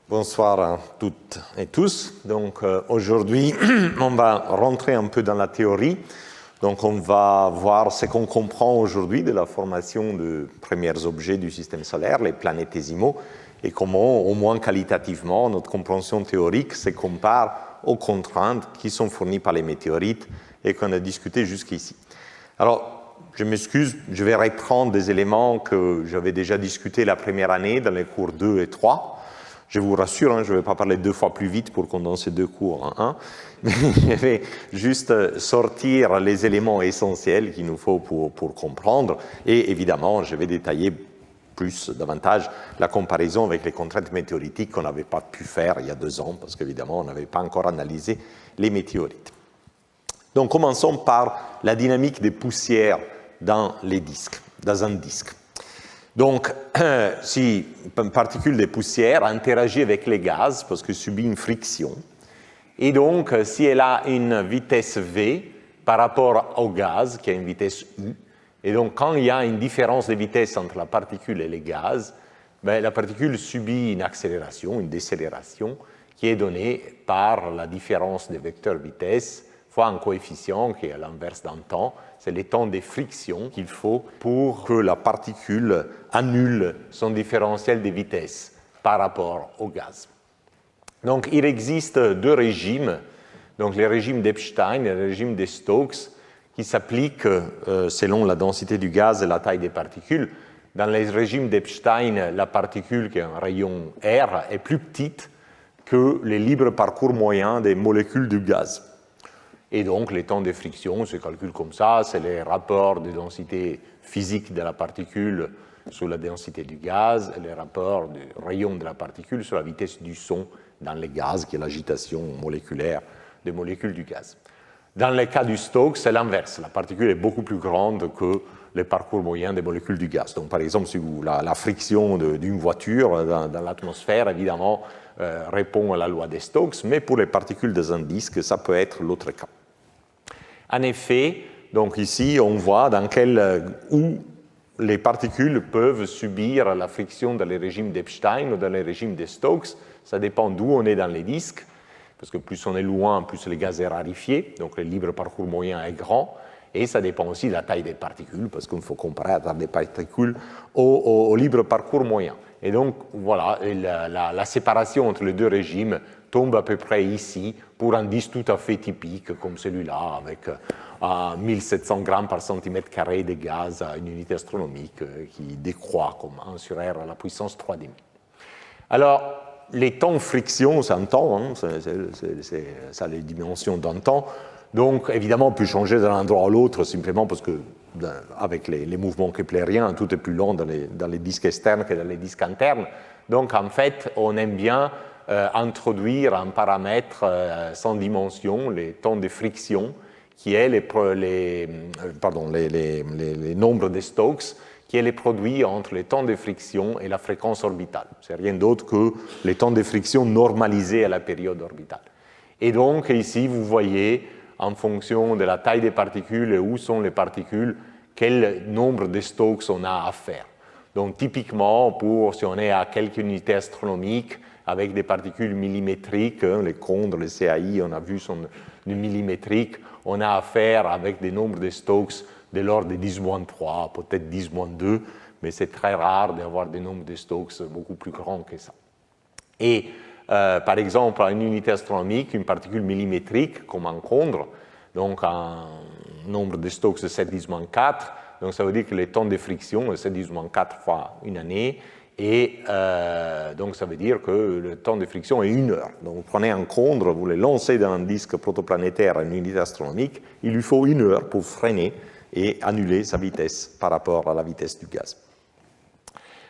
Bonsoir à toutes et tous. Donc aujourd'hui, on va rentrer un peu dans la théorie. Donc on va voir ce qu'on comprend aujourd'hui de la formation de premiers objets du système solaire, les planétésimaux, et comment, au moins qualitativement, notre compréhension théorique se compare aux contraintes qui sont fournies par les météorites et qu'on a discuté jusqu'ici. Alors, je m'excuse, je vais reprendre des éléments que j'avais déjà discutés la première année dans les cours 2 et 3. Je vous rassure, je ne vais pas parler 2 fois plus vite pour condenser 2 cours en un, mais je vais juste sortir les éléments essentiels qu'il nous faut pour comprendre. Et évidemment, je vais détailler davantage la comparaison avec les contraintes météoritiques qu'on n'avait pas pu faire il y a 2 ans, parce qu'évidemment, on n'avait pas encore analysé les météorites. Donc, commençons par la dynamique des poussières dans un disque. Donc, si une particule de poussière interagit avec les gaz, parce qu'elle subit une friction, et donc, si elle a une vitesse V par rapport au gaz, qui a une vitesse U, et donc, quand il y a une différence de vitesse entre la particule et les gaz, ben, la particule subit une accélération, une décélération, qui est donnée par la différence des vecteurs vitesse fois un coefficient qui est à l'inverse d'un temps. C'est le temps de friction qu'il faut pour que la particule annule son différentiel de vitesse par rapport au gaz. Donc, il existe 2 régimes, donc le régime d'Epstein et le régime de Stokes, qui s'appliquent selon la densité du gaz et la taille des particules. Dans le régime d'Epstein, la particule, qui est un rayon R, est plus petite que le libre parcours moyen des molécules du gaz. Et donc, les temps de friction se calculent comme ça, c'est les rapports de densité physique de la particule sur la densité du gaz et les rapports du rayon de la particule sur la vitesse du son dans les gaz, qui est l'agitation moléculaire des molécules du gaz. Dans le cas du Stokes, c'est l'inverse. La particule est beaucoup plus grande que le parcours moyen des molécules du gaz. Donc, par exemple, si la friction d'une voiture dans l'atmosphère, évidemment, répond à la loi de Stokes, mais pour les particules dans un disque, ça peut être l'autre cas. En effet, donc ici, on voit où les particules peuvent subir la friction dans les régimes d'Epstein ou dans les régimes de Stokes. Ça dépend d'où on est dans les disques, parce que plus on est loin, plus le gaz est raréfié, donc le libre parcours moyen est grand. Et ça dépend aussi de la taille des particules, parce qu'il faut comparer la taille des particules au libre parcours moyen. Et donc, voilà, la séparation entre les 2 régimes tombe à peu près ici pour un disque tout à fait typique, comme celui-là, avec 1700 grammes par centimètre carré de gaz à une unité astronomique qui décroît comme 1 sur R à la puissance 3,5. Alors, les temps de friction, c'est un temps, ça a les dimensions d'un temps. Donc, évidemment, on peut changer d'un endroit à l'autre simplement parce que, avec les mouvements keplériens, tout est plus lent dans les disques externes que dans les disques internes. Donc, en fait, on aime bien introduire un paramètre sans dimension, les temps de friction, qui est les nombres de Stokes, qui est le produit entre les temps de friction et la fréquence orbitale. C'est rien d'autre que les temps de friction normalisés à la période orbitale. Et donc, ici, vous voyez, en fonction de la taille des particules et où sont les particules, quel nombre de Stokes on a à faire. Donc, typiquement, si on est à quelques unités astronomiques, avec des particules millimétriques, les condres, les CAI, on a vu, sont du millimétrique, on a affaire avec des nombres de Stokes de l'ordre de 10-3, peut-être 10-2, mais c'est très rare d'avoir des nombres de Stokes beaucoup plus grands que ça. Et par exemple, à une unité astronomique, une particule millimétrique, comme un condre, donc un nombre de Stokes de 7-4, donc ça veut dire que le temps de friction est 7-4 fois une année, et donc ça veut dire que le temps de friction est 1 heure. Donc vous prenez un condre, vous le lancez dans un disque protoplanétaire à une unité astronomique, il lui faut 1 heure pour freiner et annuler sa vitesse par rapport à la vitesse du gaz.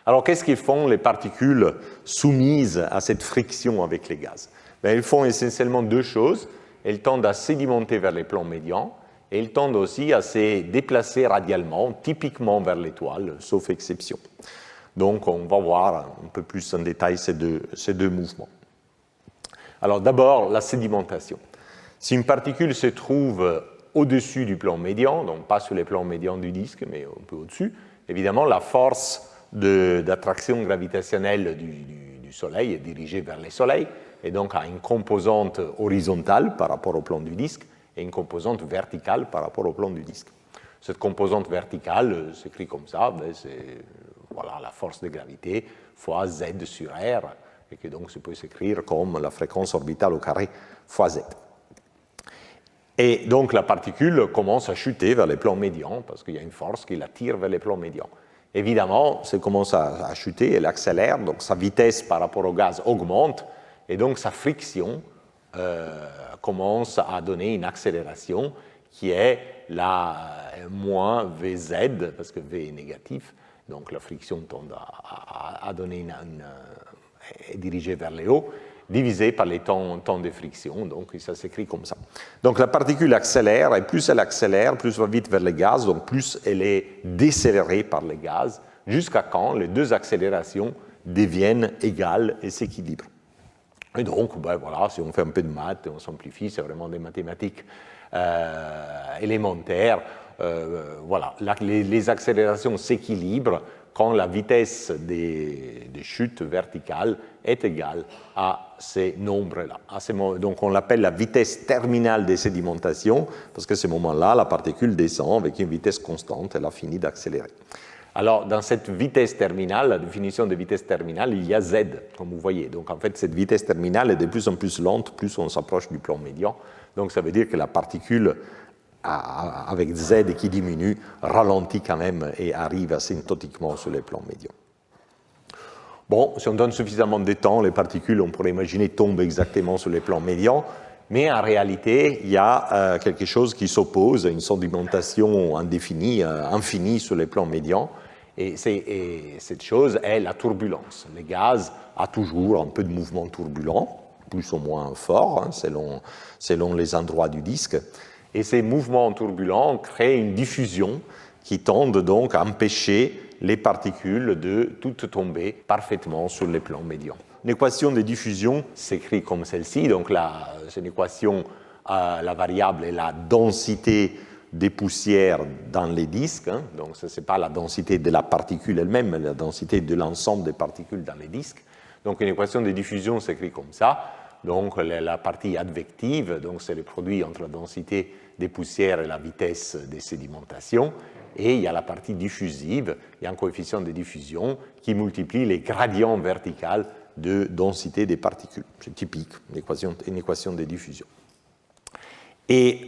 Alors, qu'est-ce qu'ils font les particules soumises à cette friction avec les gaz? Elles font essentiellement 2 choses. Elles tendent à sédimenter vers les plans médians et elles tendent aussi à se déplacer radialement, typiquement vers l'étoile, sauf exception. Donc, on va voir un peu plus en détail ces deux mouvements. Alors, d'abord, la sédimentation. Si une particule se trouve au-dessus du plan médian, donc pas sur les plans médians du disque, mais un peu au-dessus, évidemment, la force d'attraction gravitationnelle du du Soleil est dirigé vers le Soleil, et donc a une composante horizontale par rapport au plan du disque et une composante verticale par rapport au plan du disque. Cette composante verticale s'écrit comme ça, c'est voilà, la force de gravité fois Z sur R, et que donc ça peut s'écrire comme la fréquence orbitale au carré fois Z. Et donc la particule commence à chuter vers les plans médians, parce qu'il y a une force qui la tire vers les plans médians. Évidemment, ça commence à chuter, elle accélère, donc sa vitesse par rapport au gaz augmente, et donc sa friction commence à donner une accélération qui est la moins Vz, parce que V est négatif, donc la friction tend à donner est dirigée vers le haut, divisé par les temps de friction, donc ça s'écrit comme ça. Donc la particule accélère, et plus elle accélère, plus elle va vite vers le gaz, donc plus elle est décélérée par le gaz, jusqu'à quand les deux accélérations deviennent égales et s'équilibrent. Et donc, ben voilà, si on fait un peu de maths, on simplifie, c'est vraiment des mathématiques élémentaires. Voilà, les accélérations s'équilibrent quand la vitesse des chutes verticales est égale à ces nombres-là. Donc on l'appelle la vitesse terminale des sédimentations, parce qu'à ce moment-là, la particule descend avec une vitesse constante, elle a fini d'accélérer. Alors, dans cette vitesse terminale, la définition de vitesse terminale, il y a Z, comme vous voyez. Donc, en fait, cette vitesse terminale est de plus en plus lente, plus on s'approche du plan médian. Donc, ça veut dire que la particule, avec Z qui diminue, ralentit quand même et arrive asymptotiquement sur les plans médians. Bon, si on donne suffisamment de temps, les particules, on pourrait imaginer, tombent exactement sur les plans médians. Mais en réalité, il y a quelque chose qui s'oppose à une sédimentation indéfinie, infinie sur les plans médians. Et cette chose est la turbulence. Le gaz a toujours un peu de mouvement turbulent, plus ou moins fort, hein, selon les endroits du disque. Et ces mouvements turbulents créent une diffusion qui tendent donc à empêcher les particules de toutes tomber parfaitement sur les plans médians. L'équation de diffusion s'écrit comme celle-ci, donc c'est une équation, la variable est la densité des poussières dans les disques, hein, donc ce n'est pas la densité de la particule elle-même, mais la densité de l'ensemble des particules dans les disques. Donc une équation de diffusion s'écrit comme ça, donc la partie advective, donc c'est le produit entre la densité des poussières et la vitesse des sédimentations, et il y a la partie diffusive, il y a un coefficient de diffusion qui multiplie les gradients verticaux de densité des particules. C'est typique, une équation de diffusion. Et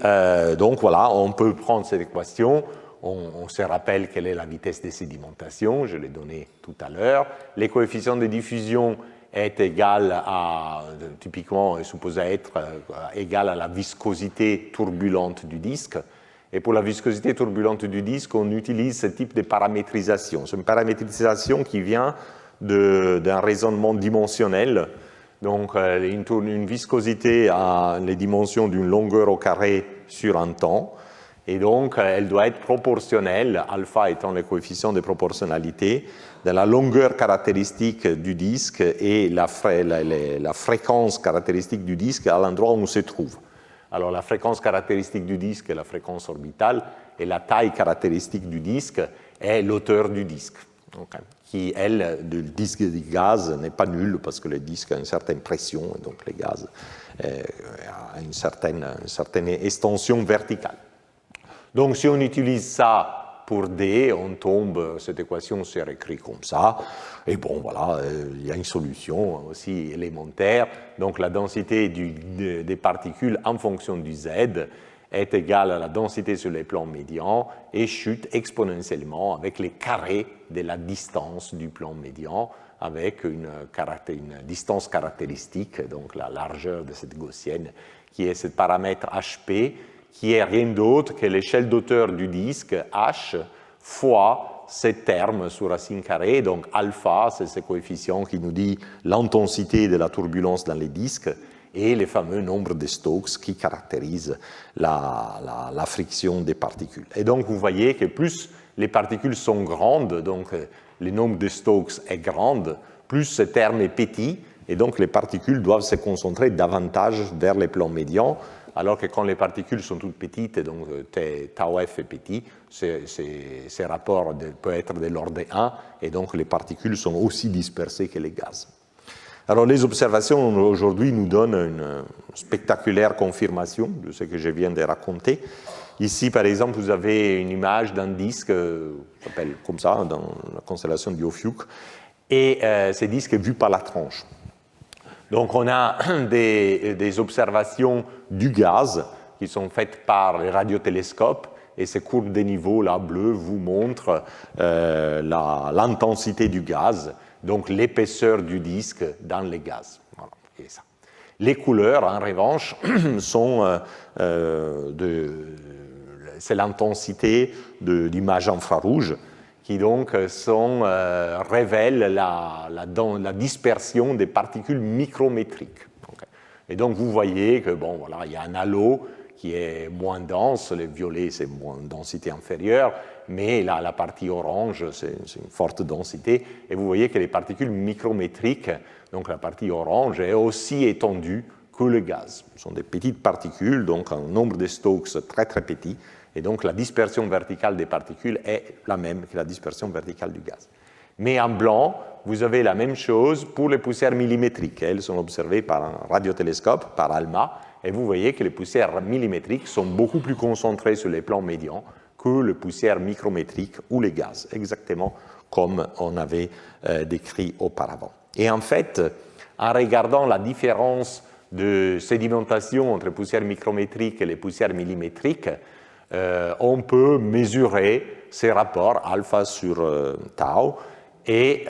donc voilà, on peut prendre cette équation, on se rappelle quelle est la vitesse des sédimentations, je l'ai donné tout à l'heure. Les coefficients de diffusion est égal à, typiquement, est supposé être égal à la viscosité turbulente du disque. Et pour la viscosité turbulente du disque, on utilise ce type de paramétrisation. C'est une paramétrisation qui vient d'un raisonnement dimensionnel. Donc, une viscosité a les dimensions d'une longueur au carré sur un temps. Et donc, elle doit être proportionnelle, alpha étant le coefficient de proportionnalité, de la longueur caractéristique du disque et la fréquence caractéristique du disque à l'endroit où on se trouve. Alors, la fréquence caractéristique du disque est la fréquence orbitale, et la taille caractéristique du disque est l'hauteur du disque, okay, qui, elle, du disque du gaz n'est pas nulle parce que le disque a une certaine pression, et donc le gaz a une certaine extension verticale. Donc, si on utilise ça pour D, on tombe, cette équation se réécrit comme ça. Et bon, voilà, il y a une solution aussi élémentaire. Donc, la densité des particules en fonction du Z est égale à la densité sur les plans médians et chute exponentiellement avec les carrés de la distance du plan médian avec une distance caractéristique, donc la largeur de cette gaussienne, qui est ce paramètre HP, qui est rien d'autre que l'échelle d'auteur du disque, H, fois ces termes sous racine carrée. Donc alpha, c'est ce coefficient qui nous dit l'intensité de la turbulence dans les disques, et les fameux nombres de Stokes qui caractérisent la friction des particules. Et donc vous voyez que plus les particules sont grandes, donc le nombre de Stokes est grand, plus ce terme est petit, et donc les particules doivent se concentrer davantage vers les plans médians, alors que quand les particules sont toutes petites, et donc tau f est petit, ces rapports peuvent être de l'ordre de 1, et donc les particules sont aussi dispersées que les gaz. Alors les observations aujourd'hui nous donnent une spectaculaire confirmation de ce que je viens de raconter. Ici, par exemple, vous avez une image d'un disque, qui s'appelle comme ça, dans la constellation du Ophiuch, et ce disque est vu par la tranche. Donc on a des observations du gaz qui sont faites par les radiotélescopes, et ces courbes de niveau là, bleues, vous montrent l'intensité du gaz, donc l'épaisseur du disque dans les gaz. Voilà, et ça. Les couleurs, en revanche, sont c'est l'intensité d'image infrarouge qui donc révèle la dispersion des particules micrométriques. Okay. Et donc vous voyez que bon, voilà, il y a un halo qui est moins dense, le violet c'est moins densité inférieure, mais là, la partie orange c'est une forte densité, et vous voyez que les particules micrométriques, donc la partie orange, est aussi étendue que le gaz. Ce sont des petites particules, donc un nombre de Stokes très très petit, et donc la dispersion verticale des particules est la même que la dispersion verticale du gaz. Mais en blanc, vous avez la même chose pour les poussières millimétriques. Elles sont observées par un radiotélescope, par ALMA, et vous voyez que les poussières millimétriques sont beaucoup plus concentrées sur les plans médians que les poussières micrométriques ou les gaz, exactement comme on avait décrit auparavant. Et en fait, en regardant la différence de sédimentation entre les poussières micrométriques et les poussières millimétriques, on peut mesurer ces rapports alpha sur tau et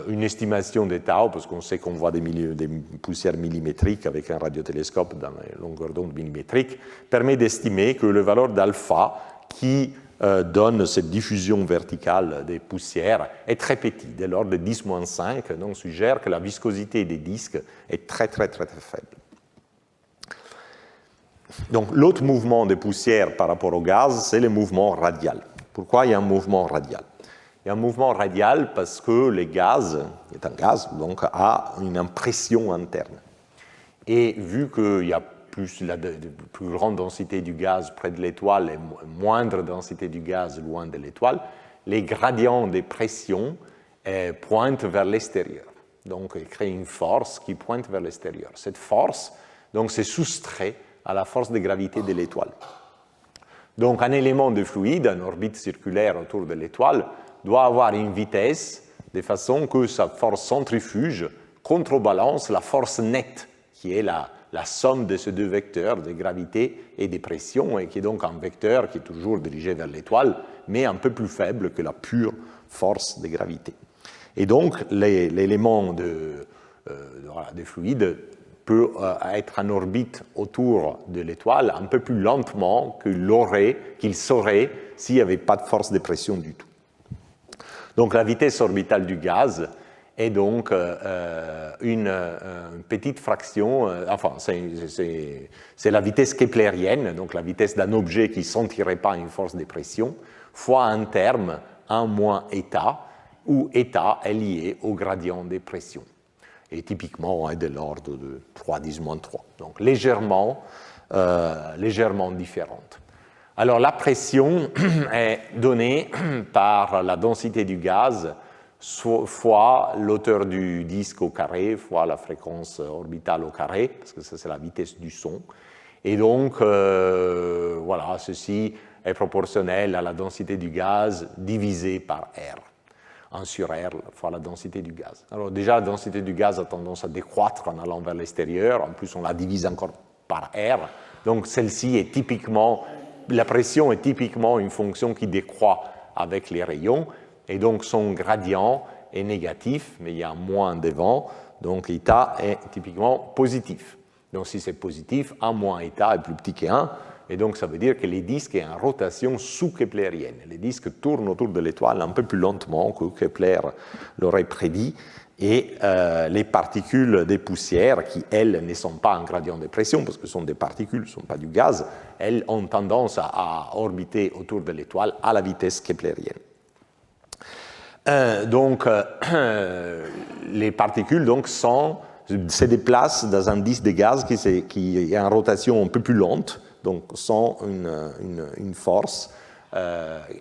une estimation de tau, parce qu'on sait qu'on voit des poussières millimétriques avec un radiotélescope dans les longueurs d'onde millimétriques, permet d'estimer que le valeur d'alpha qui donne cette diffusion verticale des poussières est très petit, de l'ordre de 10-5, donc suggère que la viscosité des disques est très faible. Donc l'autre mouvement de poussière par rapport au gaz, c'est le mouvement radial. Pourquoi il y a un mouvement radial? Il y a un mouvement radial parce que le gaz est un gaz, donc a une impression interne. Et vu qu'il y a plus grande densité du gaz près de l'étoile et moindre densité du gaz loin de l'étoile, les gradients de pression pointent vers l'extérieur. Donc ils créent une force qui pointe vers l'extérieur. Cette force, donc, c'est soustrait à la force de gravité de l'étoile. Donc un élément de fluide, en orbite circulaire autour de l'étoile, doit avoir une vitesse de façon que sa force centrifuge contrebalance la force nette, qui est la somme de ces deux vecteurs de gravité et de pression, et qui est donc un vecteur qui est toujours dirigé vers l'étoile, mais un peu plus faible que la pure force de gravité. Et donc l'élément de fluide peut être en orbite autour de l'étoile un peu plus lentement qu'il serait s'il n'y avait pas de force de pression du tout. Donc la vitesse orbitale du gaz est donc une petite fraction, enfin c'est la vitesse keplérienne, donc la vitesse d'un objet qui ne sentirait pas une force de pression, fois un terme 1 moins état, où état est lié au gradient de pression. Et typiquement est de l'ordre de 3-10-3, donc légèrement différente. Alors la pression est donnée par la densité du gaz fois l'hauteur du disque au carré, fois la fréquence orbitale au carré, parce que ça c'est la vitesse du son. Et donc, voilà, ceci est proportionnel à la densité du gaz divisé par R. 1 sur R fois la densité du gaz. Alors déjà, la densité du gaz a tendance à décroître en allant vers l'extérieur. En plus, on la divise encore par R. Donc celle-ci est typiquement, la pression est typiquement une fonction qui décroît avec les rayons. Et donc son gradient est négatif, mais il y a moins de vent. Donc état est typiquement positif. Donc si c'est positif, 1 moins état est plus petit que 1. Et donc, ça veut dire que les disques sont en rotation sous-keplérienne. Les disques tournent autour de l'étoile un peu plus lentement que Kepler l'aurait prédit. Et les particules des poussières, qui, elles, ne sont pas en gradient de pression, parce que ce sont des particules, ce ne sont pas du gaz, elles ont tendance à orbiter autour de l'étoile à la vitesse keplérienne. Donc, les particules donc, se déplacent dans un disque de gaz qui est en rotation un peu plus lente, donc sans une force,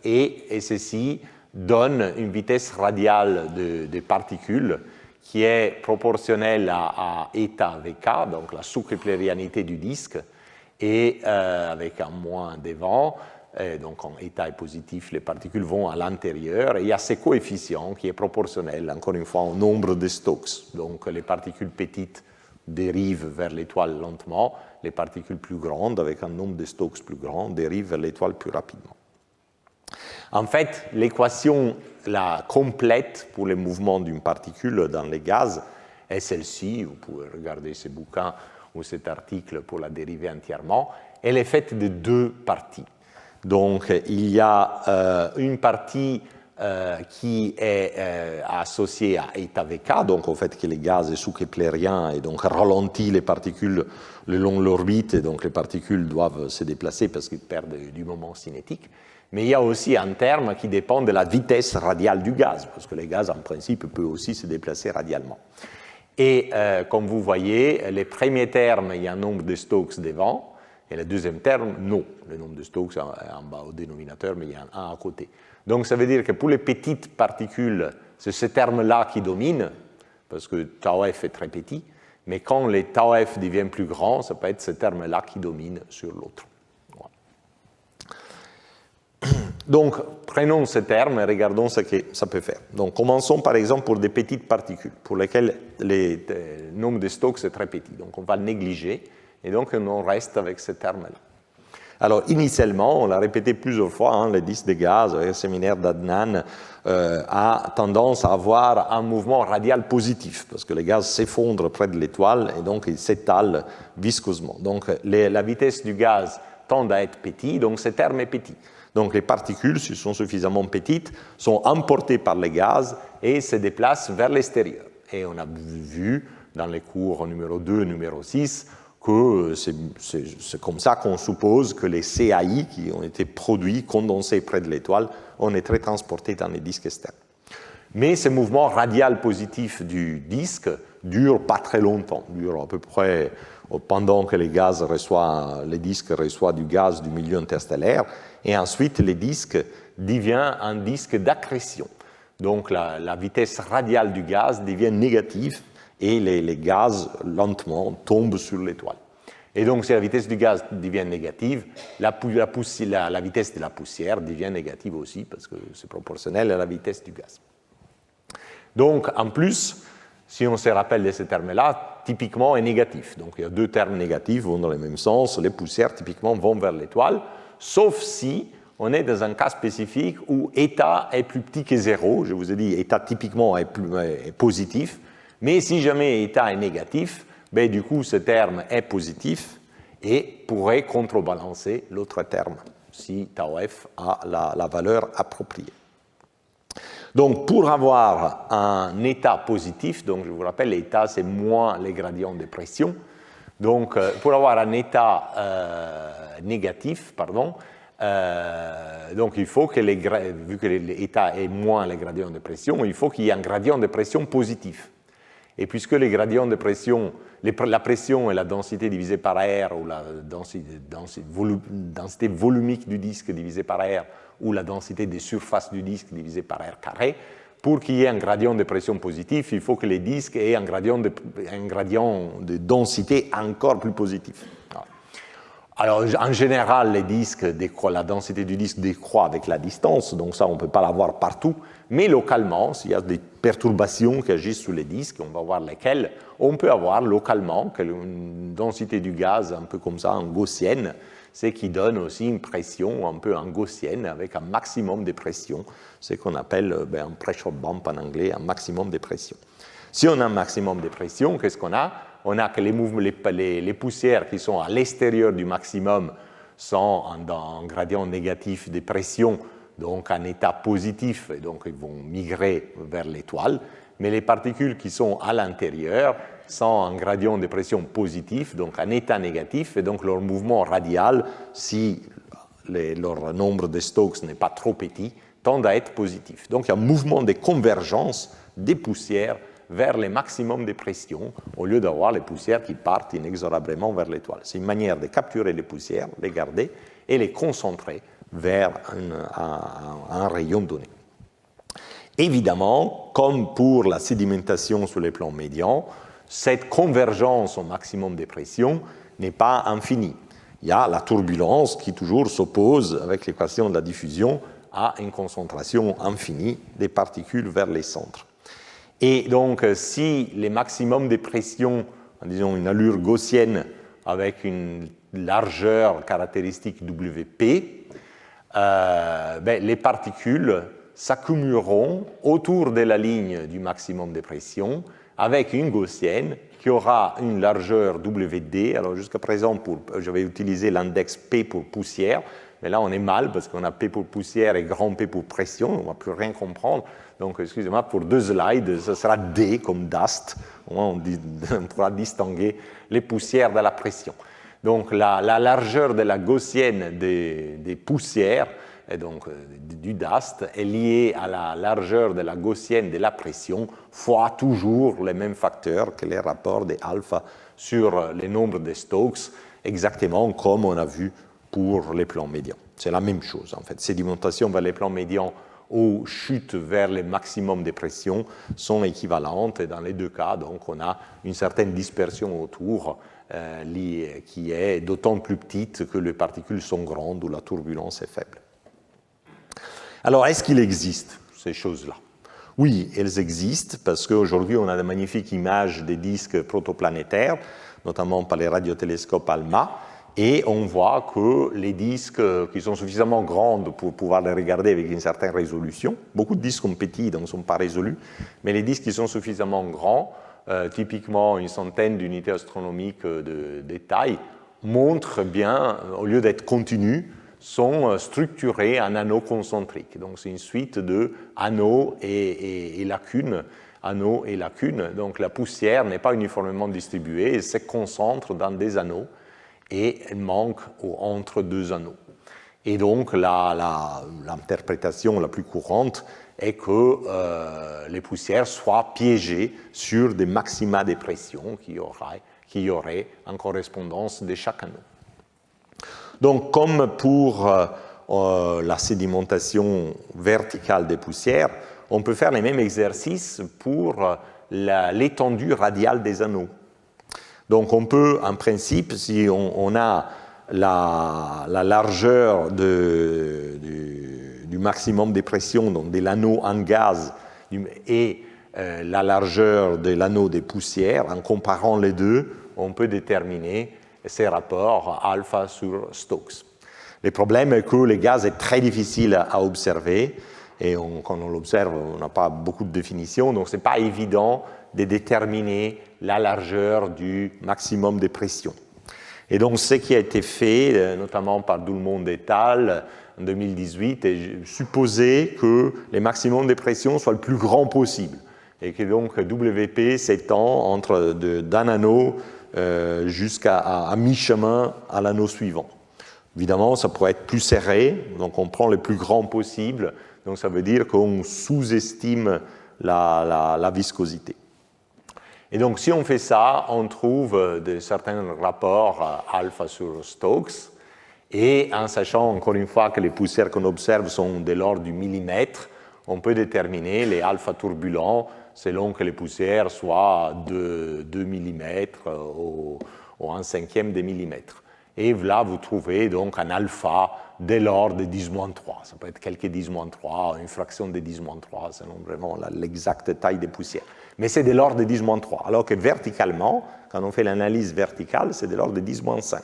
et ceci donne une vitesse radiale de particules qui est proportionnel à état VK, donc la sous-keplérianité du disque, et avec un moins devant. Donc quand état est positif, les particules vont à l'intérieur, et il y a ce coefficient qui est proportionnel, encore une fois, au nombre de Stokes. Donc les particules petites dérivent vers l'étoile lentement, les particules plus grandes, avec un nombre de Stokes plus grand, dérivent vers l'étoile plus rapidement. En fait, l'équation la complète pour les mouvements d'une particule dans les gaz est celle-ci. Vous pouvez regarder ce bouquin ou cet article pour la dériver entièrement. Elle est faite de deux parties. Donc, il y a une partie qui est associée à état VK, donc au fait que les gaz est sous-keplérien et donc ralentit les particules le long de l'orbite, et donc les particules doivent se déplacer parce qu'ils perdent du moment cinétique. Mais il y a aussi un terme qui dépend de la vitesse radiale du gaz, parce que les gaz, en principe, peuvent aussi se déplacer radialement. Et comme vous voyez, les premiers termes, il y a un nombre de Stokes devant, et le deuxième terme, non. Le nombre de Stokes est en bas au dénominateur, mais il y a un 1 à côté. Donc ça veut dire que pour les petites particules, c'est ce terme-là qui domine, parce que tau f est très petit, mais quand les tau f deviennent plus grands, ça peut être ce terme-là qui domine sur l'autre. Donc, prenons ce terme et regardons ce que ça peut faire. Donc, commençons par exemple pour des petites particules, pour lesquelles le nombre de Stokes est très petit. Donc, on va le négliger, et donc on reste avec ce terme-là. Alors, initialement, on l'a répété plusieurs fois, le disque de gaz, le séminaire d'Adnan, a tendance à avoir un mouvement radial positif, parce que le gaz s'effondre près de l'étoile, et donc il s'étale viscosement. Donc, la vitesse du gaz tend à être petite, donc ce terme est petit. Donc les particules, si elles sont suffisamment petites, sont emportées par les gaz et se déplacent vers l'extérieur. Et on a vu dans les cours numéro 2 et numéro 6 que c'est comme ça qu'on suppose que les CAI qui ont été produits, condensés près de l'étoile, ont été transportés dans les disques externes. Mais ce mouvement radial positif du disque dure pas très longtemps, dure à peu près pendant que les disques reçoivent du gaz du milieu interstellaire, et ensuite le disque devient un disque d'accrétion. Donc la vitesse radiale du gaz devient négative et les gaz lentement tombent sur l'étoile. Et donc si la vitesse du gaz devient négative, la vitesse de la poussière devient négative aussi parce que c'est proportionnel à la vitesse du gaz. Donc en plus, si on se rappelle de ce terme-là, typiquement est négatif. Donc il y a deux termes négatifs, vont dans le même sens. Les poussières typiquement vont vers l'étoile, sauf si on est dans un cas spécifique où état est plus petit que 0. Je vous ai dit, état typiquement est positif, mais si jamais état est négatif, ben, du coup ce terme est positif et pourrait contrebalancer l'autre terme si tau f a la valeur appropriée. Donc, pour avoir un état positif, donc je vous rappelle, l'état, c'est moins les gradients de pression. Donc, pour avoir un état négatif, donc il faut que vu que l'état est moins les gradients de pression, il faut qu'il y ait un gradient de pression positif. Et puisque les gradients de pression, la pression et la densité divisée par R, ou la densité volumique du disque divisée par R, ou la densité des surfaces du disque divisée par R carré, pour qu'il y ait un gradient de pression positif, il faut que les disques aient un gradient de densité encore plus positif. Alors, en général, les disques la densité du disque décroît avec la distance, donc ça, on ne peut pas l'avoir partout, mais localement, s'il y a des perturbations qui agissent sur les disques, on va voir lesquelles, on peut avoir localement une densité du gaz un peu comme ça, en gaussienne, ce qui donne aussi une pression un peu en gaussienne avec un maximum de pression, ce qu'on appelle un pressure bump en anglais, un maximum de pression. Si on a un maximum de pression, qu'est-ce qu'on a? On a que les poussières qui sont à l'extérieur du maximum sont en gradient négatif de pression, donc en état positif, et donc ils vont migrer vers l'étoile, mais les particules qui sont à l'intérieur sont en gradient de pression positif, donc en état négatif, et donc leur mouvement radial, si leur nombre de Stokes n'est pas trop petit, tend à être positif. Donc il y a un mouvement de convergence des poussières vers les maximums de pression, au lieu d'avoir les poussières qui partent inexorablement vers l'étoile. C'est une manière de capturer les poussières, les garder et les concentrer vers un rayon donné. Évidemment, comme pour la sédimentation sur les plans médians, cette convergence au maximum de pression n'est pas infinie. Il y a la turbulence qui toujours s'oppose avec l'équation de la diffusion à une concentration infinie des particules vers les centres. Et donc, si les maximums de pression, disons une allure gaussienne avec une largeur caractéristique WP, les particules s'accumuleront autour de la ligne du maximum de pression avec une gaussienne qui aura une largeur WD. Alors jusqu'à présent, j'avais utilisé l'index P pour poussière, mais là on est mal parce qu'on a P pour poussière et grand P pour pression, on ne va plus rien comprendre. Donc excusez-moi, pour 2 slides, ce sera D comme dust, on pourra distinguer les poussières de la pression. Donc la largeur de la gaussienne des poussières, et donc du dust, est liée à la largeur de la gaussienne de la pression fois toujours les mêmes facteurs que les rapports de alpha sur les nombres de Stokes, exactement comme on a vu pour les plans médians. C'est la même chose en fait. Sédimentation vers les plans médians ou chute vers le maximum de pression sont équivalentes et dans les deux cas, donc on a une certaine dispersion autour qui est d'autant plus petite que les particules sont grandes ou la turbulence est faible. Alors, est-ce qu'il existe ces choses-là? Oui, elles existent parce qu'aujourd'hui, on a de magnifiques images des disques protoplanétaires, notamment par les radiotélescopes ALMA, et on voit que les disques qui sont suffisamment grands pour pouvoir les regarder avec une certaine résolution, beaucoup de disques sont petits, donc ne sont pas résolus, mais les disques qui sont suffisamment grands, typiquement une centaine d'unités astronomiques de taille, montrent bien, au lieu d'être continus, sont structurés en anneaux concentriques. Donc c'est une suite de anneaux et lacunes. Anneaux et lacunes. Donc la poussière n'est pas uniformément distribuée, elle se concentre dans des anneaux et elle manque entre 2 anneaux. Et donc l'interprétation la plus courante est que les poussières soient piégées sur des maxima de pression qu'il y aurait en correspondance de chaque anneau. Donc, comme pour la sédimentation verticale des poussières, on peut faire les mêmes exercices pour l'étendue radiale des anneaux. Donc, on peut, en principe, si on a la largeur du maximum de pression, donc de l'anneau en gaz, et la largeur de l'anneau des poussières, en comparant les deux, on peut déterminer ces rapports alpha sur Stokes. Le problème est que le gaz est très difficile à observer et quand on l'observe, on n'a pas beaucoup de définition, donc ce n'est pas évident de déterminer la largeur du maximum de pression. Et donc ce qui a été fait, notamment par Doulmont et al. En 2018, est supposer que le maximum de pression soit le plus grand possible et que donc WP s'étend d'un anneau jusqu'à mi-chemin à l'anneau suivant. Évidemment, ça pourrait être plus serré, donc on prend le plus grand possible, donc ça veut dire qu'on sous-estime la viscosité. Et donc si on fait ça, on trouve certains rapports alpha sur Stokes, et en sachant encore une fois que les poussières qu'on observe sont de l'ordre du millimètre, on peut déterminer les alpha turbulents selon que les poussières soient de 2 mm ou 1/5 de millimètre. Et là, vous trouvez donc un alpha de l'ordre de 10-3. Ça peut être quelques 10-3, une fraction de 10-3, selon vraiment l'exacte taille des poussières. Mais c'est de l'ordre de 10-3, alors que verticalement, quand on fait l'analyse verticale, c'est de l'ordre de 10-5.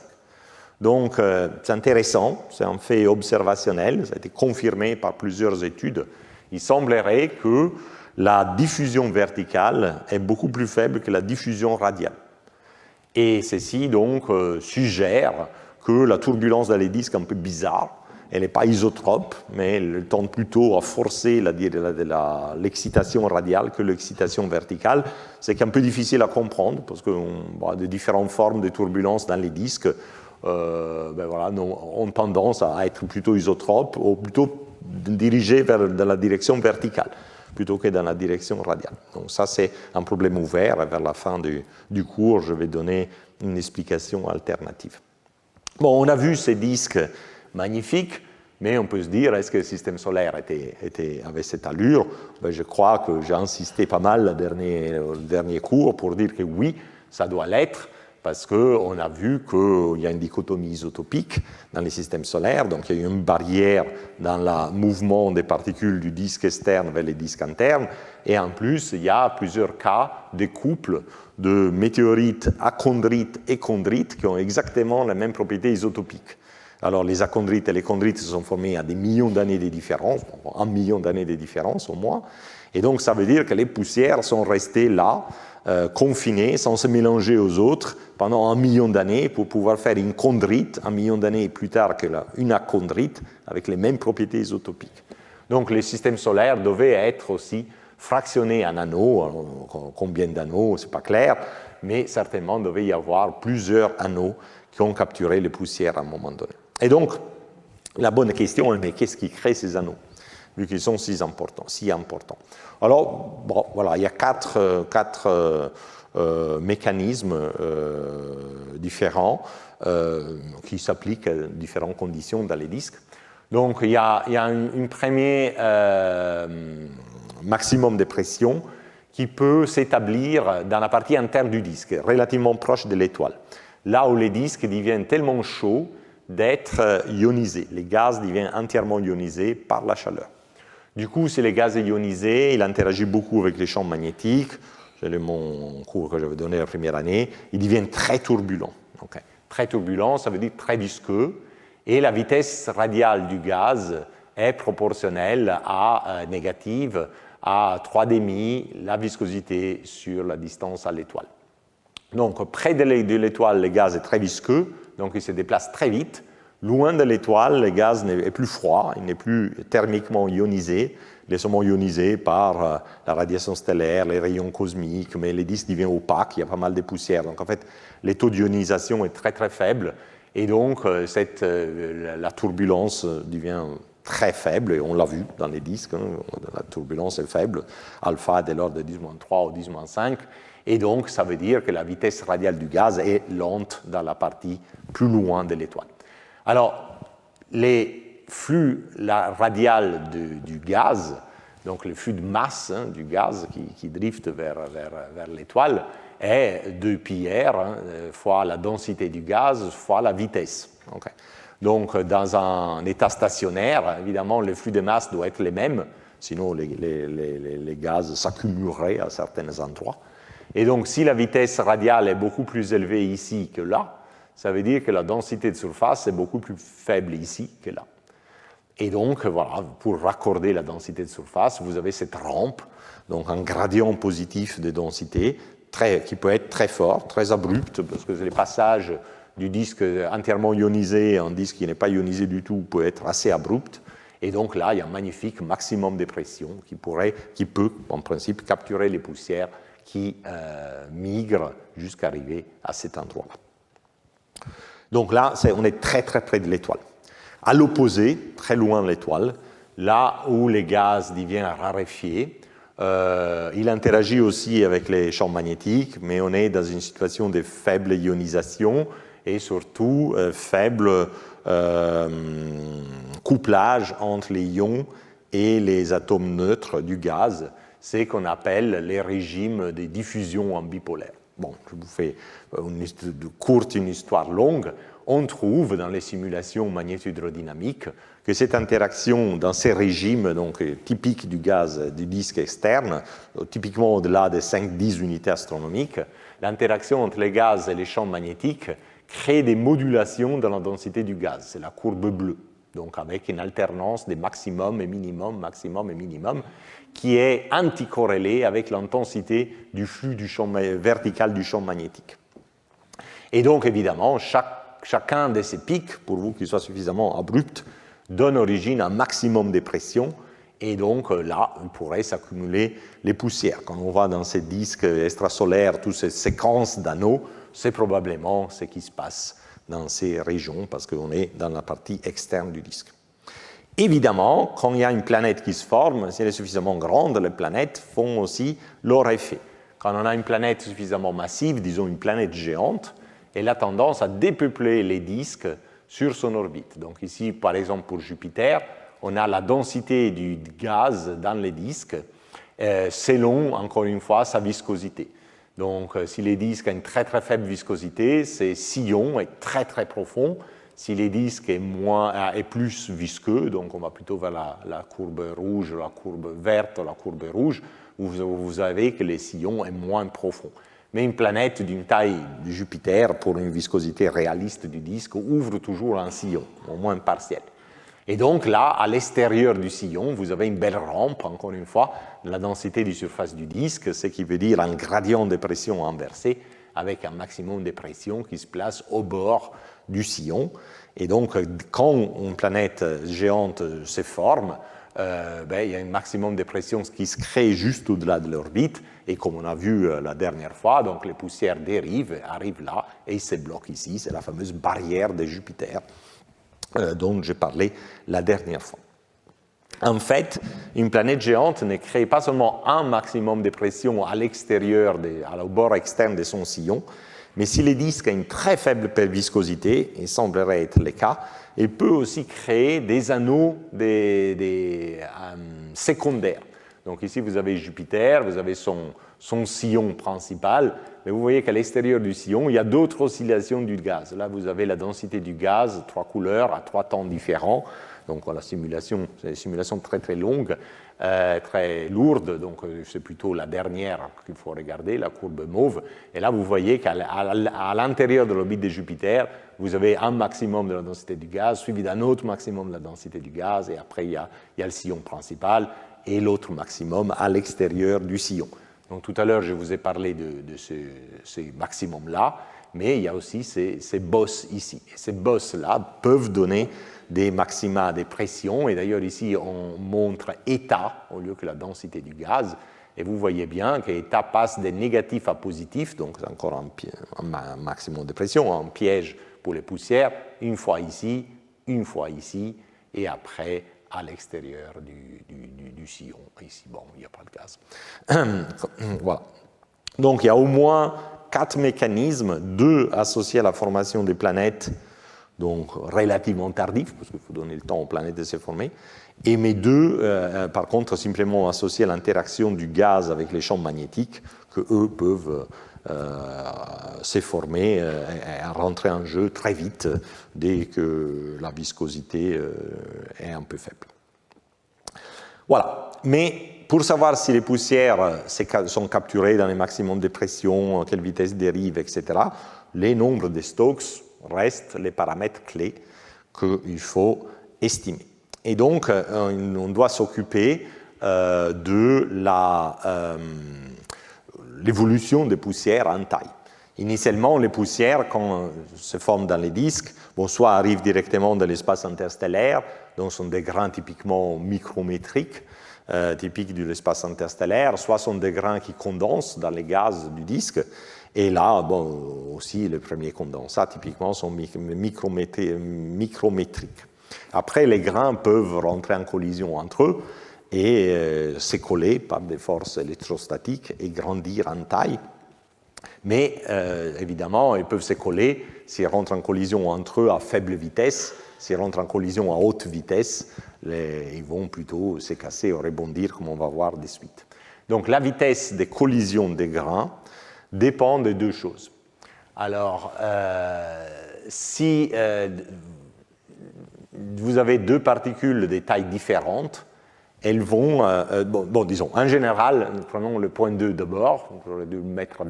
Donc, c'est intéressant, c'est un fait observationnel, ça a été confirmé par plusieurs études. Il semblerait que la diffusion verticale est beaucoup plus faible que la diffusion radiale. Et ceci donc suggère que la turbulence dans les disques est un peu bizarre. Elle n'est pas isotrope, mais elle tend plutôt à forcer l'excitation radiale que l'excitation verticale. C'est un peu difficile à comprendre parce qu'on voit de différentes formes de turbulence dans les disques ont tendance à être plutôt isotropes ou plutôt dirigées dans la direction verticale plutôt que dans la direction radiale. Donc ça, c'est un problème ouvert. Vers la fin du cours, je vais donner une explication alternative. Bon, on a vu ces disques magnifiques. Mais on peut se dire, est-ce que le système solaire avait cette allure? Ben, je crois que j'ai insisté pas mal le dernier cours pour dire que oui, ça doit l'être, parce qu'on a vu qu'il y a une dichotomie isotopique dans les systèmes solaires, donc il y a une barrière dans le mouvement des particules du disque externe vers les disques internes, et en plus, il y a plusieurs cas de couples de météorites achondrites et chondrites qui ont exactement la même propriété isotopique. Alors, les achondrites et les chondrites se sont formés à des millions d'années de différence, 1 million d'années de différence au moins, et donc ça veut dire que les poussières sont restées là, confinées, sans se mélanger aux autres, pendant 1 million d'années, pour pouvoir faire une chondrite 1 million d'années plus tard qu'une achondrite, avec les mêmes propriétés isotopiques. Donc, les systèmes solaires devaient être aussi fractionnés en anneaux, combien d'anneaux, ce n'est pas clair, mais certainement, il devait y avoir plusieurs anneaux qui ont capturé les poussières à un moment donné. Et donc, la bonne question est, mais qu'est-ce qui crée ces anneaux, vu qu'ils sont si importants? Alors, bon, voilà, il y a quatre mécanismes différents qui s'appliquent à différentes conditions dans les disques. Donc, il y a une première maximum de pression qui peut s'établir dans la partie interne du disque, relativement proche de l'étoile. Là où les disques deviennent tellement chauds d'être ionisés. Les gaz deviennent entièrement ionisés par la chaleur. Du coup, si le gaz est ionisé, il interagit beaucoup avec les champs magnétiques. C'est mon cours que j'avais donné la première année. Il devient très turbulent. Okay. Très turbulent, ça veut dire très visqueux. Et la vitesse radiale du gaz est proportionnelle à négative à 3,5 la viscosité sur la distance à l'étoile. Donc, près de l'étoile, le gaz est très visqueux, donc il se déplace très vite. Loin de l'étoile, le gaz est plus froid, il n'est plus thermiquement ionisé, il est seulement ionisé par la radiation stellaire, les rayons cosmiques, mais les disques deviennent opaques, il y a pas mal de poussière. Donc, en fait, les taux d'ionisation est très, très faible, et donc, la turbulence devient très faible, et on l'a vu dans les disques, hein, la turbulence est faible, alpha de l'ordre de 10-3 ou 10-5, et donc ça veut dire que la vitesse radiale du gaz est lente dans la partie plus loin de l'étoile. Alors, les flux radial du gaz, donc le flux de masse du gaz qui drifte vers l'étoile, est 2πr fois la densité du gaz fois la vitesse. Okay. Donc, dans un état stationnaire, évidemment, le flux de masse doit être le même, sinon les gaz s'accumuleraient à certains endroits. Et donc, si la vitesse radiale est beaucoup plus élevée ici que là, ça veut dire que la densité de surface est beaucoup plus faible ici que là. Et donc, voilà, pour raccorder la densité de surface, vous avez cette rampe, donc un gradient positif de densité qui peut être très fort, très abrupt, parce que les passages du disque entièrement ionisé à un disque qui n'est pas ionisé du tout peut être assez abrupt. Et donc là, il y a un magnifique maximum de pression qui peut, en principe, capturer les poussières qui migrent jusqu'à arriver à cet endroit-là. Donc là, on est très très près de l'étoile. À l'opposé, très loin de l'étoile, là où les gaz deviennent raréfiés, il interagit aussi avec les champs magnétiques, mais on est dans une situation de faible ionisation et surtout faible couplage entre les ions et les atomes neutres du gaz. C'est ce qu'on appelle les régimes de diffusion ambipolaire. Bon, je vous fais une histoire longue. On trouve dans les simulations magnéto-hydrodynamiques que cette interaction dans ces régimes donc, typiques du gaz du disque externe, typiquement au-delà de 5-10 unités astronomiques, l'interaction entre les gaz et les champs magnétiques crée des modulations dans la densité du gaz. C'est la courbe bleue, donc avec une alternance des maximum et minimum, qui est anticorrélée avec l'intensité du flux vertical du champ magnétique. Et donc, évidemment, chacun de ces pics, pour vous qu'ils soient suffisamment abrupts, donne origine à un maximum de pression, et donc là, on pourrait s'accumuler les poussières. Quand on va dans ces disques extrasolaires, toutes ces séquences d'anneaux, c'est probablement ce qui se passe dans ces régions, parce qu'on est dans la partie externe du disque. Évidemment, quand il y a une planète qui se forme, si elle est suffisamment grande, les planètes font aussi leur effet. Quand on a une planète suffisamment massive, disons une planète géante, elle a tendance à dépeupler les disques sur son orbite. Donc ici, par exemple, pour Jupiter, on a la densité du gaz dans les disques selon, encore une fois, sa viscosité. Donc, si les disques ont une très très faible viscosité, ce sillon est très très profond. Si les disques est plus visqueux, donc on va plutôt vers la courbe rouge, la courbe verte, la courbe rouge, vous avez que les sillons est moins profond. Mais une planète d'une taille de Jupiter, pour une viscosité réaliste du disque, ouvre toujours un sillon, au moins partiel. Et donc là, à l'extérieur du sillon, vous avez une belle rampe, encore une fois, de la densité du surface du disque, ce qui veut dire un gradient de pression inversé avec un maximum de pression qui se place au bord du sillon. Et donc, quand une planète géante se forme, il y a un maximum de pression qui se crée juste au-delà de l'orbite. Et comme on a vu la dernière fois, donc les poussières dérivent, arrivent là et se bloquent ici. C'est la fameuse barrière de Jupiter dont j'ai parlé la dernière fois. En fait, une planète géante ne crée pas seulement un maximum de pression à l'extérieur, au bord externe de son sillon, mais si le disque a une très faible viscosité, et semblerait être le cas, il peut aussi créer des anneaux secondaires. Donc ici, vous avez Jupiter, vous avez son sillon principal, mais vous voyez qu'à l'extérieur du sillon, il y a d'autres oscillations du gaz. Là, vous avez la densité du gaz, 3 couleurs à 3 temps différents. Donc la simulation, c'est une simulation très très longue, très lourde, donc c'est plutôt la dernière qu'il faut regarder, la courbe mauve. Et là, vous voyez qu'à l'intérieur de l'orbite de Jupiter, vous avez un maximum de la densité du gaz, suivi d'un autre maximum de la densité du gaz, et après il y a le sillon principal et l'autre maximum à l'extérieur du sillon. Donc tout à l'heure, je vous ai parlé de ces maximums-là, mais il y a aussi ces bosses ici. Et ces bosses-là peuvent donner des maxima de pression, et d'ailleurs ici on montre état au lieu que la densité du gaz, et vous voyez bien que état passe de négatif à positif, donc c'est encore un maximum de pression, un piège pour les poussières, une fois ici, et après à l'extérieur du sillon. Ici, bon, il n'y a pas de gaz. Voilà. Donc il y a au moins 4 mécanismes, 2 associés à la formation des planètes, donc relativement tardif, parce qu'il faut donner le temps aux planètes de se former, mais 2, par contre, simplement associés à l'interaction du gaz avec les champs magnétiques, que eux peuvent se former et rentrer en jeu très vite dès que la viscosité est un peu faible. Voilà. Mais pour savoir si les poussières sont capturées dans les maximums de pression, à quelle vitesse dérivent, etc., les nombres de Stokes restent les paramètres clés qu'il faut estimer. Et donc, on doit s'occuper de l'évolution des poussières en taille. Initialement, les poussières, quand elles se forment dans les disques, soit arrivent directement dans l'espace interstellaire, donc sont des grains typiquement micrométriques, typiques de l'espace interstellaire, soit sont des grains qui condensent dans les gaz du disque. Et là, aussi, les premiers condensats, typiquement, sont micrométriques. Après, les grains peuvent rentrer en collision entre eux et se coller par des forces électrostatiques et grandir en taille. Mais, évidemment, ils peuvent se coller s'ils rentrent en collision entre eux à faible vitesse. S'ils rentrent en collision à haute vitesse, ils vont plutôt se casser ou rebondir, comme on va voir de suite. Donc, la vitesse de collision des grains dépend de 2 choses. Alors, si vous avez 2 particules de tailles différentes, elles vont, disons, en général, prenons le point 2 d'abord, j'aurais dû le mettre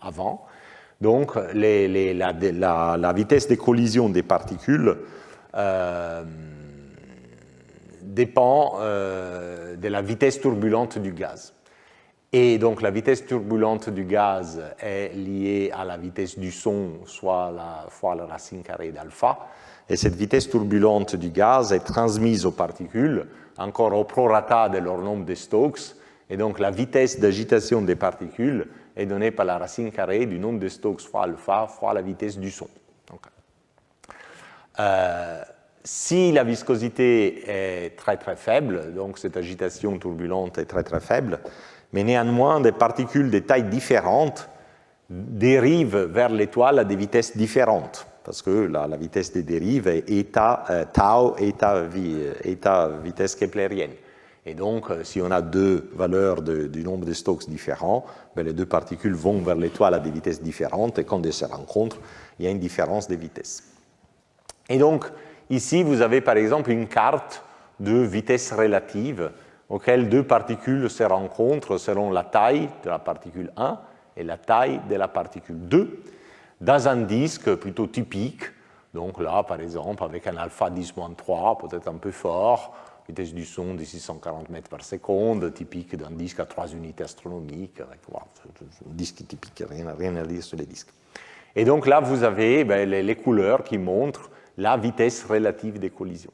avant. Donc, la vitesse de collision des particules dépend de la vitesse turbulente du gaz. Et donc, la vitesse turbulente du gaz est liée à la vitesse du son, soit la racine carrée d'alpha. Et cette vitesse turbulente du gaz est transmise aux particules, encore au prorata de leur nombre de Stokes. Et donc, la vitesse d'agitation des particules est donnée par la racine carrée du nombre de Stokes fois alpha fois la vitesse du son. Donc, si la viscosité est très très faible, donc cette agitation turbulente est très très faible, mais néanmoins des particules de tailles différentes dérivent vers l'étoile à des vitesses différentes. parce que la vitesse des dérives est tau état vitesse keplérienne. Et donc, si on a deux valeurs du nombre de Stokes différents, ben les deux particules vont vers l'étoile à des vitesses différentes, et quand elles se rencontrent, il y a une différence de vitesse. Et donc, ici, vous avez par exemple une carte de vitesse relative auquel deux particules se rencontrent selon la taille de la particule 1 et la taille de la particule 2 dans un disque plutôt typique. Donc là, par exemple, avec un alpha 10-3, peut-être un peu fort, vitesse du son de 640 mètres par seconde, typique d'un disque à 3 unités astronomiques, avec un disque typique, rien à dire sur les disques. Et donc là, vous avez les couleurs qui montrent la vitesse relative des collisions.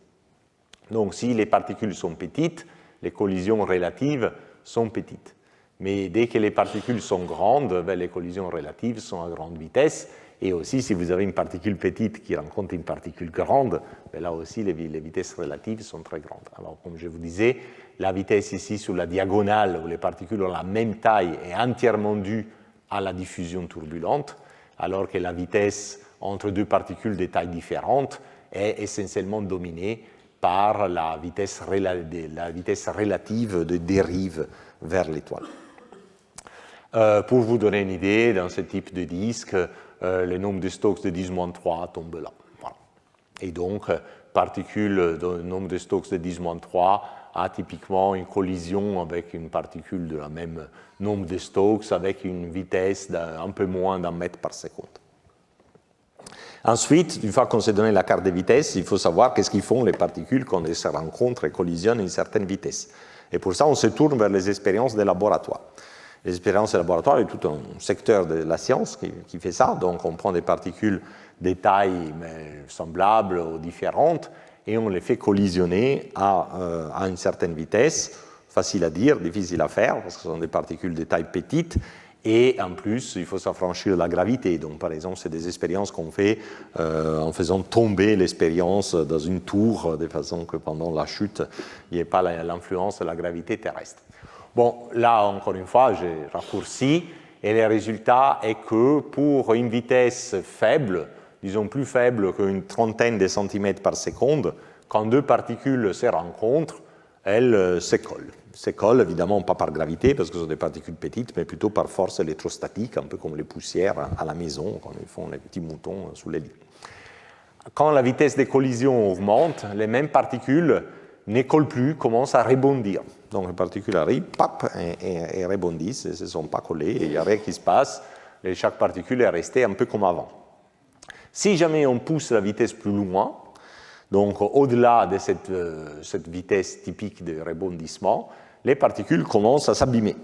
Donc si les particules sont petites, les collisions relatives sont petites. Mais dès que les particules sont grandes, les collisions relatives sont à grande vitesse. Et aussi, si vous avez une particule petite qui rencontre une particule grande, là aussi, les vitesses relatives sont très grandes. Alors, comme je vous disais, la vitesse ici sur la diagonale, où les particules ont la même taille, est entièrement due à la diffusion turbulente, alors que la vitesse entre deux particules de tailles différentes est essentiellement dominée par la vitesse relative de dérive vers l'étoile. Pour vous donner une idée, dans ce type de disque, le nombre de Stokes de 10-3 tombe là. Voilà. Et donc, particule de nombre de Stokes de 10-3 a typiquement une collision avec une particule de la même nombre de Stokes avec une vitesse d'un peu moins d'1 mètre par seconde. Ensuite, une fois qu'on s'est donné la carte de vitesse, il faut savoir qu'est-ce qu'ils font les particules quand elles se rencontrent et collisionnent à une certaine vitesse. Et pour ça, on se tourne vers les expériences de laboratoire. Les expériences de laboratoire, il y a tout un secteur de la science qui fait ça. Donc, on prend des particules de tailles semblables ou différentes et on les fait collisionner à une certaine vitesse. Facile à dire, difficile à faire, parce que ce sont des particules de taille petite. Et en plus, il faut s'affranchir de la gravité. Donc, par exemple, c'est des expériences qu'on fait en faisant tomber l'expérience dans une tour, de façon que pendant la chute, il n'y ait pas l'influence de la gravité terrestre. Bon, là, encore une fois, j'ai raccourci, et le résultat est que pour une vitesse faible, disons plus faible qu'une trentaine de centimètres par seconde, quand deux particules se rencontrent, elles se collent. Se collent évidemment pas par gravité, parce que ce sont des particules petites, mais plutôt par force électrostatique, un peu comme les poussières à la maison, quand ils font les petits moutons sous les lits. Quand la vitesse des collisions augmente, les mêmes particules ne collent plus, commencent à rebondir. Donc les particules arrivent, pap, et rebondissent, et ne se sont pas collées, et il n'y a rien qui se passe, et chaque particule est restée un peu comme avant. Si jamais on pousse la vitesse plus loin, donc au-delà de cette vitesse typique de rebondissement, les particules commencent à s'abîmer.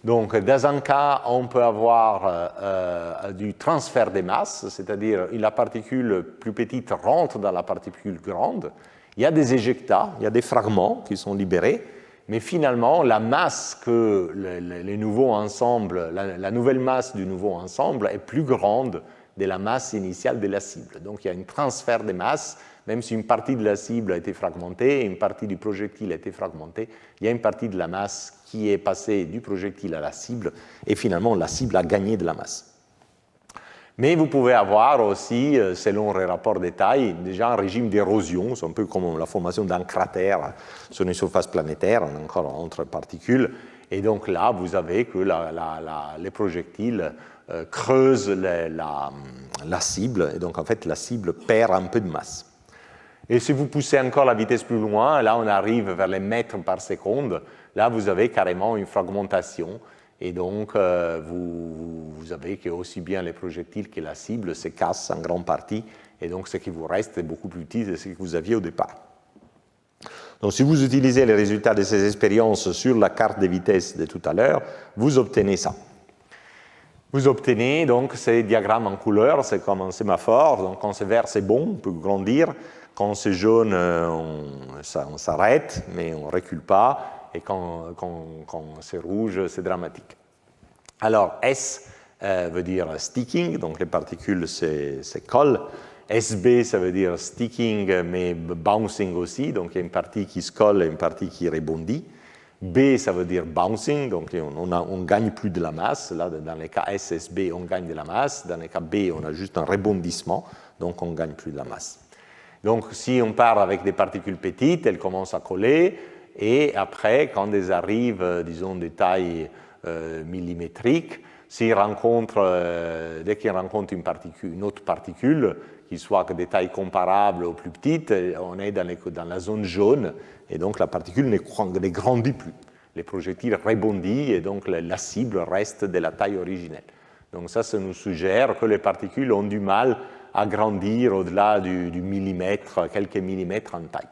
Donc dans un cas, on peut avoir du transfert de masse, c'est-à-dire la particule plus petite rentre dans la particule grande, il y a des éjectats, il y a des fragments qui sont libérés, mais finalement, la masse que les nouveaux ensembles, la nouvelle masse du nouveau ensemble est plus grande de la masse initiale de la cible. Donc il y a un transfert de masse, même si une partie de la cible a été fragmentée, une partie du projectile a été fragmentée, il y a une partie de la masse qui est passée du projectile à la cible, et finalement la cible a gagné de la masse. Mais vous pouvez avoir aussi, selon les rapports de taille, déjà un régime d'érosion, c'est un peu comme la formation d'un cratère sur une surface planétaire, encore entre particules, et donc là, vous avez que les projectiles creusent la cible, et donc en fait, la cible perd un peu de masse. Et si vous poussez encore la vitesse plus loin, là, on arrive vers les mètres par seconde, là, vous avez carrément une fragmentation. Et donc, vous avez que aussi bien les projectiles que la cible se cassent en grande partie, et donc ce qui vous reste est beaucoup plus petit que ce que vous aviez au départ. Donc, si vous utilisez les résultats de ces expériences sur la carte de vitesse de tout à l'heure, vous obtenez ça. Vous obtenez donc ces diagrammes en couleur, c'est comme un sémaphore, donc quand c'est vert, c'est bon, on peut grandir, quand c'est jaune, on s'arrête, mais on ne recule pas, et quand c'est rouge, c'est dramatique. Alors, S veut dire sticking, donc les particules se collent. SB, ça veut dire sticking, mais bouncing aussi, donc il y a une partie qui se colle et une partie qui rebondit. B, ça veut dire bouncing, donc on gagne plus de la masse. Là, dans les cas S, S, B, on gagne de la masse. Dans les cas B, on a juste un rebondissement, donc on gagne plus de la masse. Donc, si on part avec des particules petites, elles commencent à coller, et après, quand elles arrivent, disons, des tailles millimétriques, dès qu'ils rencontrent une autre particule, qui soit que des tailles comparables ou plus petites, on est dans la zone jaune, et donc la particule ne grandit plus. Les projectiles rebondissent, et donc la cible reste de la taille originelle. Donc ça nous suggère que les particules ont du mal à grandir au-delà du millimètre, quelques millimètres en taille.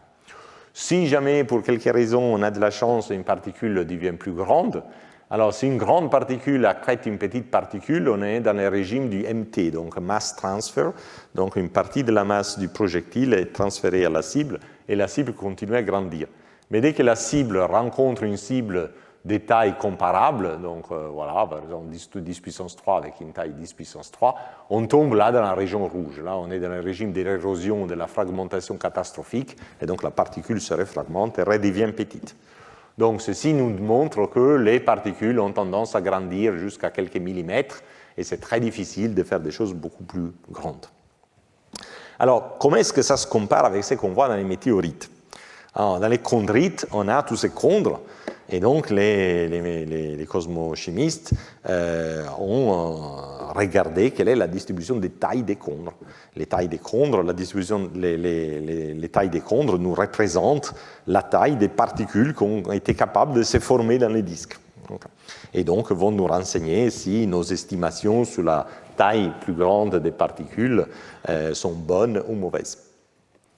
Si jamais, pour quelque raison, on a de la chance et une particule devient plus grande, alors si une grande particule accrète une petite particule, on est dans le régime du MT, donc mass transfer, donc une partie de la masse du projectile est transférée à la cible, et la cible continue à grandir. Mais dès que la cible rencontre une cible de taille comparable, donc voilà, par exemple 10 puissance 3 avec une taille 10 puissance 3, on tombe là dans la région rouge. Là, on est dans le régime de l'érosion, de la fragmentation catastrophique, et donc la particule se refragmente et redevient petite. Donc ceci nous montre que les particules ont tendance à grandir jusqu'à quelques millimètres, et c'est très difficile de faire des choses beaucoup plus grandes. Alors, comment est-ce que ça se compare avec ce qu'on voit dans les météorites? Alors, dans les chondrites, on a tous ces chondres, et donc les cosmochimistes ont regardé quelle est la distribution des tailles des chondres. Les tailles des chondres, les tailles des chondres nous représentent la taille des particules qui ont été capables de se former dans les disques. Et donc vont nous renseigner si nos estimations sur la taille plus grande des particules sont bonnes ou mauvaises.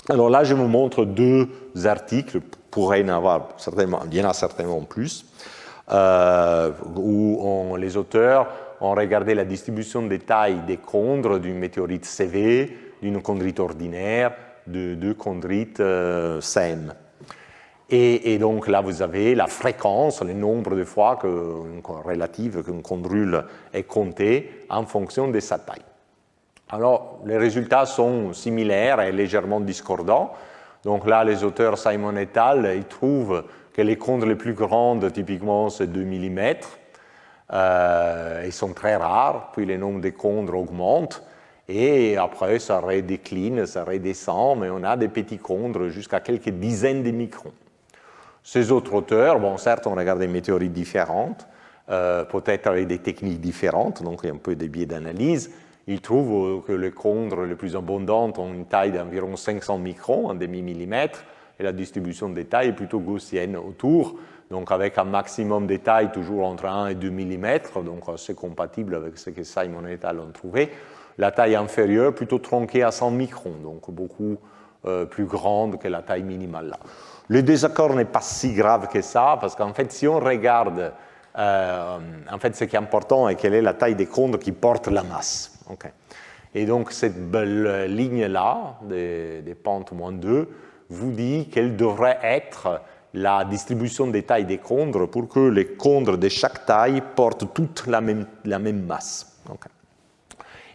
Alors là, je vous montre deux articles, pourrait y en avoir certainement, il y en a certainement plus, où les auteurs ont regardé la distribution des tailles des chondres d'une météorite CV, d'une chondrite ordinaire, de deux chondrites saines. Et donc là, vous avez la fréquence, le nombre de fois relative qu'une chondrule est comptée en fonction de sa taille. Alors, les résultats sont similaires et légèrement discordants. Donc là, les auteurs Simon et al., ils trouvent que les chondres les plus grandes, typiquement, c'est 2 mm. Ils sont très rares, puis le nombre de chondres augmente, et après, ça redécline, ça redescend, mais on a des petits chondres jusqu'à quelques dizaines de microns. Ces autres auteurs, bon, certes, on regarde des météorites différentes, peut-être avec des techniques différentes, donc il y a un peu des biais d'analyse. Ils trouvent que les chondres les plus abondantes ont une taille d'environ 500 microns, un demi-millimètre, et la distribution des tailles est plutôt gaussienne autour, donc avec un maximum de taille toujours entre 1 et 2 mm, donc c'est compatible avec ce que Simon et al. Ont trouvé. La taille inférieure plutôt tronquée à 100 microns, donc beaucoup plus grande que la taille minimale là. Le désaccord n'est pas si grave que ça, parce qu'en fait, si on regarde, en fait, ce qui est important est quelle est la taille des chondres qui portent la masse. Okay. Et donc, cette belle ligne-là, des pentes -2, vous dit quelle devrait être la distribution des tailles des chondres pour que les chondres de chaque taille portent toute la même masse. Okay.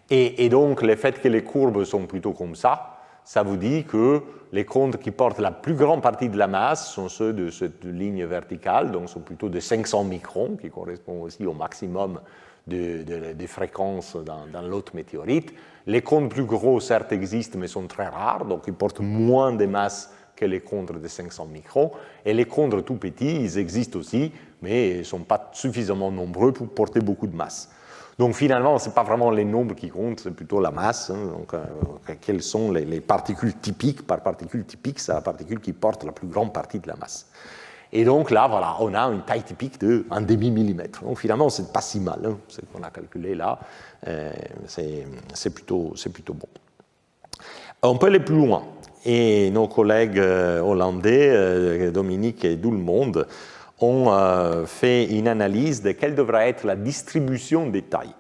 Et donc, le fait que les courbes sont plutôt comme ça vous dit que les chondres qui portent la plus grande partie de la masse sont ceux de cette ligne verticale, donc sont plutôt de 500 microns, qui correspond aussi au maximum de fréquences dans l'autre météorite. Les chondres plus gros, certes, existent, mais sont très rares, donc ils portent moins de masse que les chondres de 500 microns. Et les chondres tout petits, ils existent aussi, mais ils ne sont pas suffisamment nombreux pour porter beaucoup de masse. Donc finalement, ce n'est pas vraiment les nombres qui comptent, c'est plutôt la masse. Donc, quelles sont les particules typiques? Par particule typique, c'est la particule qui porte la plus grande partie de la masse. Et donc là, voilà, on a une taille typique de 1 demi-millimètre. Donc finalement, ce n'est pas si mal, hein, ce qu'on a calculé là, c'est plutôt bon. On peut aller plus loin. Et nos collègues hollandais, Dominique et tout le monde, ont fait une analyse de quelle devrait être la distribution des tailles,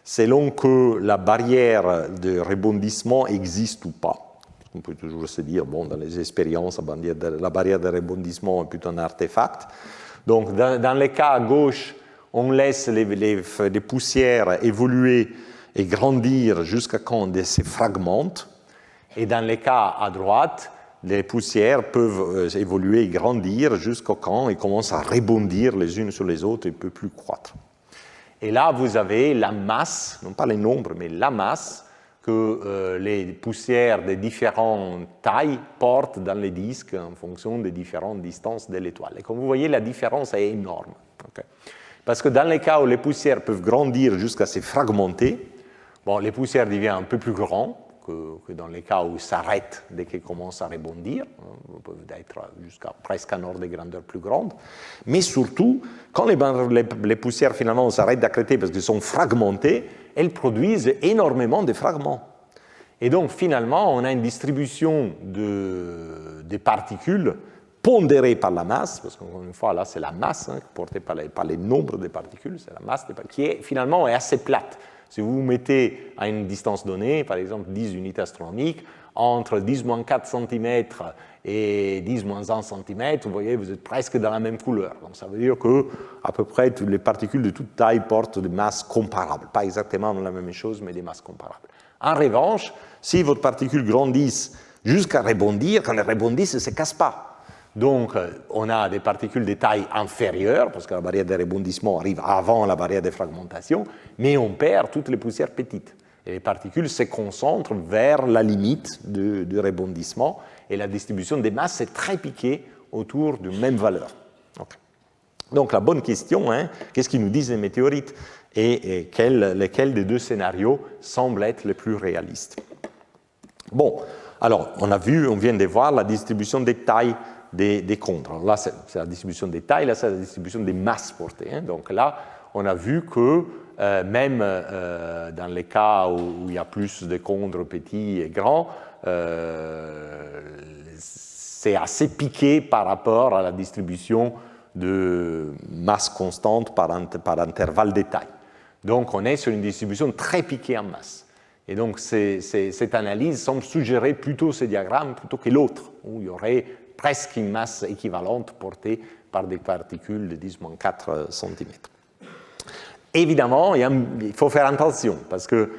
selon que la barrière de rebondissement existe ou pas. On peut toujours se dire, bon, dans les expériences, la barrière de rebondissement est plutôt un artefact. Donc, dans les cas à gauche, on laisse les poussières évoluer et grandir jusqu'à quand elles se fragmentent. Et dans les cas à droite, les poussières peuvent évoluer et grandir jusqu'au quand elles commencent à rebondir les unes sur les autres et ne peuvent plus croître. Et là, vous avez la masse, non pas les nombres, mais la masse que les poussières de différentes tailles portent dans les disques en fonction des différentes distances de l'étoile. Et comme vous voyez, la différence est énorme. Okay. Parce que dans les cas où les poussières peuvent grandir jusqu'à se fragmenter, bon, les poussières deviennent un peu plus grandes que dans les cas où ils s'arrêtent dès qu'ils commencent à rebondir, peuvent être jusqu'à presque un ordre de grandeur plus grande. Mais surtout, quand les poussières finalement s'arrêtent d'accréter parce qu'elles sont fragmentées, elles produisent énormément de fragments. Et donc finalement, on a une distribution des particules pondérée par la masse, parce qu'encore une fois, là c'est la masse portée par les nombres de particules, c'est la masse qui est finalement assez plate. Si vous vous mettez à une distance donnée, par exemple 10 unités astronomiques, entre 10-4 cm et 10-1 cm, vous voyez, vous êtes presque dans la même couleur. Donc ça veut dire qu'à peu près toutes les particules de toute taille portent des masses comparables. Pas exactement la même chose, mais des masses comparables. En revanche, si votre particule grandisse jusqu'à rebondir, quand elles rebondissent, elles ne se cassent pas. Donc, on a des particules de taille inférieure, parce que la barrière de rebondissement arrive avant la barrière de fragmentation, mais on perd toutes les poussières petites. Et les particules se concentrent vers la limite du rebondissement, et la distribution des masses est très piquée autour d'une même valeur. Okay. Donc, la bonne question, qu'est-ce qu'ils nous disent les météorites, et lesquels des deux scénarios semblent être les plus réalistes? Bon, alors, on vient de voir la distribution des tailles des contres. Alors là, c'est la distribution des tailles, là, c'est la distribution des masses portées. Donc là, on a vu que même dans les cas où il y a plus de contres petits et grands, c'est assez piqué par rapport à la distribution de masse constante par intervalle de taille. Donc, on est sur une distribution très piquée en masse. Et donc, cette analyse semble suggérer plutôt ce diagramme plutôt que l'autre, où il y aurait presque une masse équivalente portée par des particules de 10-4 cm. Évidemment, il faut faire attention, parce que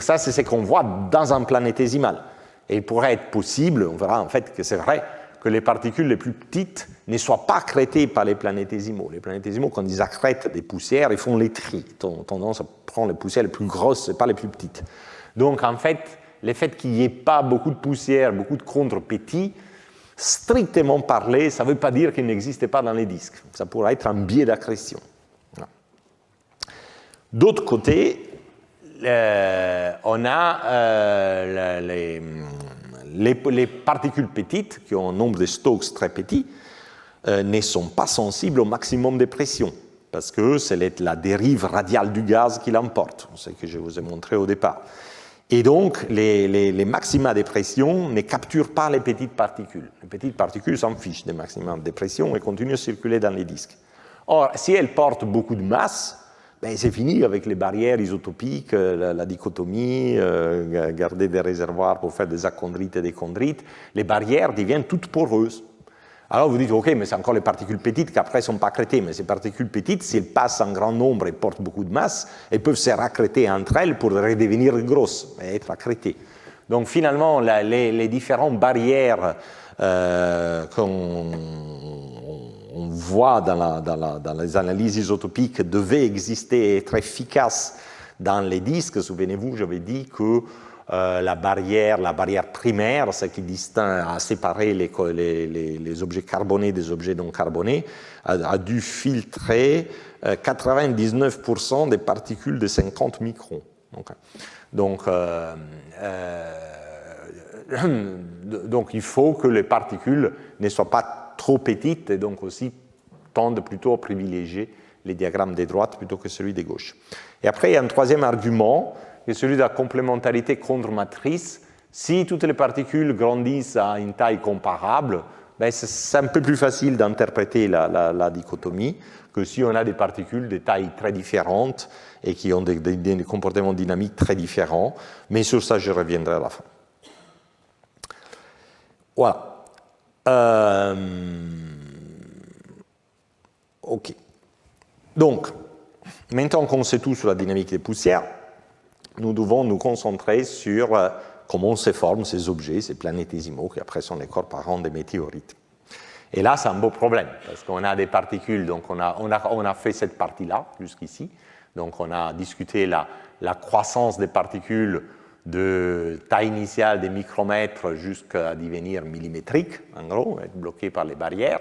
ça, c'est ce qu'on voit dans un planétésimal. Et il pourrait être possible, on verra en fait que c'est vrai, que les particules les plus petites ne soient pas accrétées par les planétésimaux. Les planétésimaux, quand ils accrètent des poussières, ils font les tris. Ils ont tendance à prendre les poussières les plus grosses et pas les plus petites. Donc, en fait, le fait qu'il n'y ait pas beaucoup de poussières, beaucoup de contres petits, strictement parlé, ça ne veut pas dire qu'il n'existe pas dans les disques. Ça pourrait être un biais d'accrétion. D'autre côté, on a les particules petites, qui ont un nombre de Stokes très petit, ne sont pas sensibles au maximum de pression, parce que c'est la dérive radiale du gaz qui l'emporte, c'est ce que je vous ai montré au départ. Et donc, les maxima de pression ne capturent pas les petites particules. Les petites particules s'en fichent des maxima de pression et continuent à circuler dans les disques. Or, si elles portent beaucoup de masse, ben, c'est fini avec les barrières isotopiques, la dichotomie, garder des réservoirs pour faire des achondrites et des chondrites. Les barrières deviennent toutes poreuses. Alors vous dites, ok, mais c'est encore les particules petites qui après ne sont pas accrétées, mais ces particules petites, si elles passent en grand nombre et portent beaucoup de masse, elles peuvent se raccréter entre elles pour redevenir grosses et être accrétées. Donc finalement, les différentes barrières qu'on voit dans les analyses isotopiques devaient exister et être efficaces dans les disques. Souvenez-vous, j'avais dit que la barrière primaire, ce qui distingue, a séparé les objets carbonés des objets non carbonés, a dû filtrer 99% des particules de 50 microns. Donc, il faut que les particules ne soient pas trop petites et donc aussi tendent plutôt à privilégier les diagrammes des droites plutôt que celui des gauches. Et après, il y a un troisième argument, qui est celui de la complémentarité contre-matrice. Si toutes les particules grandissent à une taille comparable, ben c'est un peu plus facile d'interpréter la dichotomie que si on a des particules de tailles très différentes et qui ont des comportements dynamiques très différents. Mais sur ça, je reviendrai à la fin. Voilà. OK. Donc, maintenant qu'on sait tout sur la dynamique des poussières, nous devons nous concentrer sur comment se forment ces objets, ces planétésimaux, qui après sont les corps parents des météorites. Et là, c'est un beau problème, parce qu'on a des particules, donc on a fait cette partie-là, jusqu'ici. Donc on a discuté la croissance des particules de taille initiale des micromètres jusqu'à devenir millimétriques, en gros, être bloqués par les barrières.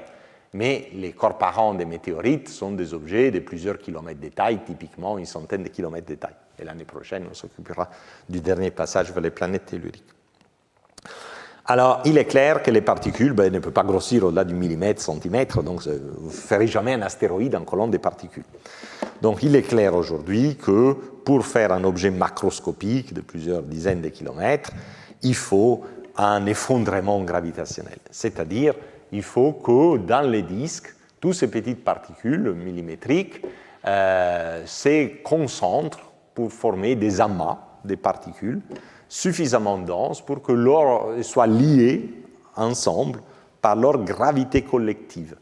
Mais les corps parents des météorites sont des objets de plusieurs kilomètres de taille, typiquement une centaine de kilomètres de taille. Et l'année prochaine, on s'occupera du dernier passage vers les planètes telluriques. Alors, il est clair que les particules ne peuvent pas grossir au-delà du millimètre, centimètre, donc vous ne ferez jamais un astéroïde en collant des particules. Donc, il est clair aujourd'hui que pour faire un objet macroscopique de plusieurs dizaines de kilomètres, il faut un effondrement gravitationnel. C'est-à-dire, il faut que dans les disques, toutes ces petites particules millimétriques se concentrent pour former des amas de particules suffisamment denses pour que soient liées ensemble par leur gravité collective.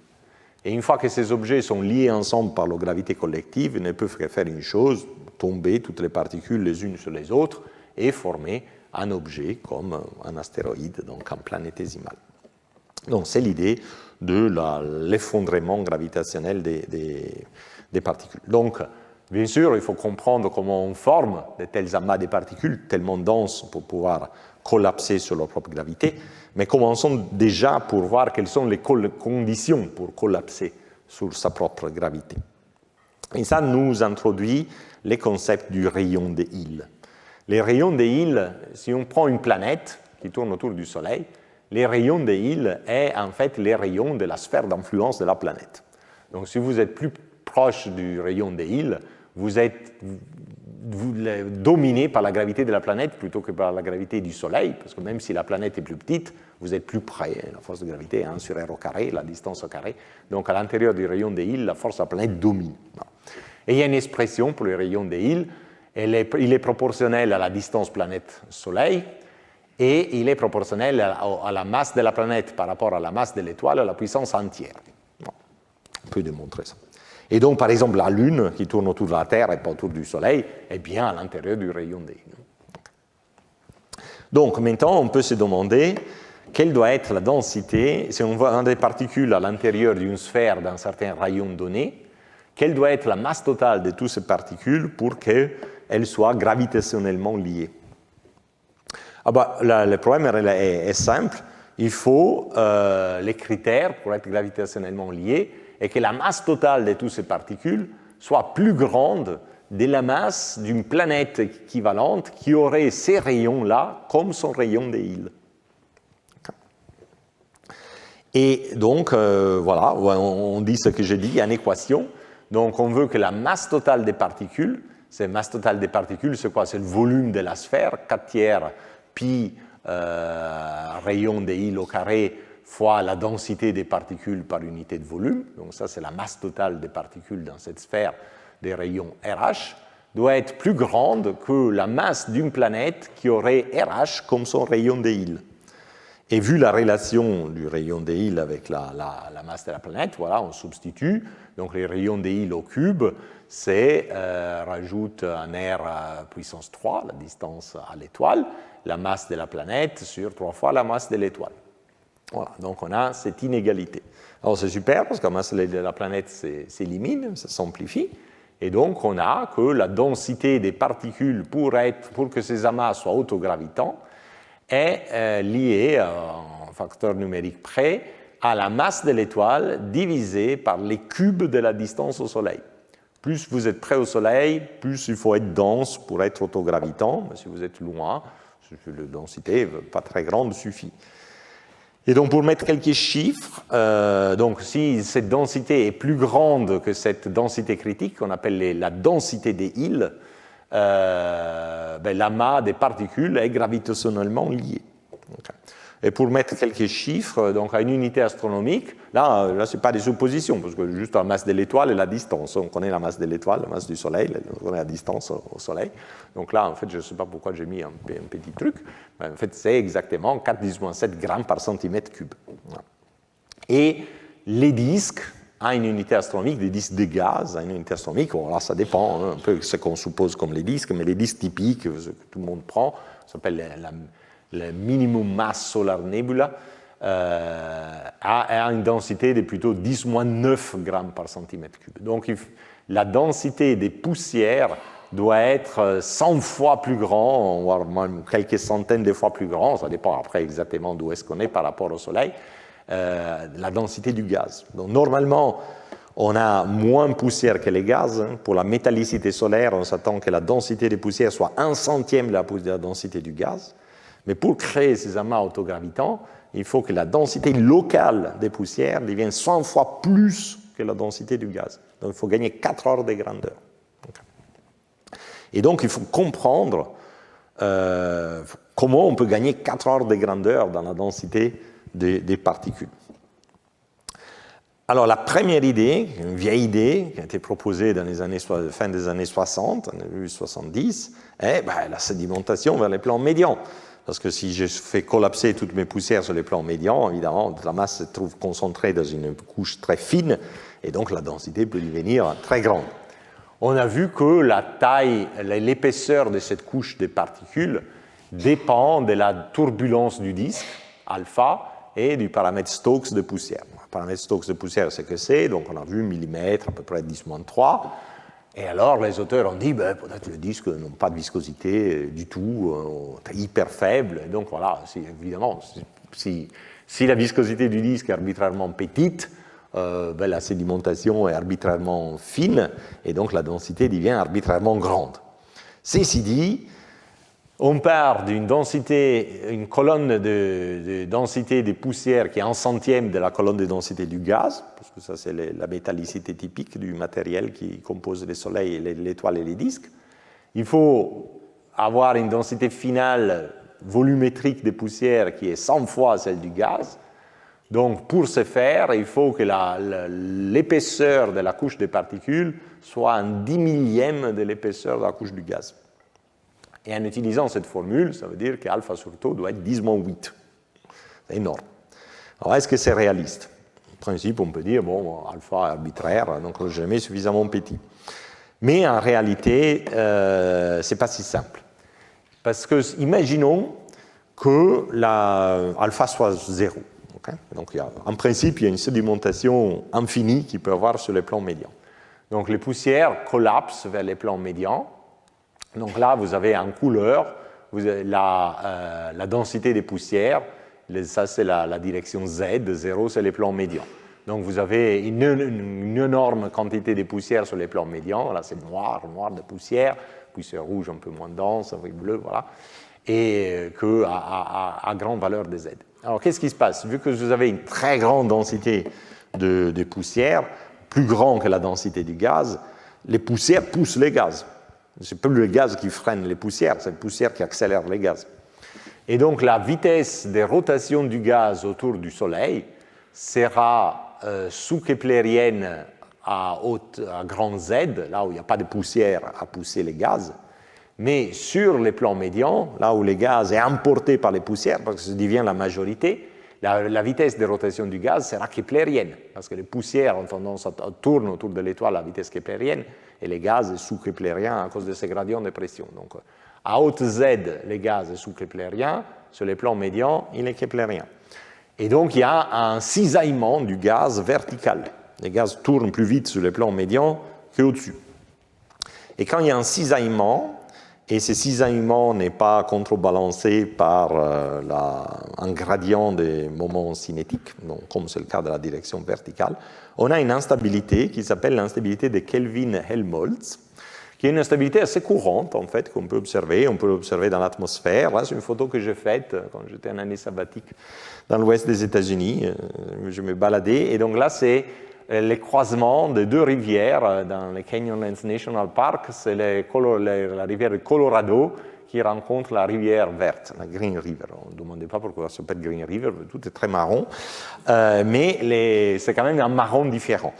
Et une fois que ces objets sont liés ensemble par leur gravité collective, ils ne peuvent que faire une chose, tomber toutes les particules les unes sur les autres et former un objet comme un astéroïde, donc un planétésimal. Donc c'est l'idée de l'effondrement gravitationnel des particules. Donc, bien sûr, il faut comprendre comment on forme de tels amas de particules tellement denses pour pouvoir collapser sur leur propre gravité, mais commençons déjà pour voir quelles sont les conditions pour collapser sur sa propre gravité. Et ça nous introduit les concepts du rayon de Hill. Les rayons de Hill, si on prend une planète qui tourne autour du Soleil, les rayons de Hill sont en fait les rayons de la sphère d'influence de la planète. Donc si vous êtes plus proche du rayon de Hill, vous êtes dominé par la gravité de la planète plutôt que par la gravité du Soleil, parce que même si la planète est plus petite, vous êtes plus près. La force de gravité est 1 sur r au carré, la distance au carré. Donc à l'intérieur du rayon de Hill, la force de la planète domine. Et il y a une expression pour le rayon de Hill, il est proportionnel à la distance planète-Soleil, et il est proportionnel à la masse de la planète par rapport à la masse de l'étoile à la puissance entière. On peut démontrer ça. Et donc, par exemple, la Lune, qui tourne autour de la Terre et pas autour du Soleil, est bien à l'intérieur du rayon de Hill. Donc, maintenant, on peut se demander quelle doit être la densité, si on voit des particules à l'intérieur d'une sphère d'un certain rayon donné, quelle doit être la masse totale de toutes ces particules pour qu'elles soient gravitationnellement liées. Le problème est simple. Il faut les critères pour être gravitationnellement liés et que la masse totale de toutes ces particules soit plus grande de la masse d'une planète équivalente qui aurait ces rayons-là comme son rayon de Hill. Et donc, voilà, on dit ce que j'ai dit, il y a une équation. Donc, on veut que la masse totale des particules, cette masse totale des particules, c'est quoi? C'est le volume de la sphère, 4/3 pi rayon de Hill au carré fois la densité des particules par unité de volume. Donc ça, c'est la masse totale des particules dans cette sphère des rayons RH, doit être plus grande que la masse d'une planète qui aurait RH comme son rayon de Hill. Et vu la relation du rayon de Hill avec la masse de la planète, voilà, on substitue. Donc les rayons de Hill au cube, c'est rajoute un R puissance 3, la distance à l'étoile, la masse de la planète sur 3 fois la masse de l'étoile. Voilà, donc on a cette inégalité. Alors c'est super parce que la masse de la planète s'élimine, ça s'amplifie, et donc on a que la densité des particules pour que ces amas soient autogravitants est liée en facteur numérique près à la masse de l'étoile divisée par les cubes de la distance au Soleil. Plus vous êtes près au Soleil, plus il faut être dense pour être autogravitant. Mais si vous êtes loin, la densité pas très grande suffit. Et donc pour mettre quelques chiffres, donc si cette densité est plus grande que cette densité critique, qu'on appelle la densité des Hill, l'amas des particules est gravitationnellement lié. Okay. Et pour mettre quelques chiffres, donc à une unité astronomique, là ce n'est pas des suppositions, parce que juste la masse de l'étoile et la distance. On connaît la masse de l'étoile, la masse du Soleil, on connaît la distance au Soleil. Donc là, en fait, je ne sais pas pourquoi j'ai mis un petit truc, mais en fait, c'est exactement 4,7 grammes par centimètre cube. Et les disques, à une unité astronomique, des disques de gaz à une unité astronomique, bon, là, ça dépend un peu de ce qu'on suppose comme les disques, mais les disques typiques que tout le monde prend, ça s'appelle le minimum mass solar nebula, a une densité de plutôt 10-9 grammes par centimètre cube. Donc la densité des poussières doit être 100 fois plus grand, voire même quelques centaines de fois plus grand, ça dépend après exactement d'où est-ce qu'on est par rapport au Soleil, la densité du gaz. Donc normalement, on a moins de poussière que les gaz. Pour la métallicité solaire, on s'attend que la densité des poussières soit 1/100 de la densité du gaz. Mais pour créer ces amas autogravitants, il faut que la densité locale des poussières devienne 100 fois plus que la densité du gaz. Donc il faut gagner 4 ordres de grandeur. Et donc il faut comprendre comment on peut gagner 4 ordres de grandeur dans la densité des particules. Alors la première idée, une vieille idée qui a été proposée dans les années, fin des années 60, début 70, est la sédimentation vers les plans médians. Parce que si je fais collapser toutes mes poussières sur les plans médians, évidemment, la masse se trouve concentrée dans une couche très fine, et donc la densité peut devenir très grande. On a vu que la taille, l'épaisseur de cette couche de particules dépend de la turbulence du disque, alpha, et du paramètre Stokes de poussière. Le paramètre Stokes de poussière, c'est que c'est, donc on a vu millimètre, à peu près 10-3, et alors les auteurs ont dit, peut-être le disque n'a pas de viscosité du tout, hyper faible, et donc voilà, évidemment, si la viscosité du disque est arbitrairement petite, la sédimentation est arbitrairement fine, et donc la densité devient arbitrairement grande. Ceci dit, on part d'une densité, une colonne de densité des poussières qui est 1/100 de la colonne de densité du gaz, parce que ça c'est la métallicité typique du matériel qui compose les soleils, l'étoile et les disques. Il faut avoir une densité finale volumétrique des poussières qui est 100 fois celle du gaz. Donc pour ce faire, il faut que l'épaisseur de la couche des particules soit un 10 millième de l'épaisseur de la couche du gaz. Et en utilisant cette formule, ça veut dire qu'alpha sur tau doit être 10-8. C'est énorme. Alors, est-ce que c'est réaliste? En principe, on peut dire, alpha est arbitraire, donc jamais suffisamment petit. Mais en réalité, ce n'est pas si simple. Parce que, imaginons que alpha soit 0. Okay? Donc, en principe, il y a une sédimentation infinie qu'il peut y avoir sur les plans médians. Donc, les poussières collapsent vers les plans médians. Donc là, vous avez en couleur vous avez la densité des poussières. Ça, c'est la direction Z. 0, c'est les plans médians. Donc vous avez une énorme quantité de poussières sur les plans médians. Là, c'est noir de poussière. Puis c'est rouge un peu moins dense, avec bleu, voilà. Et à grande valeur de Z. Alors, qu'est-ce qui se passe? Vu que vous avez une très grande densité de poussières, plus grande que la densité du gaz, les poussières poussent les gaz. Ce n'est plus le gaz qui freine les poussières, c'est les poussières qui accélèrent les gaz. Et donc la vitesse de rotation du gaz autour du Soleil sera sous-keplérienne à grand Z, là où il n'y a pas de poussière à pousser les gaz, mais sur les plans médians, là où le gaz est emporté par les poussières, parce que ça devient la majorité, la vitesse de rotation du gaz sera keplérienne, parce que les poussières ont tendance à tourner autour de l'étoile à vitesse keplérienne, et les gaz sont sous-keplériens à cause de ces gradients de pression. Donc, à haute Z, les gaz sont sous-keplériens, sur les plans médians, il est keplérien. Et donc, il y a un cisaillement du gaz vertical. Les gaz tournent plus vite sur les plans médians qu'au-dessus. Et quand il y a un cisaillement, et ce cisaillement n'est pas contrebalancé par un gradient des moments cinétiques, donc comme c'est le cas de la direction verticale, on a une instabilité qui s'appelle l'instabilité de Kelvin-Helmholtz, qui est une instabilité assez courante, en fait, qu'on peut observer. On peut l'observer dans l'atmosphère. Là, c'est une photo que j'ai faite quand j'étais en année sabbatique dans l'ouest des États-Unis. Je me baladais. Et donc là, c'est les croisements de deux rivières dans le Canyonlands National Park. C'est la rivière Colorado qui rencontre la rivière verte, la Green River. On ne demandait pas pourquoi ça s'appelle Green River, tout est très marron, mais c'est quand même un marron différent.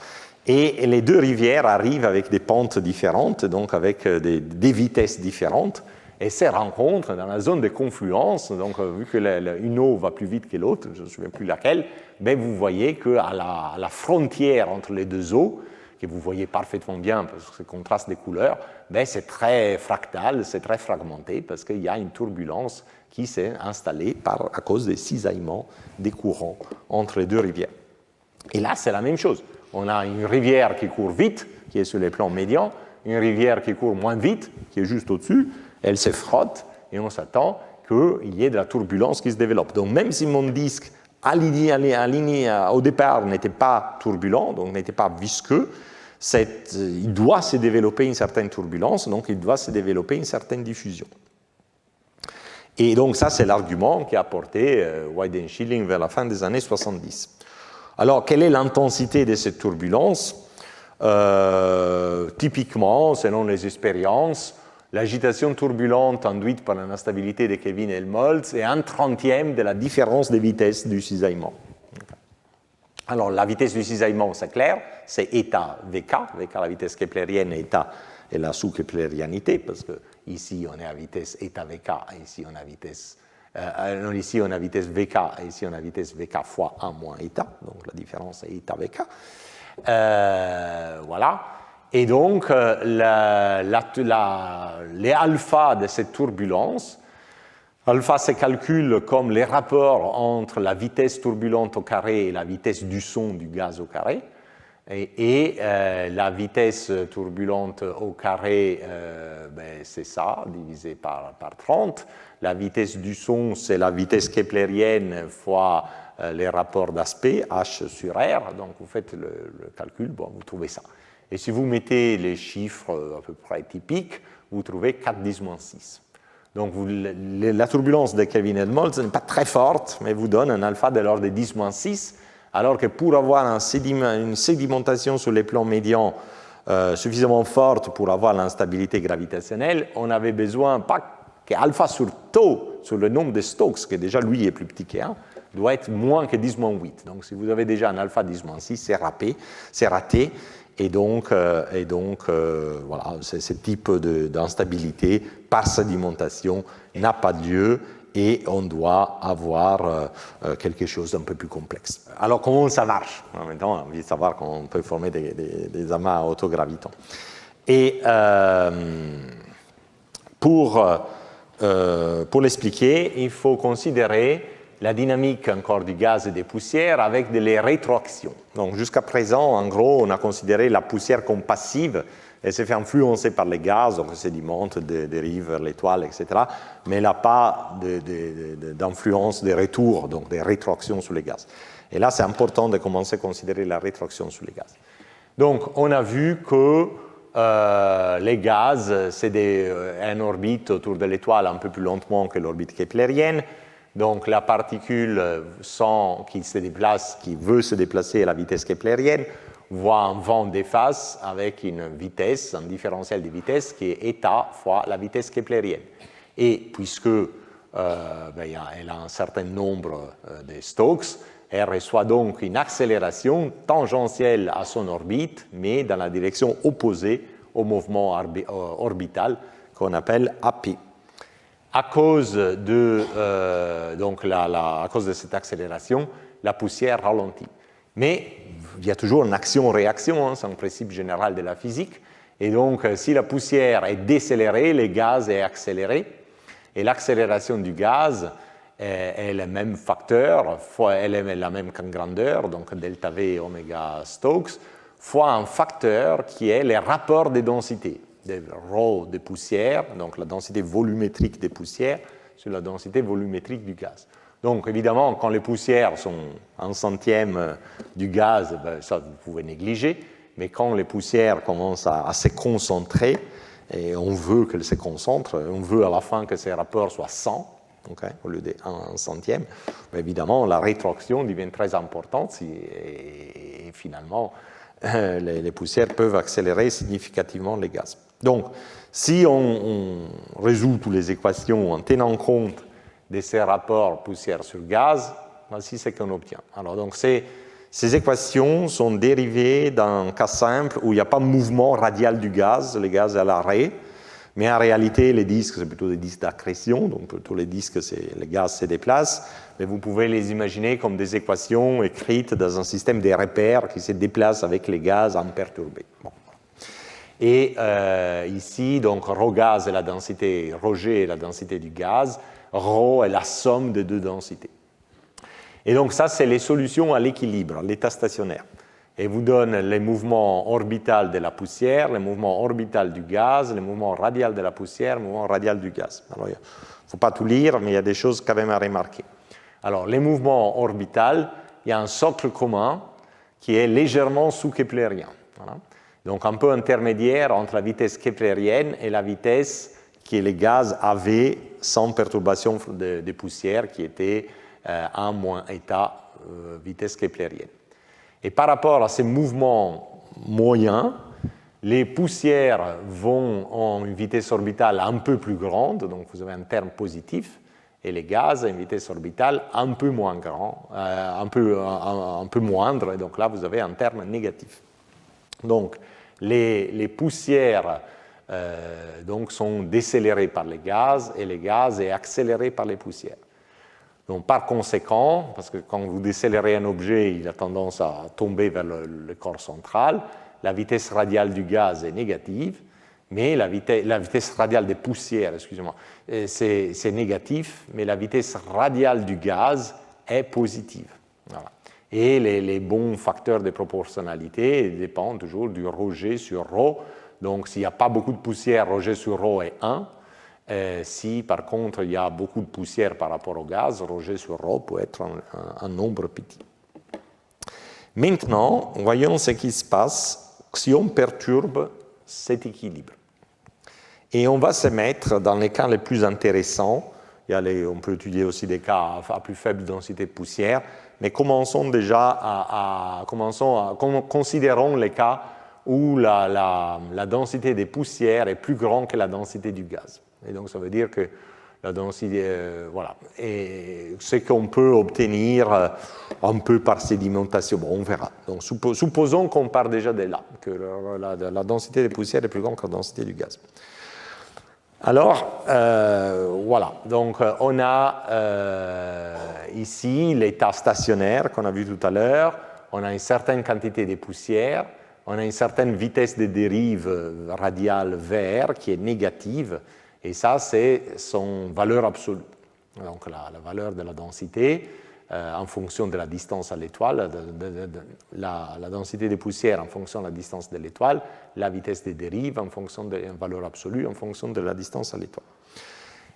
Et les deux rivières arrivent avec des pentes différentes, donc avec des vitesses différentes, et ces rencontres dans la zone de confluence, donc vu qu'une eau va plus vite que l'autre, je ne me souviens plus laquelle, mais vous voyez qu'à la frontière entre les deux eaux, que vous voyez parfaitement bien parce que c'est le contraste des couleurs, ben c'est très fractal, c'est très fragmenté parce qu'il y a une turbulence qui s'est installée à cause des cisaillements des courants entre les deux rivières. Et là, c'est la même chose. On a une rivière qui court vite, qui est sur les plans médians, une rivière qui court moins vite, qui est juste au-dessus, elle se frotte et on s'attend qu'il y ait de la turbulence qui se développe. Donc même si mon disque aligné au départ n'était pas turbulent, donc n'était pas visqueux, il doit se développer une certaine turbulence, donc il doit se développer une certaine diffusion. Et donc ça, c'est l'argument qui a porté Weidenschilling vers la fin des années 70. Alors, quelle est l'intensité de cette turbulence? Typiquement, selon les expériences, l'agitation turbulente induite par l'instabilité de Kelvin et Helmholtz est 1/30 de la différence de vitesse du cisaillement. Alors, la vitesse du cisaillement, c'est clair, c'est eta Vk, Vk la vitesse keplérienne, eta est la sous-keplérianité, parce que ici on est à vitesse eta Vk, et ici on a vitesse ici on a vitesse Vk, et ici on a vitesse Vk fois 1 moins eta, donc la différence est eta Vk. Voilà. Et donc, les alphas de cette turbulence, alpha se calcule comme les rapports entre la vitesse turbulente au carré et la vitesse du son du gaz au carré. Et la vitesse turbulente au carré, ben, c'est ça, divisé par 30. La vitesse du son, c'est la vitesse keplérienne fois les rapports d'aspect, H sur R. Donc, vous faites le calcul, bon, vous trouvez ça. Et si vous mettez les chiffres à peu près typiques, vous trouvez 4-10-6. Donc, la turbulence de Kelvin-Helmholtz n'est pas très forte, mais vous donne un alpha de l'ordre de 10-6, alors que pour avoir une sédimentation sur les plans médians suffisamment forte pour avoir l'instabilité gravitationnelle, on avait besoin pas que alpha sur tau, sur le nombre de Stokes, qui déjà lui est plus petit que 1, doit être moins que 10-8. Donc, si vous avez déjà un alpha 10-6, c'est raté. Et donc voilà, ce type d'instabilité par sédimentation n'a pas lieu et on doit avoir quelque chose d'un peu plus complexe. Alors, comment ça marche? Maintenant, on a envie de savoir comment on peut former des amas autogravitants. Et pour l'expliquer, il faut considérer la dynamique encore du gaz et des poussières avec les rétroactions. Donc jusqu'à présent, en gros, on a considéré la poussière comme passive, elle s'est fait influencer par les gaz, donc elle sédimente, dérive vers l'étoile, etc. Mais elle n'a pas d'influence des retours, donc des rétroactions sur les gaz. Et là, c'est important de commencer à considérer la rétroaction sur les gaz. Donc, on a vu que les gaz, c'est une orbite autour de l'étoile un peu plus lentement que l'orbite keplérienne. Donc, la particule qui veut se déplacer à la vitesse keplérienne voit un vent d'efface avec une vitesse, un différentiel de vitesse qui est eta fois la vitesse keplérienne. Et puisque elle a un certain nombre de Stokes, elle reçoit donc une accélération tangentielle à son orbite, mais dans la direction opposée au mouvement orbital qu'on appelle AP. À cause de cette accélération, la poussière ralentit. Mais il y a toujours une action-réaction, c'est un principe général de la physique. Et donc, si la poussière est décélérée, le gaz est accéléré. Et l'accélération du gaz est le même facteur, fois elle est la même grandeur, donc delta V oméga Stokes, fois un facteur qui est les rapports de densité. De ρ de poussière, donc la densité volumétrique des poussières sur la densité volumétrique du gaz. Donc évidemment, quand les poussières sont 1/100 du gaz, ben, ça vous pouvez négliger, mais quand les poussières commencent à se concentrer, et on veut qu'elles se concentrent, on veut à la fin que ces rapports soient 100, okay, au lieu de 1/100, ben, évidemment la rétroaction devient très importante et finalement les poussières peuvent accélérer significativement les gaz. Donc, si on résout toutes les équations en tenant compte de ces rapports poussière sur gaz, voici ce qu'on obtient. Alors, donc, ces équations sont dérivées d'un cas simple où il n'y a pas de mouvement radial du gaz, le gaz est à l'arrêt. Mais en réalité, les disques, c'est plutôt des disques d'accrétion, donc plutôt les disques, les gaz se déplacent, mais vous pouvez les imaginer comme des équations écrites dans un système de repères qui se déplacent avec les gaz imperturbés. Bon. Et ici, donc, ρ gaz est la densité, ρg est la densité du gaz, ρ est la somme des deux densités. Et donc ça, c'est les solutions à l'équilibre, l'état stationnaire. Et vous donne les mouvements orbitaux de la poussière, les mouvements orbitaux du gaz, les mouvements radial de la poussière, les mouvements radial du gaz. Alors, il ne faut pas tout lire, mais il y a des choses quand même à remarquer. Alors, les mouvements orbitaux, il y a un socle commun qui est légèrement sous-keplérien. Voilà. Donc, un peu intermédiaire entre la vitesse keplérienne et la vitesse que les gaz avaient sans perturbation de poussière, qui était 1 moins état vitesse keplérienne. Et par rapport à ces mouvements moyens, les poussières vont en une vitesse orbitale un peu plus grande, donc vous avez un terme positif, et les gaz à une vitesse orbitale un peu moins grand, un peu moindre, et donc là vous avez un terme négatif. Donc les poussières donc sont décélérées par les gaz, et les gaz sont accélérés par les poussières. Donc, par conséquent, parce que quand vous décélérez un objet, il a tendance à tomber vers le corps central, la vitesse radiale du gaz est négative, mais la vitesse radiale des poussières, excusez-moi, c'est négatif, mais la vitesse radiale du gaz est positive. Voilà. Et les bons facteurs de proportionnalité dépendent toujours du ρg sur ρ. Donc, s'il n'y a pas beaucoup de poussière, ρg sur ρ est 1. Si par contre il y a beaucoup de poussière par rapport au gaz, ρg sur ρ peut être un nombre petit. Maintenant, voyons ce qui se passe si on perturbe cet équilibre. Et on va se mettre dans les cas les plus intéressants. On peut étudier aussi des cas à plus faible densité de poussière, mais commençons déjà considérons les cas où la densité des poussières est plus grande que la densité du gaz. Et donc, ça veut dire que la densité, voilà. Et ce qu'on peut obtenir un peu par sédimentation, bon, on verra. Donc, supposons qu'on part déjà de là, que la densité des poussières est plus grande que la densité du gaz. Alors, voilà. Donc, on a ici l'état stationnaire qu'on a vu tout à l'heure. On a une certaine quantité de poussière. On a une certaine vitesse de dérive radiale VR qui est négative. Et ça, c'est son valeur absolue. Donc, la valeur de la densité en fonction de la distance à l'étoile, la densité des poussières en fonction de la distance de l'étoile, la vitesse des dérives en fonction de la valeur absolue en fonction de la distance à l'étoile.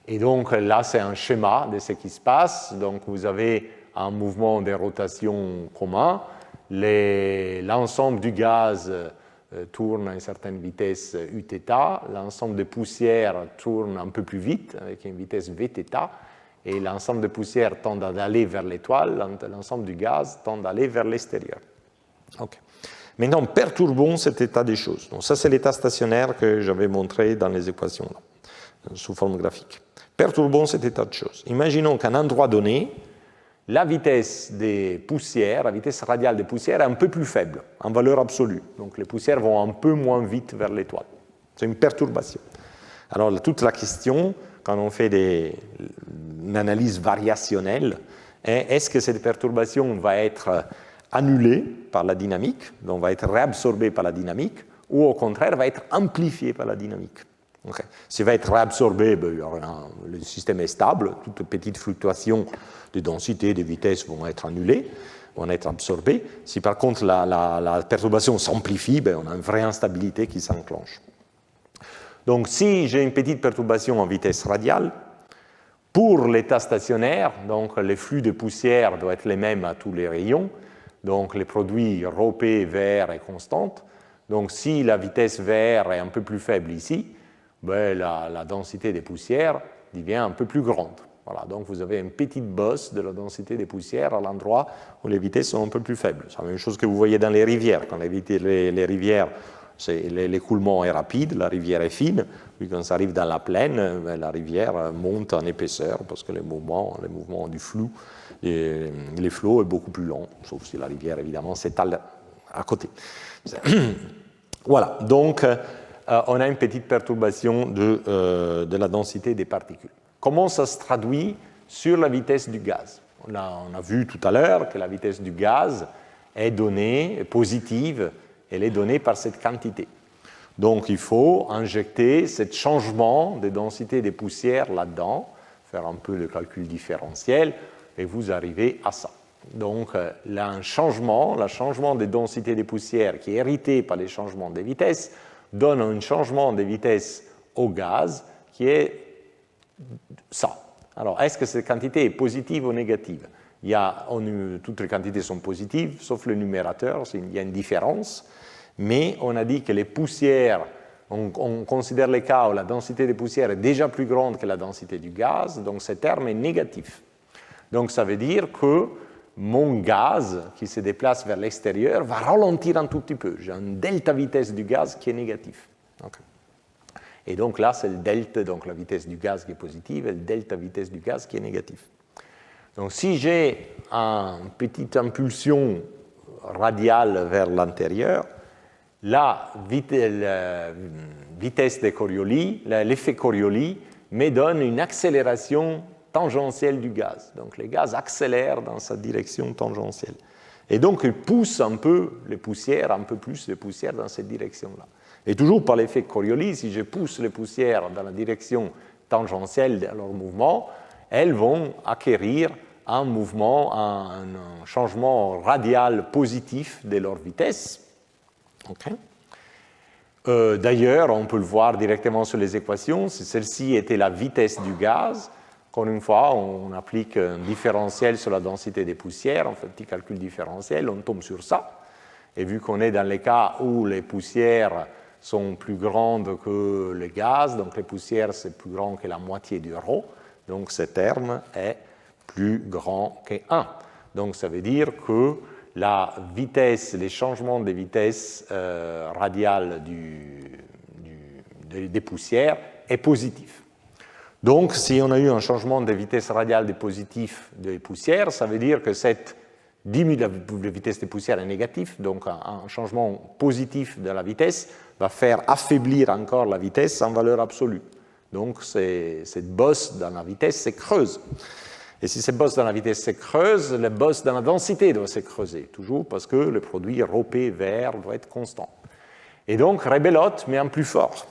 Et donc, là, c'est un schéma de ce qui se passe. Donc, vous avez un mouvement de rotation commun. L'ensemble du gaz tourne à une certaine vitesse uθ, l'ensemble des poussières tourne un peu plus vite avec une vitesse vθ, et l'ensemble des poussières tend à aller vers l'étoile, l'ensemble du gaz tend à aller vers l'extérieur. Okay. Maintenant, perturbons cet état des choses. Donc, ça, c'est l'état stationnaire que j'avais montré dans les équations, là, sous forme graphique. Perturbons cet état de choses. Imaginons qu'à un endroit donné, la vitesse des poussières, la vitesse radiale des poussières est un peu plus faible, en valeur absolue. Donc les poussières vont un peu moins vite vers l'étoile. C'est une perturbation. Alors toute la question, quand on fait une analyse variationnelle, est-ce que cette perturbation va être annulée par la dynamique, donc va être réabsorbée par la dynamique, ou au contraire va être amplifiée par la dynamique? Okay. S'il va être réabsorbé, le système est stable, toutes petites fluctuations de densité, de vitesse vont être annulées, vont être absorbées. Si par contre la perturbation s'amplifie, on a une vraie instabilité qui s'enclenche. Donc si j'ai une petite perturbation en vitesse radiale, pour l'état stationnaire, donc les flux de poussière doivent être les mêmes à tous les rayons, donc les produits ρp VR est constante. Donc si la vitesse VR est un peu plus faible ici, la densité des poussières devient un peu plus grande. Voilà, donc vous avez une petite bosse de la densité des poussières à l'endroit où les vitesses sont un peu plus faibles. C'est la même chose que vous voyez dans les rivières. Quand les rivières, l'écoulement est rapide, la rivière est fine, puis quand ça arrive dans la plaine, la rivière monte en épaisseur parce que les mouvements du flux, les flots est beaucoup plus long, sauf si la rivière évidemment s'étale à côté. Voilà, donc on a une petite perturbation de la densité des particules. Comment ça se traduit sur la vitesse du gaz? On a vu tout à l'heure que la vitesse du gaz est donnée, est positive, elle est donnée par cette quantité. Donc il faut injecter ce changement de densité des poussières là-dedans, faire un peu de calcul différentiel, et vous arrivez à ça. Donc là, un changement des densités des poussières qui est hérité par les changements des vitesses donne un changement de vitesse au gaz qui est ça. Alors, est-ce que cette quantité est positive ou négative? Toutes les quantités sont positives, sauf le numérateur, il y a une différence, mais on a dit que les poussières, on considère les cas où la densité des poussières est déjà plus grande que la densité du gaz, donc ce terme est négatif. Donc, ça veut dire que mon gaz qui se déplace vers l'extérieur va ralentir un tout petit peu. J'ai un delta vitesse du gaz qui est négatif. Okay. Et donc là, c'est le delta, donc la vitesse du gaz qui est positive, et le delta vitesse du gaz qui est négatif. Donc si j'ai une petite impulsion radiale vers l'intérieur, la vitesse de Coriolis, l'effet Coriolis, me donne une accélération tangentielle du gaz. Donc le gaz accélère dans sa direction tangentielle. Et donc il pousse un peu les poussières, un peu plus les poussières dans cette direction-là. Et toujours par l'effet Coriolis, si je pousse les poussières dans la direction tangentielle de leur mouvement, elles vont acquérir un mouvement, un changement radial positif de leur vitesse. Okay. D'ailleurs, on peut le voir directement sur les équations. Si celle-ci était la vitesse du gaz, encore une fois, on applique un différentiel sur la densité des poussières, on fait un petit calcul différentiel, on tombe sur ça. Et vu qu'on est dans les cas où les poussières sont plus grandes que le gaz, donc les poussières, c'est plus grand que la moitié du ρ, donc ce terme est plus grand que 1. Donc ça veut dire que la vitesse, les changements de vitesse radiale des poussières est positif. Donc si on a eu un changement de vitesse radiale des poussières, ça veut dire que cette la vitesse des poussières est négative, donc un changement positif de la vitesse va faire affaiblir encore la vitesse en valeur absolue. Donc cette bosse dans la vitesse se creuse. Et si cette bosse dans la vitesse se creuse, la bosse dans la densité doit se creuser, toujours parce que le produit ρP vert doit être constant. Et donc rebelote, mais en plus fort.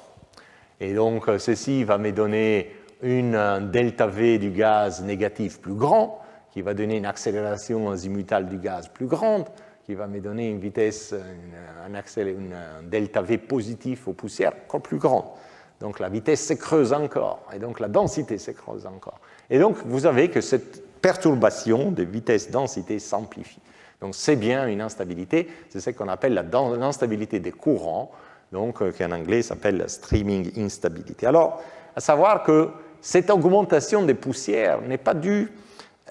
Et donc ceci va me donner un delta V du gaz négatif plus grand, qui va donner une accélération azimutale du gaz plus grande, qui va me donner une vitesse, un delta V positif aux poussières encore plus grande. Donc la vitesse se creuse encore, et donc la densité se creuse encore. Et donc vous avez que cette perturbation de vitesse-densité s'amplifie. Donc c'est bien une instabilité, c'est ce qu'on appelle l'instabilité des courants, donc qui en anglais s'appelle streaming instability. Alors, à savoir que cette augmentation des poussières n'est pas due.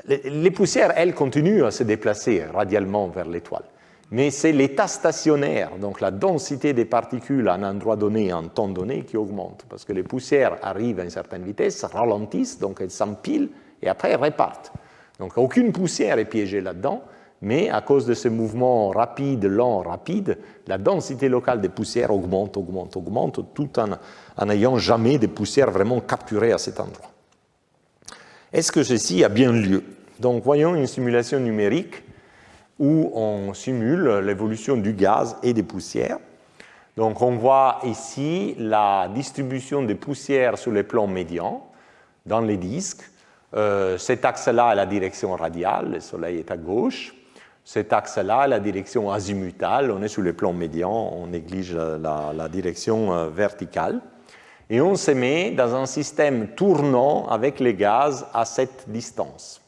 Les poussières, elles, continuent à se déplacer radialement vers l'étoile. Mais c'est l'état stationnaire, donc la densité des particules à un endroit donné, à un temps donné, qui augmente. Parce que les poussières arrivent à une certaine vitesse, ralentissent, donc elles s'empilent, et après elles repartent. Donc aucune poussière est piégée là-dedans, mais à cause de ce mouvement rapide, lent, rapide, la densité locale des poussières augmente, tout en n'ayant jamais de poussières vraiment capturées à cet endroit. Est-ce que ceci a bien lieu? Donc, voyons une simulation numérique où on simule l'évolution du gaz et des poussières. Donc, on voit ici la distribution des poussières sur les plans médians dans les disques. Cet axe-là est la direction radiale, le Soleil est à gauche. Cet axe-là est la direction azimutale, on est sur les plans médians, on néglige la direction verticale. Et on se met dans un système tournant avec les gaz à cette distance.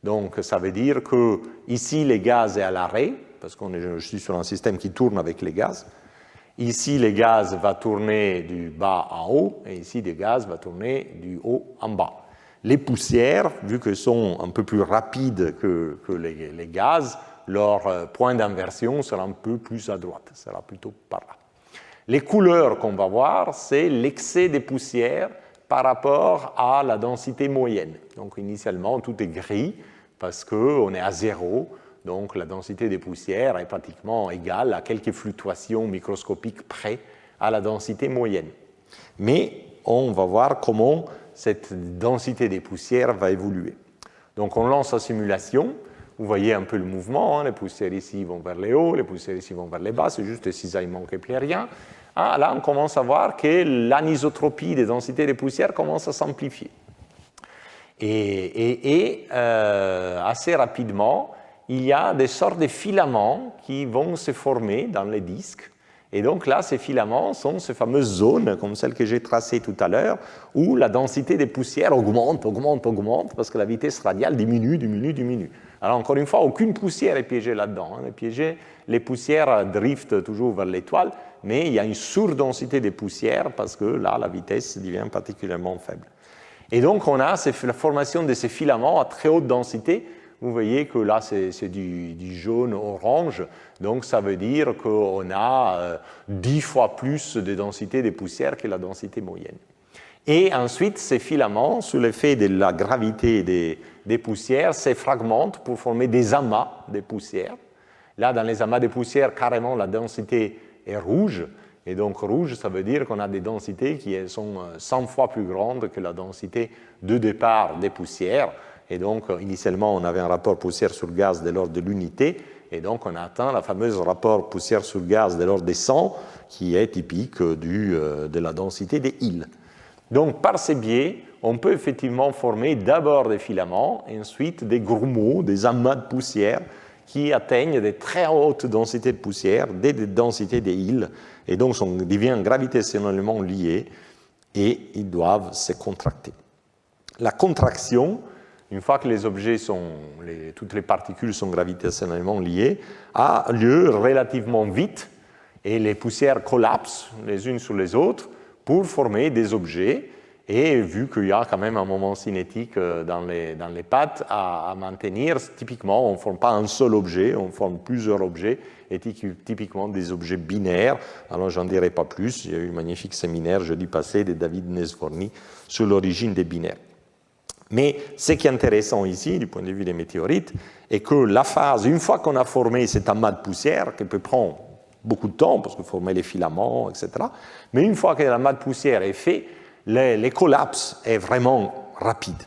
Donc, ça veut dire que ici, les gaz est à l'arrêt, parce que je suis sur un système qui tourne avec les gaz. Ici, les gaz va tourner du bas en haut, et ici, les gaz va tourner du haut en bas. Les poussières, vu qu'elles sont un peu plus rapides que les gaz, leur point d'inversion sera un peu plus à droite, sera plutôt par là. Les couleurs qu'on va voir, c'est l'excès des poussières par rapport à la densité moyenne. Donc initialement, tout est gris parce qu'on est à 0, donc la densité des poussières est pratiquement égale à quelques fluctuations microscopiques près à la densité moyenne. Mais on va voir comment cette densité des poussières va évoluer. Donc on lance la simulation, vous voyez un peu le mouvement, hein, les poussières ici vont vers les hauts, les poussières ici vont vers les bas, c'est juste le cisaillement qui est plus rien. Ah, là on commence à voir que l'anisotropie des densités des poussières commence à s'amplifier. Et assez rapidement, il y a des sortes de filaments qui vont se former dans les disques. Et donc là, ces filaments sont ces fameuses zones, comme celles que j'ai tracées tout à l'heure, où la densité des poussières augmente, parce que la vitesse radiale diminue. Alors encore une fois, aucune poussière est piégée là-dedans. Hein. Les poussières driftent toujours vers l'étoile, mais il y a une surdensité des poussières, parce que là, la vitesse devient particulièrement faible. Et donc, on a la formation de ces filaments à très haute densité. Vous voyez que là, c'est du jaune-orange. Donc, ça veut dire qu'on a 10 fois plus de densité des poussières que la densité moyenne. Et ensuite, ces filaments, sous l'effet de la gravité des poussières, se fragmentent pour former des amas de poussières. Là, dans les amas de poussières, carrément, la densité est rouge. Et donc rouge, ça veut dire qu'on a des densités qui sont 100 fois plus grandes que la densité de départ des poussières. Et donc initialement, on avait un rapport poussière sur gaz de l'ordre de l'unité. Et donc on a atteint la fameuse rapport poussière sur gaz de l'ordre des 100, qui est typique de la densité des îles. Donc par ces biais, on peut effectivement former d'abord des filaments, et ensuite des grumeaux, des amas de poussière, qui atteignent des très hautes densités de poussière, des densités des îles, et donc deviennent gravitationnellement liés, et ils doivent se contracter. La contraction, une fois que les objets toutes les particules sont gravitationnellement liées, a lieu relativement vite, et les poussières collapsent les unes sur les autres pour former des objets. Et vu qu'il y a quand même un moment cinétique dans les pattes à maintenir, typiquement, on ne forme pas un seul objet, on forme plusieurs objets, et typiquement des objets binaires. Alors, j'en dirai pas plus. Il y a eu un magnifique séminaire jeudi passé de David Nesvorny sur l'origine des binaires. Mais ce qui est intéressant ici, du point de vue des météorites, est que la phase, une fois qu'on a formé cet amas de poussière, qui peut prendre beaucoup de temps, parce qu'il faut former les filaments, etc., mais une fois que l'amas de poussière est fait, les collapses est vraiment rapide.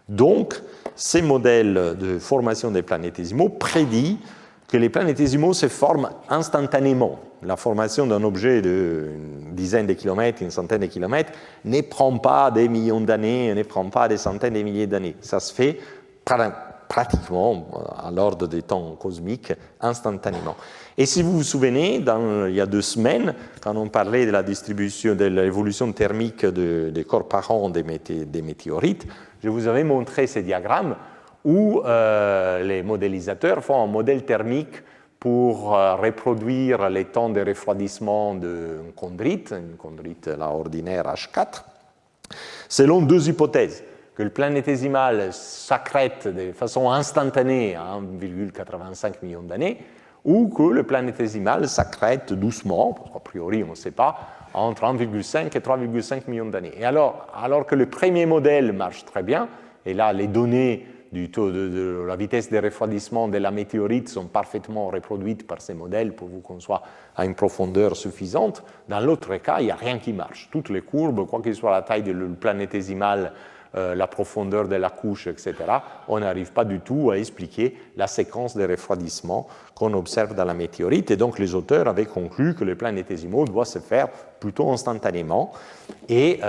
Donc, ces modèles de formation des planétésimaux prédit que les planétésimaux se forment instantanément. La formation d'un objet d'une dizaine de kilomètres, une centaine de kilomètres, ne prend pas des millions d'années, ne prend pas des centaines de milliers d'années. Ça se fait pratiquement à l'ordre des temps cosmiques instantanément. Et si vous vous souvenez, il y a 2 semaines, quand on parlait de la distribution, de l'évolution thermique des corps parents des météorites, je vous avais montré ces diagrammes où les modélisateurs font un modèle thermique pour reproduire les temps de refroidissement d'une chondrite, une chondrite là, ordinaire H4, selon 2 hypothèses. Que le planétésimal s'accrète de façon instantanée à 1,85 million d'années, ou que le planétésimal s'accrète doucement, parce qu'a priori on ne sait pas, entre 1,5 et 3,5 millions d'années. Et alors que le premier modèle marche très bien, et là les données du taux de la vitesse de refroidissement de la météorite sont parfaitement reproduites par ces modèles pour qu'on soit à une profondeur suffisante, dans l'autre cas, il n'y a rien qui marche. Toutes les courbes, quoi qu'il soit la taille du planétésimal, la profondeur de la couche, etc., on n'arrive pas du tout à expliquer la séquence de refroidissement qu'on observe dans la météorite. Et donc, les auteurs avaient conclu que les planétésimaux doivent se faire plutôt instantanément. Et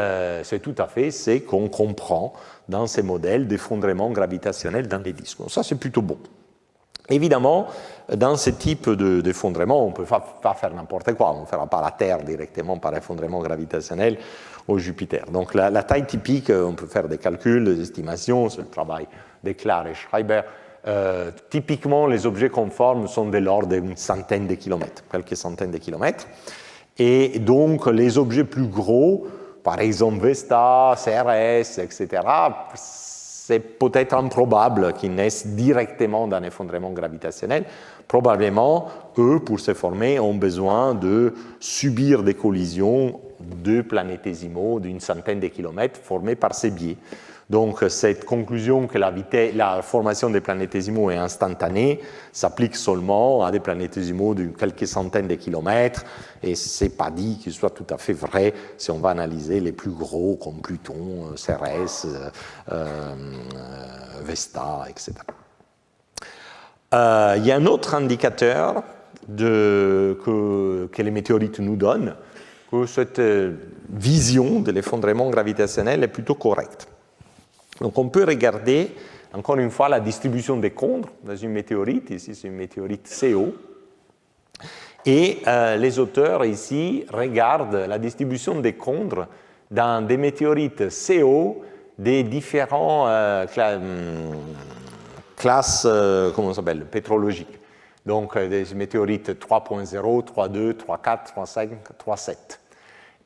c'est tout à fait ce qu'on comprend dans ces modèles d'effondrement gravitationnel dans les disques. Donc, ça, c'est plutôt bon. Évidemment, dans ce type d'effondrement, on ne peut pas faire n'importe quoi. On ne fera pas la Terre directement par effondrement gravitationnel au Jupiter. Donc la taille typique, on peut faire des calculs, des estimations, c'est le travail de Clark et Schreiber. Typiquement, les objets qu'on forme sont de l'ordre d'une centaine de kilomètres, quelques centaines de kilomètres. Et donc, les objets plus gros, par exemple Vesta, CRS, etc., c'est peut-être improbable qu'ils naissent directement d'un effondrement gravitationnel. Probablement, eux, pour se former, ont besoin de subir des collisions de planétésimaux d'une centaine de kilomètres formés par ces biais. Donc cette conclusion que la formation des planétésimaux est instantanée s'applique seulement à des planétésimaux de quelques centaines de kilomètres, et ce n'est pas dit qu'il soit tout à fait vrai si on va analyser les plus gros comme Pluton, Cérès, Vesta, etc. Il y a un autre indicateur que les météorites nous donnent, que cette vision de l'effondrement gravitationnel est plutôt correcte. Donc on peut regarder, encore une fois, la distribution des contres dans une météorite. Ici, c'est une météorite CO. Et les auteurs, ici, regardent la distribution des contres dans des météorites CO des différents classes, comment on s'appelle, pétrologiques. Donc des météorites 3.0, 3.2, 3.4, 3.5, 3.7.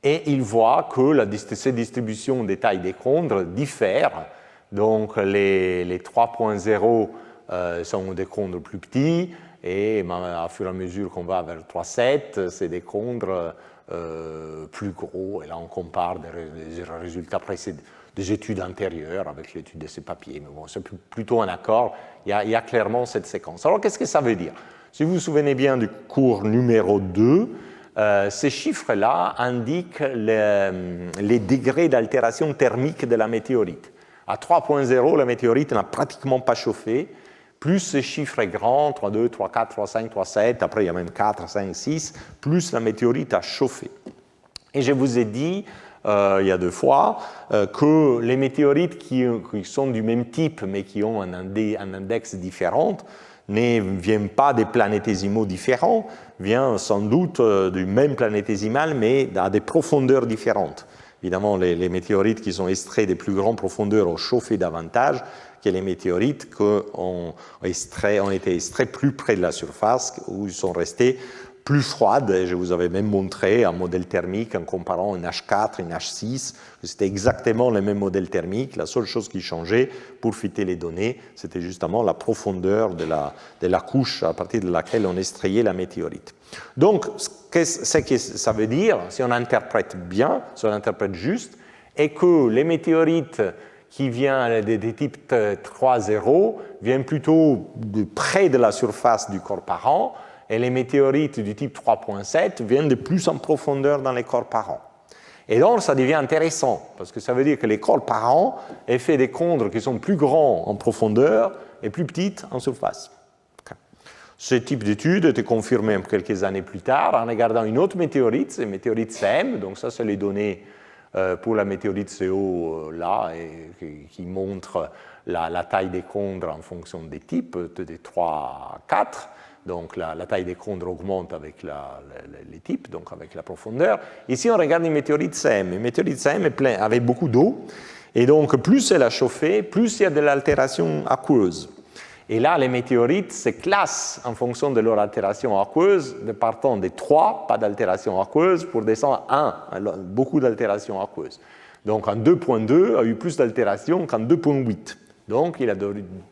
Et ils voient que cette distribution des tailles des contres diffère. Donc les 3.0 sont des contres plus petits, et à fur et à mesure qu'on va vers 3.7, c'est des contres plus gros. Et là, on compare des résultats précédents, des études antérieures avec l'étude de ces papiers. Mais bon, c'est plutôt un accord. Il y a clairement cette séquence. Alors, qu'est-ce que ça veut dire? Si vous vous souvenez bien du cours numéro 2, ces chiffres-là indiquent les degrés d'altération thermique de la météorite. À 3.0, la météorite n'a pratiquement pas chauffé. Plus ce chiffre est grand, 3.2, 3.4, 3.5, 3.7, après il y a même 4, 5, 6, plus la météorite a chauffé. Et je vous ai dit, il y a 2 fois, que les météorites qui sont du même type, mais qui ont un index différent, ne viennent pas des planétésimaux différents, viennent sans doute du même planétésimal, mais à des profondeurs différentes. Évidemment, les météorites qui sont extraits des plus grandes profondeurs ont chauffé davantage que les météorites qui ont été extraits plus près de la surface, où ils sont restés plus froides. Et je vous avais même montré un modèle thermique en comparant une H4 et une H6, que c'était exactement le même modèle thermique. La seule chose qui changeait pour fitter les données, c'était justement la profondeur de la couche à partir de laquelle on extrayait la météorite. Donc, ce que ça veut dire, si on interprète bien, si on interprète juste, est que les météorites qui viennent des types 3.0 viennent plutôt de près de la surface du corps parent, et les météorites du type 3.7 viennent de plus en profondeur dans les corps parents. Et donc, ça devient intéressant, parce que ça veut dire que les corps parents ont fait des contres qui sont plus grands en profondeur et plus petites en surface. Ce type d'étude a été confirmé quelques années plus tard en regardant une autre météorite, c'est la météorite CM, donc ça, c'est les données pour la météorite CO là, et qui montre la taille des contres en fonction des types, des 3 à 4. Donc la taille des contres augmente avec les types, donc avec la profondeur. Ici, on regarde une météorite CM. Une météorite CM est pleine avec beaucoup d'eau, et donc plus elle a chauffé, plus il y a de l'altération aqueuse. Et là, les météorites se classent en fonction de leur altération aqueuse, de partant de 3, pas d'altération aqueuse, pour descendre à 1, beaucoup d'altération aqueuse. Donc en 2.2 a eu plus d'altération qu'en 2.8. Donc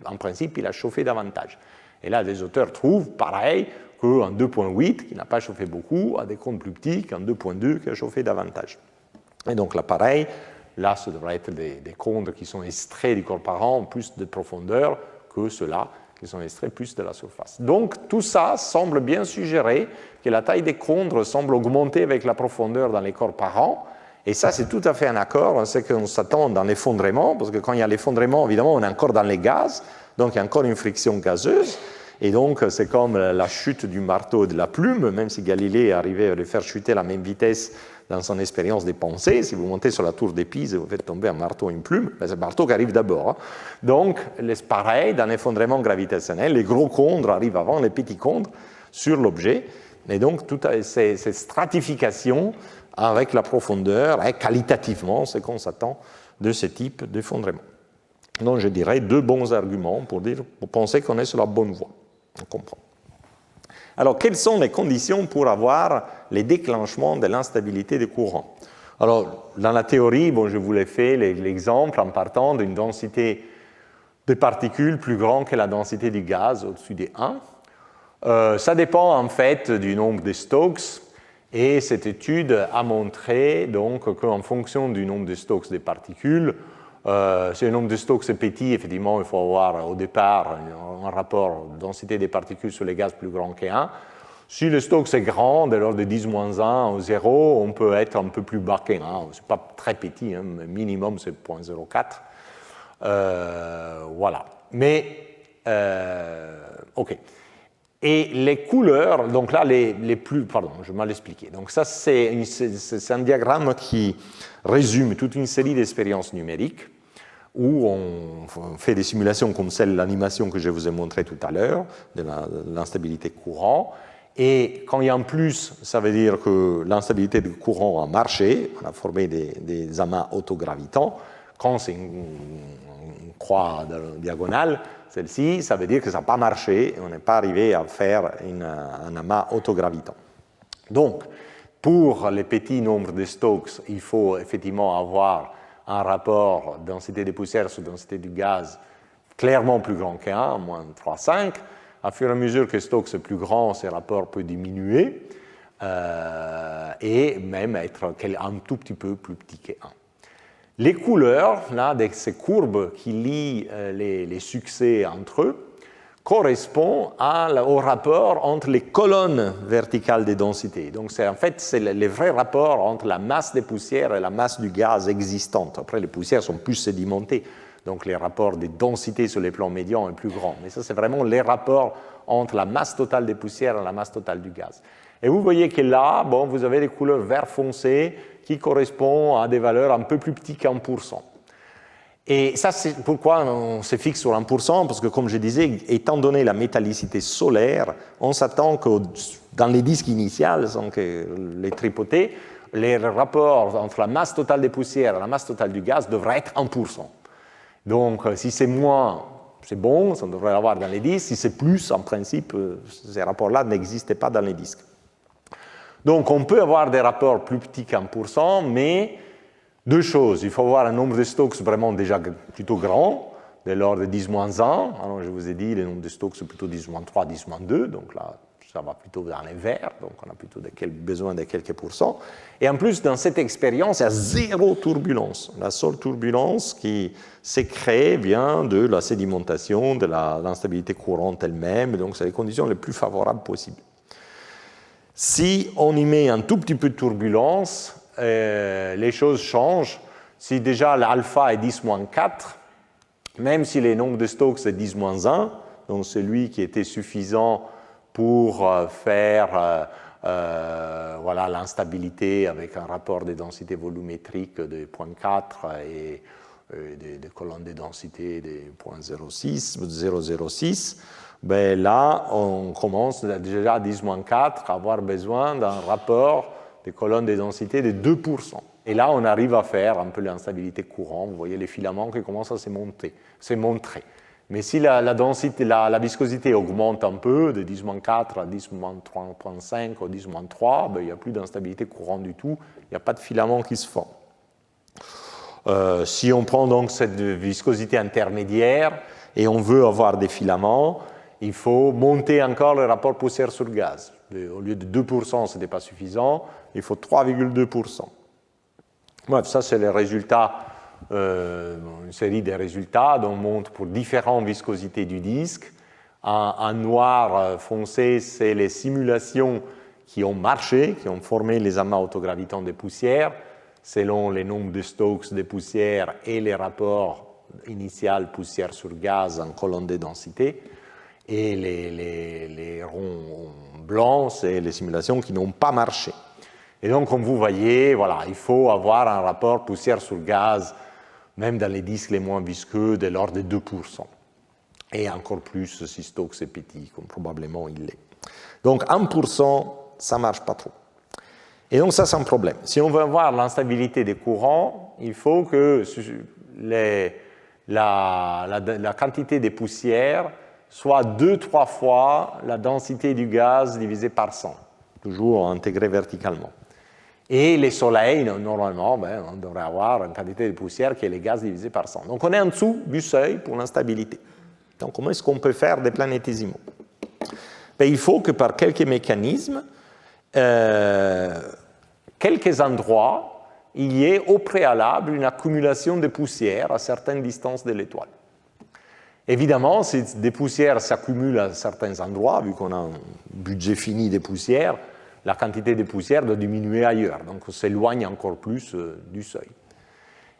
en principe, il a chauffé davantage. Et là, les auteurs trouvent, pareil, qu'en 2.8, qui n'a pas chauffé beaucoup, a des contres plus petits qu'en 2.2, qui a chauffé davantage. Et donc là, pareil, là, ce devrait être des contres qui sont extraits du corps parent, plus de profondeur que ceux-là qui sont extraits plus de la surface. Donc, tout ça semble bien suggérer que la taille des contres semble augmenter avec la profondeur dans les corps parents. Et ça, c'est tout à fait un accord. On sait qu'on s'attend dans l'effondrement, parce que quand il y a l'effondrement, évidemment, on est encore dans les gaz, donc il y a encore une friction gazeuse. Et donc, c'est comme la chute du marteau et de la plume, même si Galilée arrivait à le faire chuter à la même vitesse dans son expérience des pensées. Si vous montez sur la tour de Pise et vous faites tomber un marteau et une plume, ben c'est le marteau qui arrive d'abord. Hein. Donc, c'est pareil, dans l'effondrement gravitationnel, les gros contres arrivent avant les petits contres sur l'objet. Et donc, toute cette stratification avec la profondeur est qualitativement ce qu'on s'attend de ce type d'effondrement. Donc, je dirais 2 bons arguments pour penser qu'on est sur la bonne voie. On comprend. Alors, quelles sont les conditions pour avoir les déclenchements de l'instabilité des courants? Alors, dans la théorie, bon, je vous l'ai fait l'exemple en partant d'une densité de particules plus grande que la densité du gaz au-dessus des 1. Ça dépend en fait du nombre de Stokes, et cette étude a montré donc qu'en fonction du nombre de Stokes des particules, Si le nombre de Stokes est petit, effectivement, il faut avoir au départ un rapport densité des particules sur les gaz plus grand que 1. Si le Stokes est grand, de l'ordre de 10-1 ou 0, on peut être un peu plus bas que 1. Ce n'est pas très petit, hein, minimum c'est 0,04. Voilà. Mais, OK. Et les couleurs, donc là, les plus... Pardon, je vais mal expliquer. Donc ça, c'est un diagramme qui résume toute une série d'expériences numériques où on fait des simulations comme celle de l'animation que je vous ai montrée tout à l'heure, de l'instabilité courant. Et quand il y a un plus, ça veut dire que l'instabilité du courant a marché, on a formé des amas autogravitants. Quand c'est une croix diagonale, celle-ci, ça veut dire que ça n'a pas marché, on n'est pas arrivé à faire un amas autogravitant. Donc, pour les petits nombres de Stokes, il faut effectivement avoir un rapport densité des poussières sur densité du gaz clairement plus grand qu'1, moins 3,5. À fur et à mesure que Stokes est plus grand, ce rapport peut diminuer et même être un tout petit peu plus petit que 1. Les couleurs, là, de ces courbes qui lient les succès entre eux, correspondent au rapport entre les colonnes verticales des densités. Donc, en fait, c'est le vrai rapport entre la masse des poussières et la masse du gaz existante. Après, les poussières sont plus sédimentées, donc les rapports des densités sur les plans médians est plus grand. Mais ça, c'est vraiment les rapports entre la masse totale des poussières et la masse totale du gaz. Et vous voyez que là, bon, vous avez des couleurs vert foncé qui correspondent à des valeurs un peu plus petites qu'1%. Et ça, c'est pourquoi on se fixe sur 1%, parce que, comme je disais, étant donné la métallicité solaire, on s'attend que dans les disques initiales, sans que les tripoter, les rapports entre la masse totale des poussières et la masse totale du gaz devraient être 1%. Donc, si c'est moins, c'est bon, ça devrait l'avoir dans les disques. Si c'est plus, en principe, ces rapports-là n'existaient pas dans les disques. Donc, on peut avoir des rapports plus petits qu'1%, mais deux choses. Il faut avoir un nombre de Stokes vraiment déjà plutôt grand, de l'ordre de 10-1. Alors, je vous ai dit, le nombre de Stokes c'est plutôt 10-3, 10-2, donc là, ça va plutôt dans les verts, donc on a plutôt besoin de quelques pourcents. Et en plus, dans cette expérience, il y a zéro turbulence. La seule turbulence qui s'est créée vient de la sédimentation, de l'instabilité courante elle-même, donc c'est les conditions les plus favorables possibles. Si on y met un tout petit peu de turbulence, les choses changent. Si déjà l'alpha est 10-4, même si le nombre de Stokes est 10-1, donc celui qui était suffisant pour faire voilà, l'instabilité avec un rapport de densité volumétrique de 0,4 et des colonnes de densité de 0,06, ben là, on commence déjà à 10-4 à avoir besoin d'un rapport de colonnes de densité de 2%. Et là, on arrive à faire un peu l'instabilité courante. Vous voyez les filaments qui commencent à se montrer. Mais si la densité, la viscosité augmente un peu, de 10-4 à 10-3.5 ou 10-3, ben, il n'y a plus d'instabilité courante du tout, il n'y a pas de filaments qui se forment. Si on prend donc cette viscosité intermédiaire et on veut avoir des filaments, il faut monter encore le rapport poussière sur gaz. Au lieu de 2%, ce n'était pas suffisant, il faut 3,2%. Bref, ça c'est le résultat, une série de résultats dont on montre pour différentes viscosités du disque. En noir foncé, c'est les simulations qui ont marché, qui ont formé les amas autogravitants des poussières, selon les nombres de Stokes des poussières et les rapports initial poussière sur gaz en colonne de densité. Et les ronds blancs, c'est les simulations qui n'ont pas marché. Et donc, comme vous voyez, voilà, il faut avoir un rapport poussière sur gaz, même dans les disques les moins visqueux, de l'ordre de 2%. Et encore plus si Stokes est petit, comme probablement il l'est. Donc, 1%, ça ne marche pas trop. Et donc, ça, c'est un problème. Si on veut avoir l'instabilité des courants, il faut que la quantité des poussières soit 2-3 fois la densité du gaz divisé par 100, toujours intégré verticalement. Et les soleils, normalement, ben, on devrait avoir une quantité de poussière qui est les gaz divisé par 100. Donc on est en dessous du seuil pour l'instabilité. Donc comment est-ce qu'on peut faire des planétésimaux? Ben, il faut que par quelques mécanismes, quelques endroits il y ait au préalable une accumulation de poussière à certaines distances de l'étoile. Évidemment, si des poussières s'accumulent à certains endroits, vu qu'on a un budget fini des poussières, la quantité de poussière doit diminuer ailleurs, donc on s'éloigne encore plus du seuil.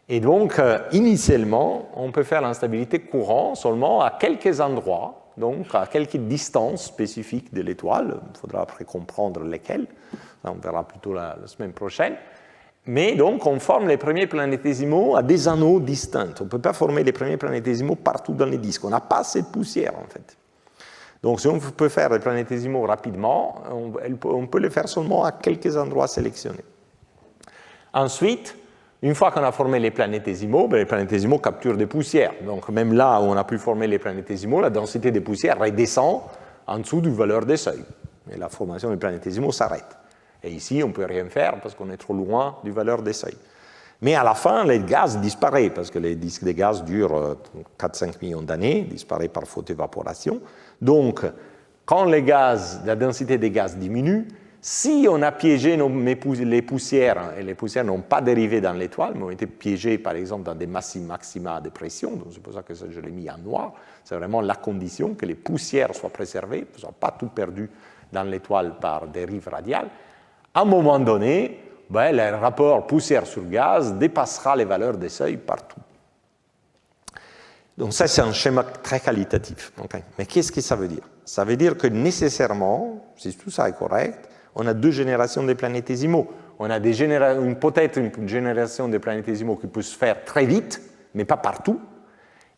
Et donc, initialement, on peut faire l'instabilité courante seulement à quelques endroits, donc à quelques distances spécifiques de l'étoile. Il faudra après comprendre lesquelles, on verra plutôt la semaine prochaine. Mais donc, on forme les premiers planétésimaux à des anneaux distincts. On ne peut pas former les premiers planétésimaux partout dans les disques. On n'a pas assez de poussière, en fait. Donc, si on peut faire les planétésimaux rapidement, on peut les faire seulement à quelques endroits sélectionnés. Ensuite, une fois qu'on a formé les planétésimaux, les planétésimaux capturent des poussières. Donc, même là où on a pu former les planétésimaux, la densité des poussières redescend en dessous du valeur des seuils. Et la formation des planétésimaux s'arrête. Et ici, on ne peut rien faire parce qu'on est trop loin du valeur des seuils. Mais à la fin, les gaz disparaissent parce que les disques de gaz durent 4-5 millions d'années, disparaissent par faute d'évaporation. Donc, quand la densité des gaz diminue, si on a piégé les poussières, et les poussières n'ont pas dérivé dans l'étoile, mais ont été piégées par exemple dans des maxima de pression, donc c'est pour ça que je l'ai mis en noir, c'est vraiment la condition que les poussières soient préservées, ne soient pas tout perdues dans l'étoile par dérive radiale. À un moment donné, le rapport poussière sur gaz dépassera les valeurs des seuils partout. Donc ça, c'est un schéma très qualitatif. Okay. Mais qu'est-ce que ça veut dire? Ça veut dire que nécessairement, si tout ça est correct, on a deux générations de planétésimaux. On a peut-être une génération de planétésimaux qui peut se faire très vite, mais pas partout.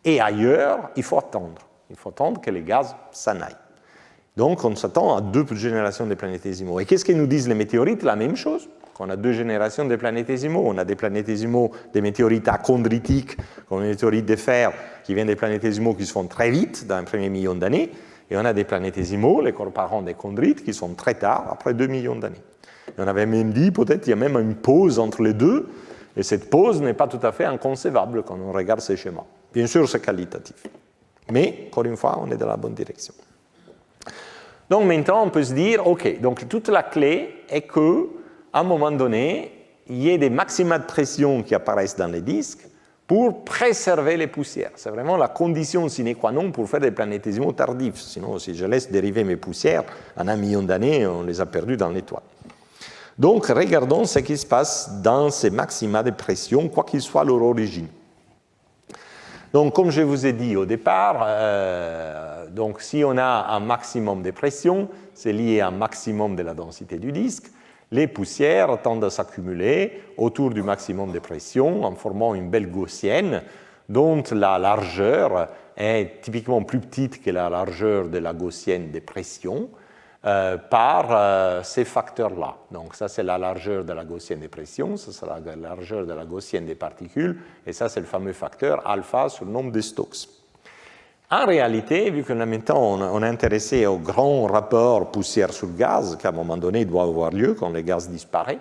Et ailleurs, il faut attendre. Il faut attendre que les gaz s'en aillent. Donc, on s'attend à deux générations de planétésimaux. Et qu'est-ce que nous disent les météorites? La même chose. Quand on a deux générations de planétésimaux, on a des planétésimaux, des météorites achondritiques, comme les météorites de fer, qui viennent des planétésimaux qui se font très vite, dans un premier million d'années, et on a des planétésimaux, les corps parents des chondrites, qui sont très tard, après 2 millions d'années. Et on avait même dit, peut-être, qu'il y a même une pause entre les deux, et cette pause n'est pas tout à fait inconcevable quand on regarde ces schémas. Bien sûr, c'est qualitatif. Mais, encore une fois, on est dans la bonne direction. Donc maintenant, on peut se dire, OK, donc toute la clé est qu'à un moment donné, il y ait des maxima de pression qui apparaissent dans les disques pour préserver les poussières. C'est vraiment la condition sine qua non pour faire des planétésimaux tardifs. Sinon, si je laisse dériver mes poussières, en 1 million d'années, on les a perdues dans l'étoile. Donc, regardons ce qui se passe dans ces maxima de pression, quoi qu'il soit leur origine. Donc, comme je vous ai dit au départ, donc si on a un maximum de pression, c'est lié à un maximum de la densité du disque. Les poussières tendent à s'accumuler autour du maximum de pression en formant une belle gaussienne dont la largeur est typiquement plus petite que la largeur de la gaussienne de pression par ces facteurs-là. Donc ça, c'est la largeur de la gaussienne de pression, ça, c'est la largeur de la gaussienne des particules, et ça, c'est le fameux facteur alpha sur le nombre de Stokes. En réalité, vu que maintenant on est intéressé au grand rapport poussière sur gaz, qui à un moment donné doit avoir lieu quand le gaz disparaît,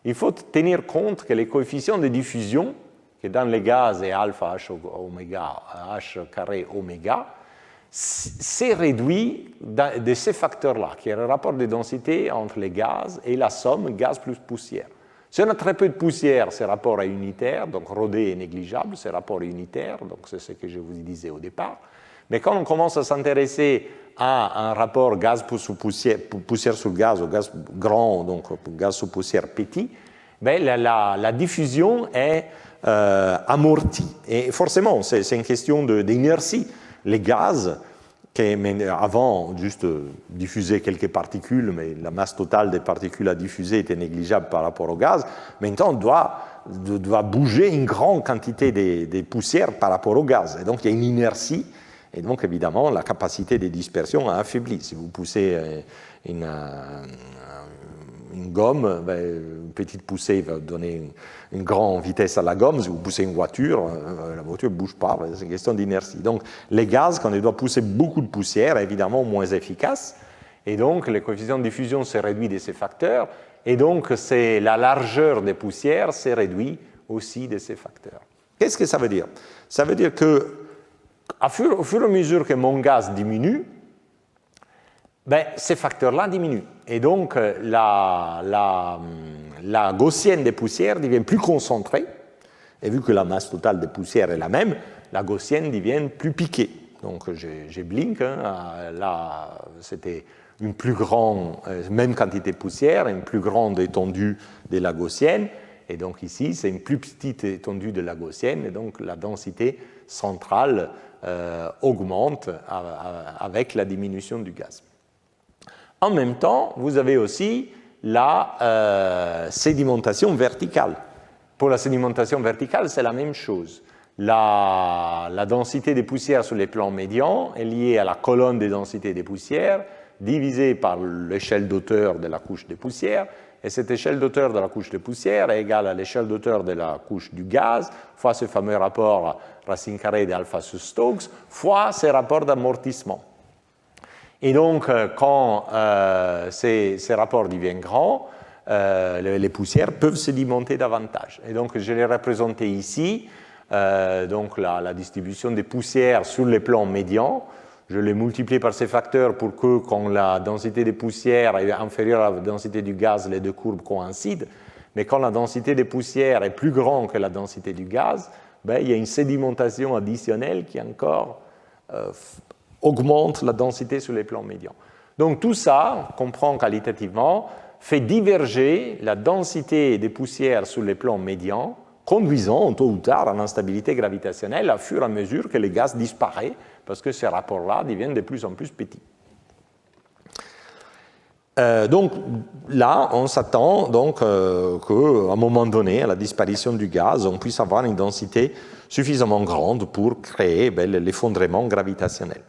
il faut tenir compte que les coefficients de diffusion, qui dans les gaz est alpha h oméga, h carré oméga, c'est réduit de ces facteurs-là, qui est le rapport de densité entre les gaz et la somme gaz plus poussière. Si on a très peu de poussière, ce rapport est unitaire, donc ρ est négligeable, ce rapport est unitaire, donc c'est ce que je vous disais au départ. Mais quand on commence à s'intéresser à un rapport gaz sous poussière sur gaz, ou gaz grand, donc gaz sous poussière petit, la diffusion est amortie. Et forcément, c'est une question d'inertie. Les gaz, qui avant juste diffusaient quelques particules, mais la masse totale des particules à diffuser était négligeable par rapport au gaz, maintenant doit bouger une grande quantité des poussières par rapport au gaz. Et donc il y a une inertie, et donc évidemment la capacité de dispersion a affaibli. Si vous poussez une gomme, une petite poussée va donner une grande vitesse à la gomme. Si vous poussez une voiture, la voiture ne bouge pas, c'est une question d'inertie. Donc les gaz, quand ils doivent pousser beaucoup de poussière, évidemment moins efficaces, et donc le coefficient de diffusion s'est réduit de ces facteurs, et donc la largeur des poussières s'est réduite aussi de ces facteurs. Qu'est-ce que ça veut dire? Ça veut dire que au fur et à mesure que mon gaz diminue, ben, ces facteurs-là diminuent. Et donc, la gaussienne des poussières devient plus concentrée. Et vu que la masse totale des poussières est la même, la gaussienne devient plus piquée. Donc, j'ai blink. Hein, là, c'était une plus grande, même quantité de poussière, une plus grande étendue de la gaussienne. Et donc, ici, c'est une plus petite étendue de la gaussienne. Et donc, la densité centrale augmente avec la diminution du gaz. En même temps, vous avez aussi la sédimentation verticale. Pour la sédimentation verticale, c'est la même chose. La densité des poussières sur les plans médians est liée à la colonne des densités des poussières divisée par l'échelle d'auteur de la couche de poussière. Et cette échelle d'auteur de la couche de poussière est égale à l'échelle d'auteur de la couche du gaz, fois ce fameux rapport racine carrée d'alpha sous Stokes, fois ces rapports d'amortissement. Et donc, quand ces rapports deviennent grands, les poussières peuvent sédimenter davantage. Et donc, je l'ai représenté ici, donc la distribution des poussières sur les plans médians. Je l'ai multiplié par ces facteurs pour que, quand la densité des poussières est inférieure à la densité du gaz, les deux courbes coïncident. Mais quand la densité des poussières est plus grande que la densité du gaz, ben, il y a une sédimentation additionnelle qui encore augmente la densité sur les plans médians. Donc tout ça, on comprend qualitativement, fait diverger la densité des poussières sur les plans médians, conduisant tôt ou tard à l'instabilité gravitationnelle à fur et à mesure que le gaz disparaît, parce que ces rapports-là deviennent de plus en plus petits. Donc là, on s'attend donc qu'à un moment donné, à la disparition du gaz, on puisse avoir une densité suffisamment grande pour créer l'effondrement gravitationnel.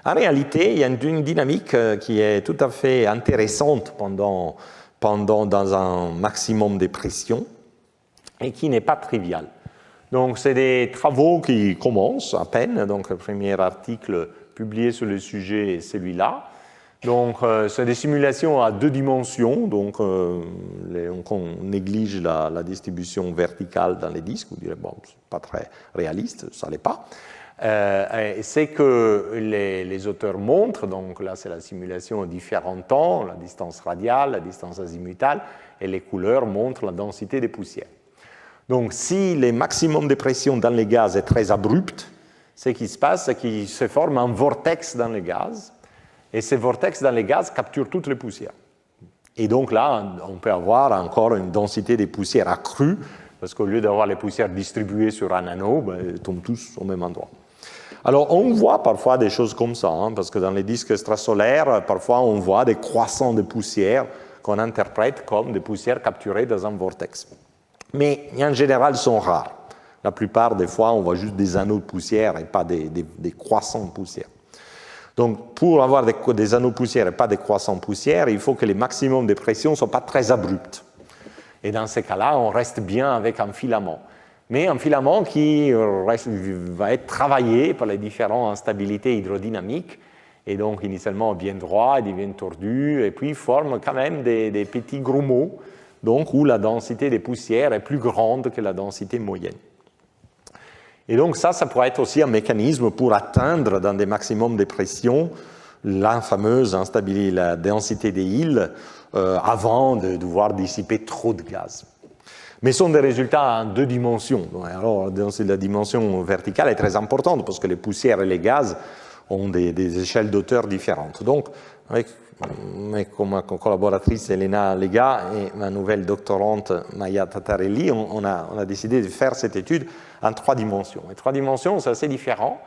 En réalité, il y a une dynamique qui est tout à fait intéressante dans un maximum de pression et qui n'est pas triviale. Donc, c'est des travaux qui commencent à peine. Donc, le premier article publié sur le sujet est celui-là. Donc, c'est des simulations à 2 dimensions. Donc, on néglige la distribution verticale dans les disques. Vous direz, bon, c'est pas très réaliste, ça l'est pas. C'est que les auteurs montrent, donc là, c'est la simulation à différents temps, la distance radiale, la distance azimutale, et les couleurs montrent la densité des poussières. Donc, si le maximum de pression dans les gaz est très abrupt, ce qui se passe, c'est qu'il se forme un vortex dans les gaz, et ce vortex dans les gaz capture toutes les poussières. Et donc là, on peut avoir encore une densité des poussières accrue, parce qu'au lieu d'avoir les poussières distribuées sur un anneau, elles tombent tous au même endroit. Alors, on voit parfois des choses comme ça, hein, parce que dans les disques extrasolaires, parfois on voit des croissants de poussière qu'on interprète comme des poussières capturées dans un vortex. Mais en général, ils sont rares. La plupart des fois, on voit juste des anneaux de poussière et pas des croissants de poussière. Donc, pour avoir des anneaux de poussière et pas des croissants de poussière, il faut que les maximums de pression ne soient pas très abrupts. Et dans ces cas-là, on reste bien avec un filament. Mais un filament qui va être travaillé par les différentes instabilités hydrodynamiques. Et donc, initialement bien droit, il devient tordu, et puis forme quand même des petits grumeaux, donc où la densité des poussières est plus grande que la densité moyenne. Et donc ça pourrait être aussi un mécanisme pour atteindre dans des maximums de pression la fameuse instabilité, la densité des îles, avant de devoir dissiper trop de gaz. Mais ce sont des résultats en 2 dimensions. Alors, la dimension verticale est très importante parce que les poussières et les gaz ont des échelles d'auteur différentes. Donc, avec ma collaboratrice Elena Lega et ma nouvelle doctorante Maya Tattarelli, on a décidé de faire cette étude en 3 dimensions. Et 3 dimensions, c'est assez différent.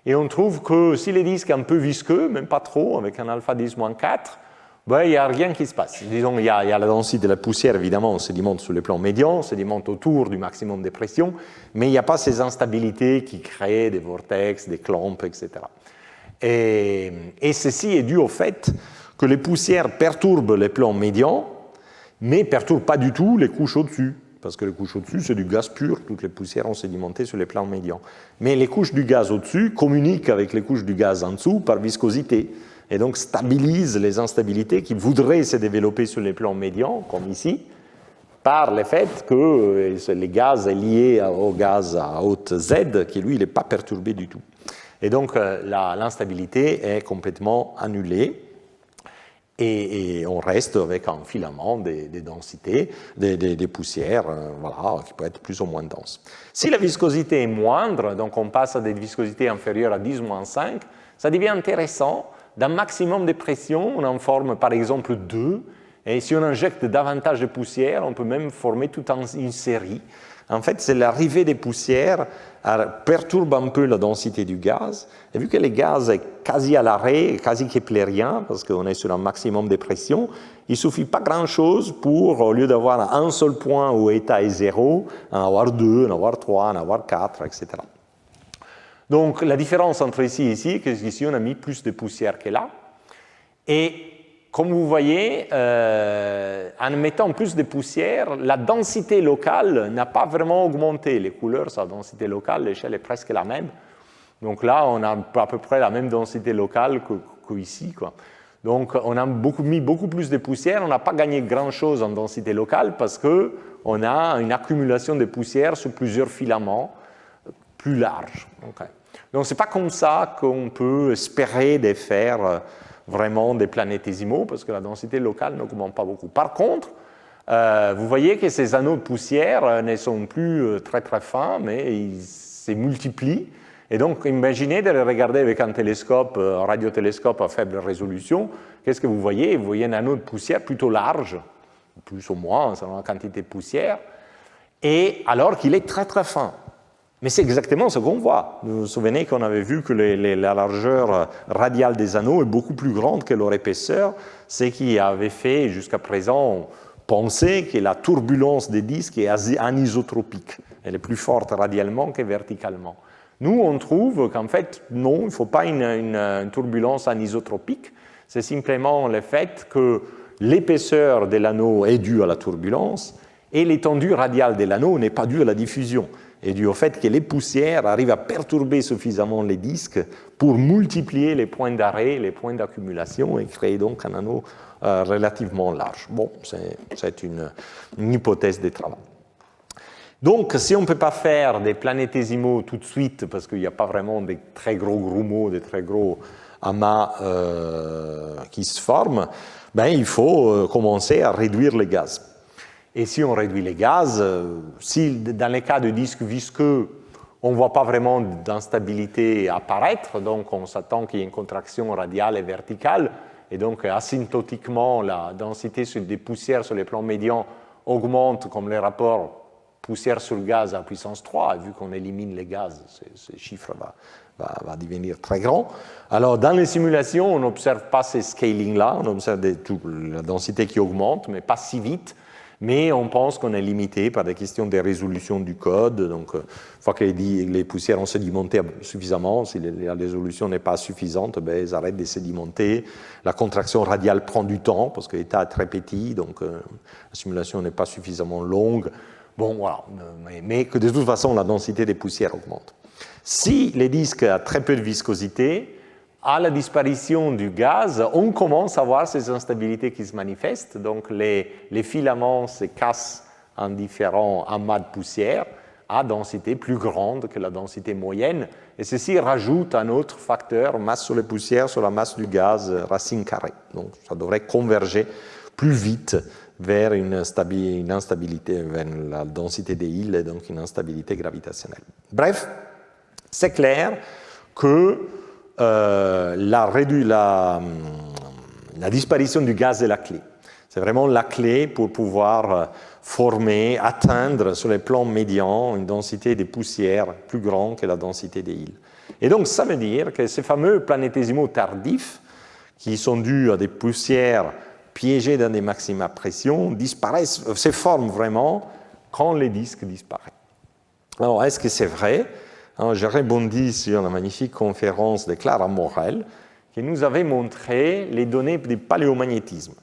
Et on trouve que si les disques sont un peu visqueux, même pas trop, avec un alpha 10-4, il n'y a rien qui se passe. Disons, il y a la densité de la poussière, évidemment, on sédimente sur les plans médians, on sédimente autour du maximum de pression, mais il n'y a pas ces instabilités qui créent des vortex, des clombes, etc. Et ceci est dû au fait que les poussières perturbent les plans médians, mais ne perturbent pas du tout les couches au-dessus. Parce que les couches au-dessus, c'est du gaz pur, toutes les poussières ont sédimenté sur les plans médians. Mais les couches du gaz au-dessus communiquent avec les couches du gaz en dessous par viscosité, et donc stabilisent les instabilités qui voudraient se développer sur les plans médians, comme ici, par le fait que le gaz est lié au gaz à haute Z, qui lui, il n'est pas perturbé du tout. Et donc, l'instabilité est complètement annulée. Et on reste avec un filament des densités, des poussières, voilà, qui peut être plus ou moins dense. Si la viscosité est moindre, donc on passe à des viscosités inférieures à 10-5, ça devient intéressant. D'un maximum de pression, on en forme par exemple 2, et si on injecte davantage de poussière, on peut même former toute une série. En fait, c'est l'arrivée des poussières qui perturbe un peu la densité du gaz. Et vu que le gaz est quasi à l'arrêt, quasi keplérien, parce qu'on est sur un maximum de pression, il ne suffit pas grand-chose pour, au lieu d'avoir un seul point où l'état est 0, en avoir 2, en avoir 3, en avoir 4, etc. Donc, la différence entre ici et ici, c'est qu'ici, on a mis plus de poussière que là. Et comme vous voyez, en mettant plus de poussière, la densité locale n'a pas vraiment augmenté. Les couleurs, sa densité locale, l'échelle est presque la même. Donc là, on a à peu près la même densité locale qu'ici, quoi. Donc, on a mis beaucoup plus de poussière. On n'a pas gagné grand-chose en densité locale parce qu'on a une accumulation de poussière sur plusieurs filaments plus larges. Okay. Donc, ce n'est pas comme ça qu'on peut espérer de faire vraiment des planétésimaux, parce que la densité locale n'augmente pas beaucoup. Par contre, vous voyez que ces anneaux de poussière ne sont plus très très fins, mais ils se multiplient. Et donc, imaginez de les regarder avec un télescope, un radiotélescope à faible résolution. Qu'est-ce que vous voyez? Vous voyez un anneau de poussière plutôt large, plus ou moins, selon la quantité de poussière, et alors qu'il est très très fin. Mais c'est exactement ce qu'on voit. Vous vous souvenez qu'on avait vu que la largeur radiale des anneaux est beaucoup plus grande que leur épaisseur, ce qui avait fait jusqu'à présent penser que la turbulence des disques est anisotropique. Elle est plus forte radialement que verticalement. Nous, on trouve qu'en fait, non, il ne faut pas une turbulence anisotropique. C'est simplement le fait que l'épaisseur de l'anneau est due à la turbulence et l'étendue radiale de l'anneau n'est pas due à la diffusion. Et dû au fait que les poussières arrivent à perturber suffisamment les disques pour multiplier les points d'arrêt, les points d'accumulation et créer donc un anneau relativement large. Bon, c'est une hypothèse de travail. Donc, si on ne peut pas faire des planétésimaux tout de suite, parce qu'il n'y a pas vraiment des très gros grumeaux, des très gros amas qui se forment, ben, il faut commencer à réduire les gaz. Et si on réduit les gaz, si dans les cas de disques visqueux, on ne voit pas vraiment d'instabilité apparaître, donc on s'attend qu'il y ait une contraction radiale et verticale, et donc asymptotiquement, la densité des poussières sur les plans médians augmente comme les rapports poussière sur gaz à puissance 3, et vu qu'on élimine les gaz, ce chiffre va devenir très grand. Alors, dans les simulations, on n'observe pas ces scalings-là, on observe la densité qui augmente, mais pas si vite. Mais on pense qu'on est limité par des questions de résolution du code. Donc, une fois que les poussières ont sédimenté suffisamment, si la résolution n'est pas suffisante, ben, elles arrêtent de sédimenter. La contraction radiale prend du temps parce que l'état est très petit, donc la simulation n'est pas suffisamment longue. Bon, voilà. Mais que de toute façon, la densité des poussières augmente. Si les disques ont très peu de viscosité, à la disparition du gaz, on commence à voir ces instabilités qui se manifestent. Donc, les filaments se cassent en différents amas de poussière à densité plus grande que la densité moyenne. Et ceci rajoute un autre facteur, masse sur les poussières, sur la masse du gaz, racine carrée. Donc, ça devrait converger plus vite vers une instabilité, vers la densité des îles et donc une instabilité gravitationnelle. Bref, c'est clair que la disparition du gaz est la clé. C'est vraiment la clé pour pouvoir atteindre sur les plans médians une densité de poussière plus grande que la densité des îles. Et donc, ça veut dire que ces fameux planétésimaux tardifs, qui sont dus à des poussières piégées dans des maxima à pression, disparaissent, se forment vraiment quand les disques disparaissent. Alors, est-ce que c'est vrai ? Alors, je rebondis sur la magnifique conférence de Clara Morel qui nous avait montré les données du paléomagnétisme.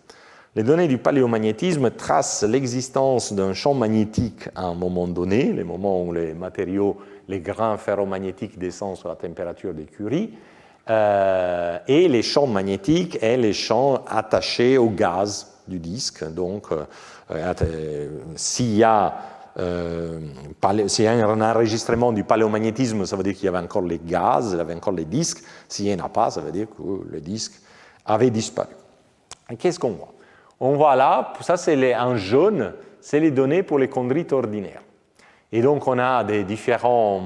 Les données du paléomagnétisme tracent l'existence d'un champ magnétique à un moment donné, le moment où les matériaux, les grains ferromagnétiques descendent sur la température de Curie, et les champs magnétiques et les champs attachés au gaz du disque. Donc, s'il y a un enregistrement du paléomagnétisme, ça veut dire qu'il y avait encore les gaz, il y avait encore les disques. S'il n'y en a pas, ça veut dire que le disque avait disparu. Qu'est-ce qu'on voit? On voit là, ça c'est en jaune, c'est les données pour les chondrites ordinaires. Et donc on a des différents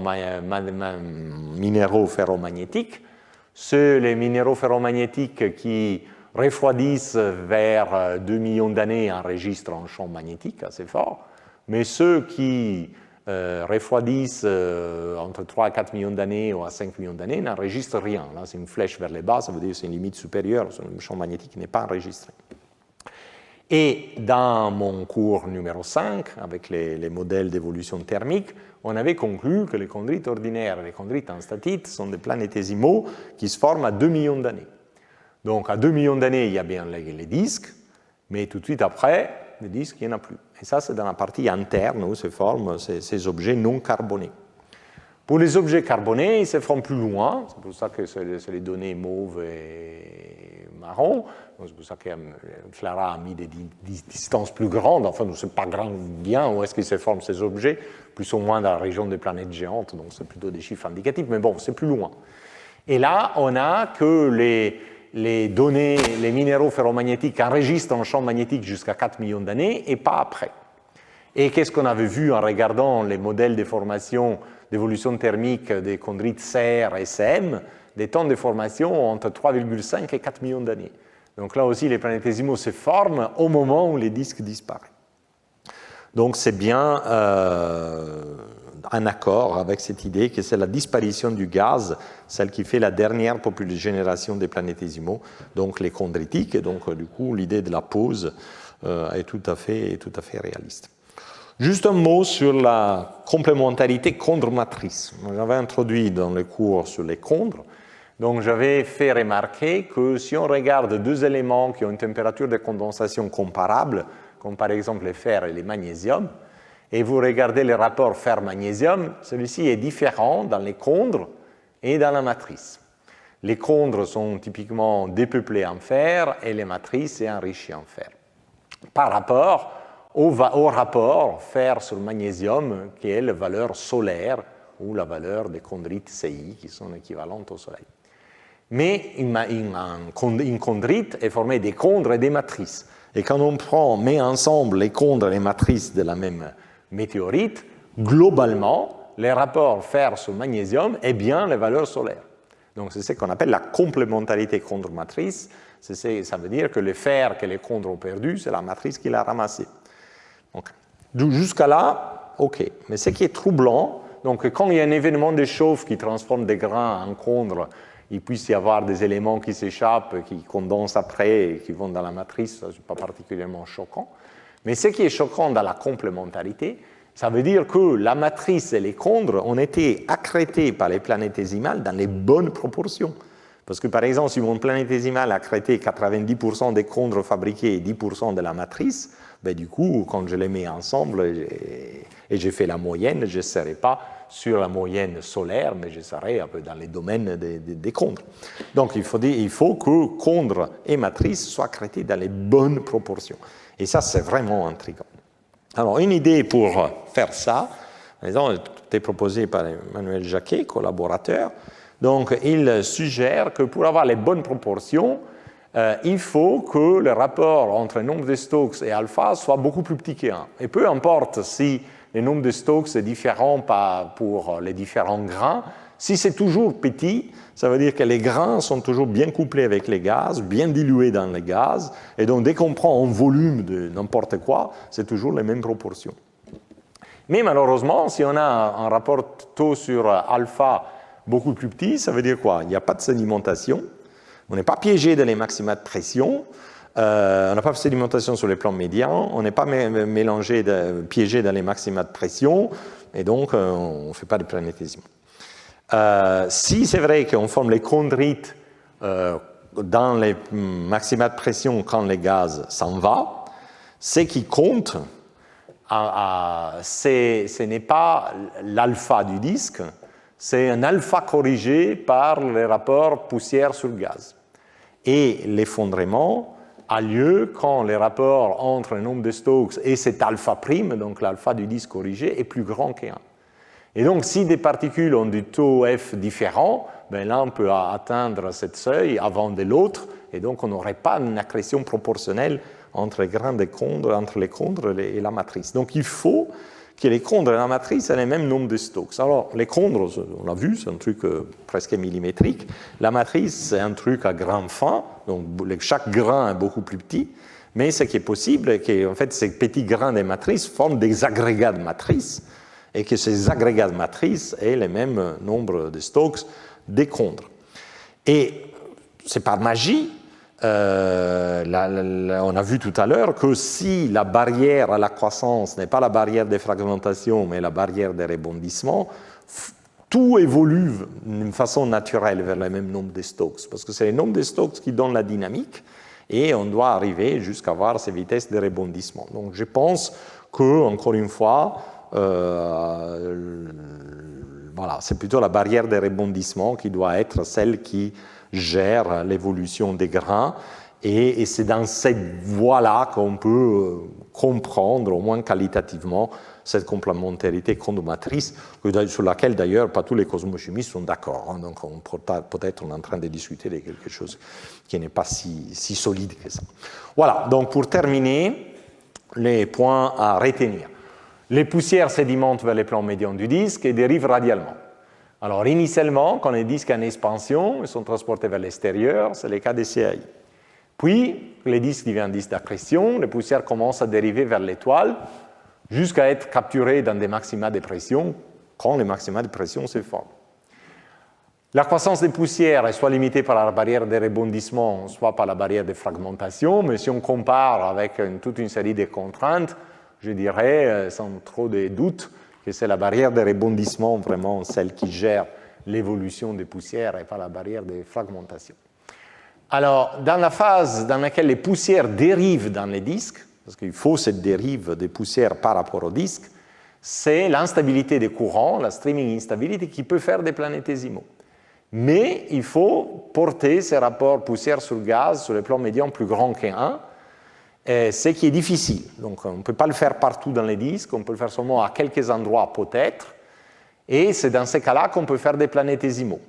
minéraux ferromagnétiques. Les minéraux ferromagnétiques qui refroidissent vers 2 millions d'années enregistrent un champ magnétique assez fort, mais ceux qui refroidissent entre 3 à 4 millions d'années ou à 5 millions d'années n'enregistrent rien. Là, c'est une flèche vers le bas, ça veut dire que c'est une limite supérieure, le champ magnétique n'est pas enregistré. Et dans mon cours numéro 5, avec les modèles d'évolution thermique, on avait conclu que les chondrites ordinaires et les chondrites en statite sont des planétésimaux qui se forment à 2 millions d'années. Donc à 2 millions d'années, il y a bien les disques, mais tout de suite après, les disques, il n'y en a plus. Et ça, c'est dans la partie interne où se forment ces objets non carbonés. Pour les objets carbonés, ils se forment plus loin, c'est pour ça que c'est les données mauves et marron. C'est pour ça que Clara a mis des distances plus grandes. Enfin, on ne sait pas bien où est-ce qu'ils se forment ces objets, plus ou moins dans la région des planètes géantes, donc c'est plutôt des chiffres indicatifs, mais bon, c'est plus loin. Et là, on a que les données, les minéraux ferromagnétiques enregistrent un champ magnétique jusqu'à 4 millions d'années et pas après. Et qu'est-ce qu'on avait vu en regardant les modèles de formation d'évolution thermique des chondrites CR et CM, des temps de formation entre 3,5 et 4 millions d'années. Donc là aussi, les planétésimaux se forment au moment où les disques disparaissent. Donc c'est bien en accord avec cette idée que c'est la disparition du gaz, celle qui fait la dernière génération des planétésimaux, donc les chondritiques, et donc du coup l'idée de la pause est tout à fait réaliste. Juste un mot sur la complémentarité chondre-matrice. J'avais introduit dans le cours sur les chondres, donc j'avais fait remarquer que si on regarde deux éléments qui ont une température de condensation comparable, comme par exemple le fer et le magnésium, et vous regardez le rapport fer-magnésium, celui-ci est différent dans les chondres et dans la matrice. Les chondres sont typiquement dépeuplés en fer et les matrices sont enrichies en fer. Par rapport au rapport fer sur magnésium, qui est la valeur solaire ou la valeur des chondrites CI, qui sont équivalentes au Soleil. Mais une chondrite est formée des chondres et des matrices. Et quand on met ensemble les chondres et les matrices de la même météorite, globalement, les rapports fer sur magnésium est bien les valeurs solaires. Donc c'est ce qu'on appelle la complémentarité chondre-matrice. Ça veut dire que le fer que les chondres ont perdu, c'est la matrice qui l'a ramassé. Jusqu'à là, ok. Mais ce qui est troublant, donc quand il y a un événement de chauffe qui transforme des grains en chondres, il puisse y avoir des éléments qui s'échappent, qui condensent après et qui vont dans la matrice, ce n'est pas particulièrement choquant. Mais ce qui est choquant dans la complémentarité, ça veut dire que la matrice et les chondres ont été accrétés par les planétésimales dans les bonnes proportions. Parce que par exemple, si mon planétésimal a accrété 90% des chondres fabriqués et 10% de la matrice, ben, du coup, quand je les mets ensemble et j'ai fait la moyenne, je ne serai pas sur la moyenne solaire, mais je serai un peu dans les domaines des chondres. Donc il faut que chondres et matrices soient accrétés dans les bonnes proportions. Et ça, c'est vraiment intriguant. Alors, une idée pour faire ça, par exemple, était proposée par Emmanuel Jacquet, collaborateur. Donc, il suggère que pour avoir les bonnes proportions, il faut que le rapport entre le nombre de Stokes et alpha soit beaucoup plus petit que 1. Et peu importe si le nombre de Stokes est différent pour les différents grains, si c'est toujours petit, ça veut dire que les grains sont toujours bien couplés avec les gaz, bien dilués dans les gaz, et donc dès qu'on prend un volume de n'importe quoi, c'est toujours les mêmes proportions. Mais malheureusement, si on a un rapport taux sur alpha beaucoup plus petit, ça veut dire quoi? Il n'y a pas de sédimentation, on n'est pas piégé dans les maxima de pression, on n'a pas de sédimentation sur les plans médians, on n'est pas piégé dans les maxima de pression, et donc on ne fait pas de planétésimaux. Si c'est vrai qu'on forme les chondrites dans les maxima de pression quand le gaz s'en va, ce qui compte, ce n'est pas l'alpha du disque, c'est un alpha corrigé par le rapport poussière sur gaz. Et l'effondrement a lieu quand le rapport entre le nombre de Stokes et cet alpha prime, donc l'alpha du disque corrigé, est plus grand que 1. Et donc, si des particules ont du taux F différent, ben là, on peut atteindre cette seuil avant de l'autre, et donc on n'aurait pas une accrétion proportionnelle entre les grains des condres, entre les condres et la matrice. Donc, il faut que les condres et la matrice aient le même nombre de Stokes. Alors, les condres, on l'a vu, c'est un truc presque millimétrique. La matrice, c'est un truc à grains fins, donc chaque grain est beaucoup plus petit. Mais ce qui est possible, c'est qu'en fait, ces petits grains des matrices forment des agrégats de matrices, et que ces agrégats de matrices aient le même nombre de Stokes des condres. Et c'est par magie, on a vu tout à l'heure que si la barrière à la croissance n'est pas la barrière des fragmentations, mais la barrière des rebondissements, tout évolue d'une façon naturelle vers le même nombre de Stokes, parce que c'est le nombre de Stokes qui donne la dynamique, et on doit arriver jusqu'à avoir ces vitesses de rebondissement. Donc je pense que, encore une fois, voilà, c'est plutôt la barrière des rebondissements qui doit être celle qui gère l'évolution des grains, et c'est dans cette voie-là qu'on peut comprendre, au moins qualitativement, cette complémentarité condomatrice, sur laquelle d'ailleurs pas tous les cosmochimistes sont d'accord. Donc peut-être on est en train de discuter de quelque chose qui n'est pas si solide que ça. Voilà, donc pour terminer, les points à retenir. Les poussières sédimentent vers les plans médians du disque et dérivent radialement. Alors initialement, quand les disques en expansion sont transportés vers l'extérieur, c'est le cas des CAI. Puis, les disques deviennent disques d'accrétion, les poussières commencent à dériver vers l'étoile jusqu'à être capturées dans des maxima de pression quand les maxima de pression se forment. La croissance des poussières est soit limitée par la barrière de rebondissement, soit par la barrière de fragmentation, mais si on compare avec toute une série de contraintes, je dirais, sans trop de doute, que c'est la barrière de rebondissement vraiment celle qui gère l'évolution des poussières et pas la barrière de fragmentation. Alors, dans la phase dans laquelle les poussières dérivent dans les disques, parce qu'il faut cette dérive des poussières par rapport au disque, c'est l'instabilité des courants, la streaming instability, qui peut faire des planétésimaux. Mais il faut porter ces rapports poussière sur gaz sur les plans médians plus grands qu'1, ce qui est difficile. Donc on ne peut pas le faire partout dans les disques, on peut le faire seulement à quelques endroits peut-être, et c'est dans ces cas-là qu'on peut faire des planétésimaux.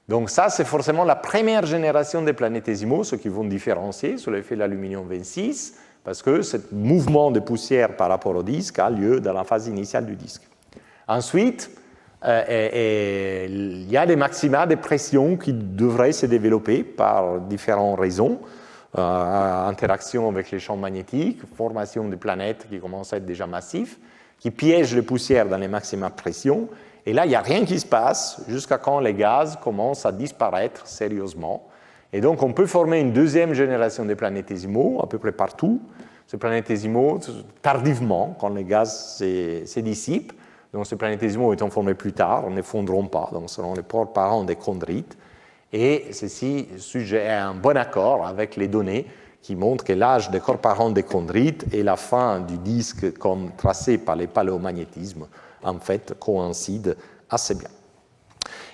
Donc ça, c'est forcément la première génération des planétésimaux, ceux qui vont différencier sur l'effet de l'aluminium 26, parce que ce mouvement de poussière par rapport au disque a lieu dans la phase initiale du disque. Ensuite, il y a des maxima de pression qui devraient se développer par différentes raisons. Interaction avec les champs magnétiques, formation de planètes qui commencent à être déjà massifs, qui piègent les poussières dans les maxima de pression. Et là, il n'y a rien qui se passe jusqu'à quand les gaz commencent à disparaître sérieusement. Et donc, on peut former une deuxième génération de planétésimaux à peu près partout. Ces planétésimaux, tardivement, quand les gaz se dissipent. Donc, ces planétésimaux étant formés plus tard, ne fondront pas, donc seront les parents des chondrites. Et ceci sujet à un bon accord avec les données qui montrent que l'âge des corps parents des chondrites et la fin du disque comme tracé par les paléomagnétismes, en fait, coïncident assez bien.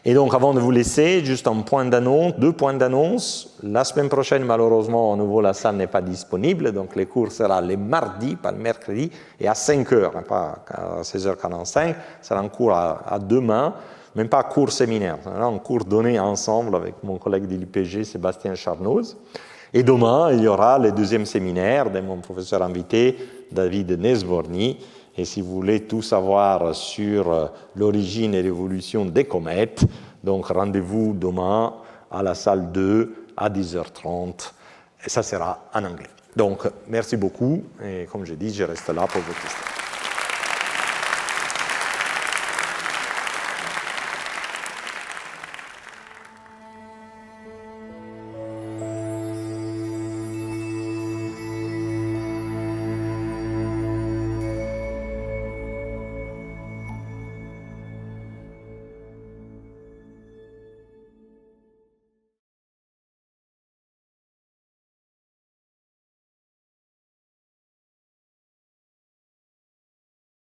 Et donc, avant de vous laisser, juste un point d'annonce, 2 points d'annonce. La semaine prochaine, malheureusement, à nouveau, la salle n'est pas disponible. Donc, les cours seront les mardis, pas le mercredi, et à 5 heures, pas à 16h45. Ce sera un cours à 2 mains. Même pas cours séminaire, c'est un cours donné ensemble avec mon collègue de l'IPG, Sébastien Charnoz. Et demain, il y aura le deuxième séminaire de mon professeur invité, David Nesborny. Et si vous voulez tout savoir sur l'origine et l'évolution des comètes, donc rendez-vous demain à la salle 2 à 10h30. Et ça sera en anglais. Donc, merci beaucoup. Et comme je dis, je reste là pour vos questions.